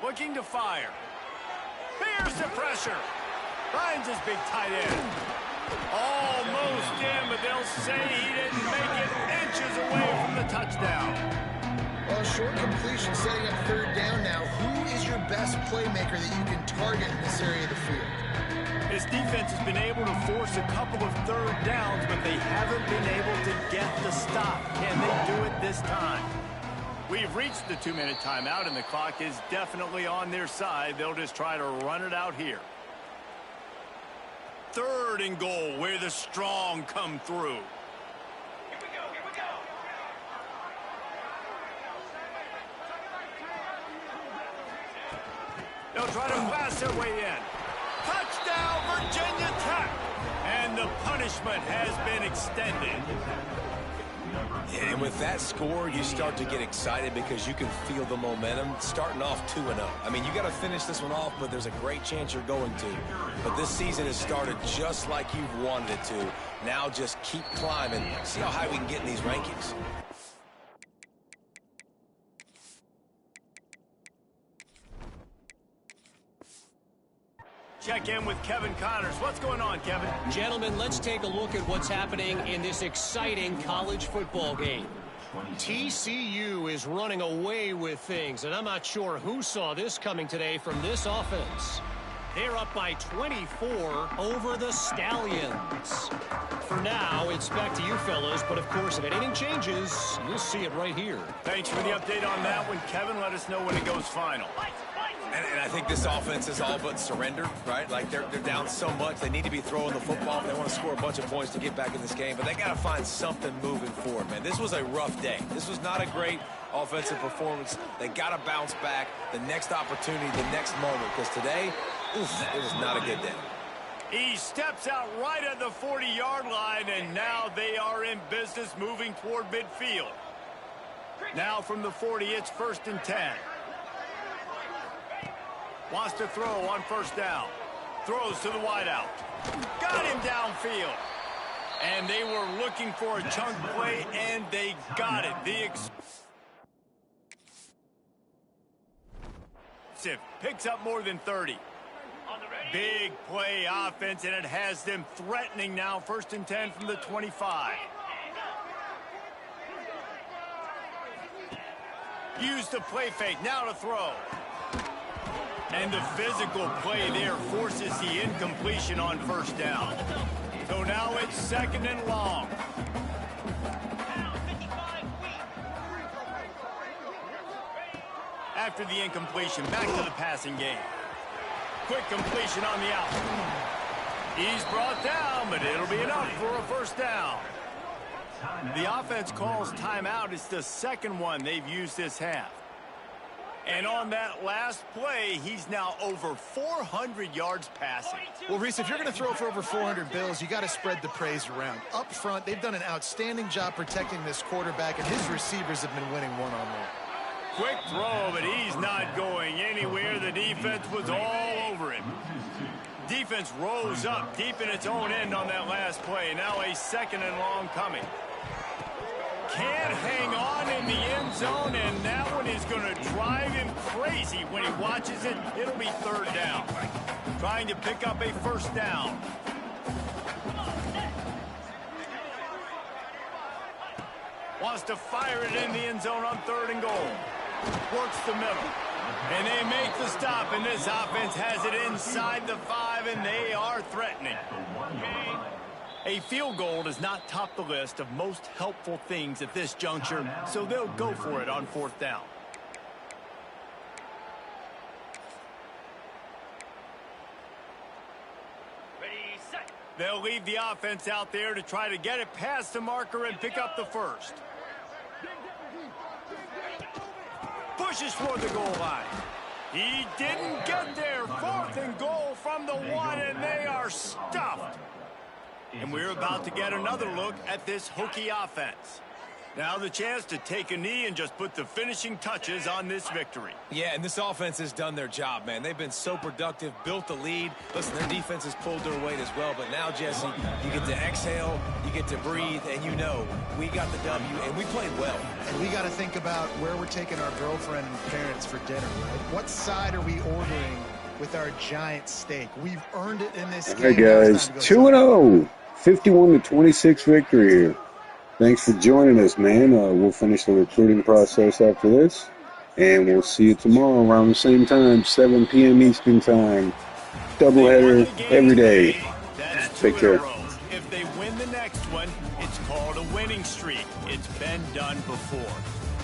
S1: Looking to fire. Bears the pressure. Finds his big tight end. Almost in, but they'll say he didn't make it inches away from the touchdown.
S2: Well, short completion setting up 3rd down now. Who is your best playmaker that you can target in this area of the field?
S1: His defense has been able to force a couple of 3rd downs, but they haven't been able to get the stop. Can they do it this time? We've reached the 2-minute timeout, and the clock is definitely on their side. They'll just try to run it out here. 3rd and goal, where the strong come through. They'll try to blast their way in. Touchdown, Virginia Tech! And the punishment has been extended.
S3: And with that score, you start to get excited because you can feel the momentum starting off 2-0. I mean, you got to finish this one off, but there's a great chance you're going to. But this season has started just like you've wanted it to. Now just keep climbing. See how high we can get in these rankings.
S1: Check in with Kevin Connors. What's going on, Kevin?
S5: Gentlemen, let's take a look at what's happening in this exciting college football game. TCU is running away with things, and I'm not sure who saw this coming today from this offense. They're up by 24 over the Stallions. For now, it's back to you fellas, but of course, if anything changes, you'll see it right here.
S1: Thanks for the update on that one, Kevin. Let us know when it goes final.
S3: And I think this offense is all but surrendered, right? Like, they're down so much. They need to be throwing the football. They want to score a bunch of points to get back in this game. But they got to find something moving forward, man. This was a rough day. This was not a great offensive performance. They got to bounce back the next opportunity, the next moment. Because today, oof, it was not a good day.
S1: He steps out right at the 40-yard line, and now they are in business moving toward midfield. Now from the 40, it's 1st and 10. Wants to throw on 1st down. Throws to the wideout. Got him downfield. And they were looking for a chunk play, and they got it. Picks up more than 30. Big play offense, and it has them threatening now. 1st and 10 from the 25. Use the play fake. Now to throw. And the physical play there forces the incompletion on 1st down. So now it's 2nd and long. After the incompletion, back to the passing game. Quick completion on the out. He's brought down, but it'll be enough for a 1st down. The offense calls timeout. It's the 2nd one they've used this half. And on that last play, he's now over 400 yards passing.
S2: Well, Reese, if you're going to throw for over 400 bills, you got to spread the praise around. Up front, they've done an outstanding job protecting this quarterback, and his receivers have been winning one-on-one.
S1: Quick throw, but he's not going anywhere. The defense was all over him. Defense rose up deep in its own end on that last play. Now a 2nd and long coming. Can't hang on in the end zone, and that one is going to drive him crazy when he watches it. It'll be 3rd down. Trying to pick up a 1st down. Wants to fire it in the end zone on 3rd and goal. Works the middle. And they make the stop, and this offense has it inside the 5, and they are threatening. A field goal does not top the list of most helpful things at this juncture, so they'll go for it on 4th down. They'll leave the offense out there to try to get it past the marker and pick up the 1st. Pushes toward the goal line. He didn't get there. 4th and goal from the 1, and they are stuffed. And we're about to get another look at this Hokie offense. Now the chance to take a knee and just put the finishing touches on this victory.
S3: Yeah, and this offense has done their job, man. They've been so productive, built the lead. Listen, their defense has pulled their weight as well. But now, Jesse, you get to exhale, you get to breathe, and you know we got the W, and we played well.
S2: And we got to think about where we're taking our girlfriend and parents for dinner, right? What side are we ordering with our giant steak? We've earned it in this game.
S4: All right, guys, 2-0, 51-26 victory here. Thanks for joining us, man. We'll finish the recruiting process after this, and we'll see you tomorrow around the same time, 7 p.m. Eastern Time. Doubleheader every day. Take care.
S1: If they win the next one, it's called a winning streak. It's been done before.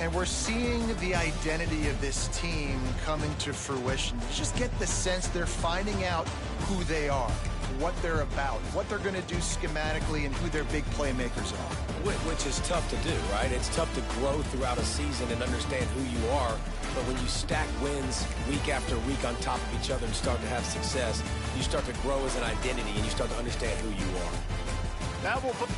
S2: And we're seeing the identity of this team come into fruition. You just get the sense they're finding out who they are, what they're about, what they're going to do schematically, and who their big playmakers are.
S3: Which is tough to do, right? It's tough to grow throughout a season and understand who you are. But when you stack wins week after week on top of each other and start to have success, you start to grow as an identity and you start to understand who you are.
S1: That will put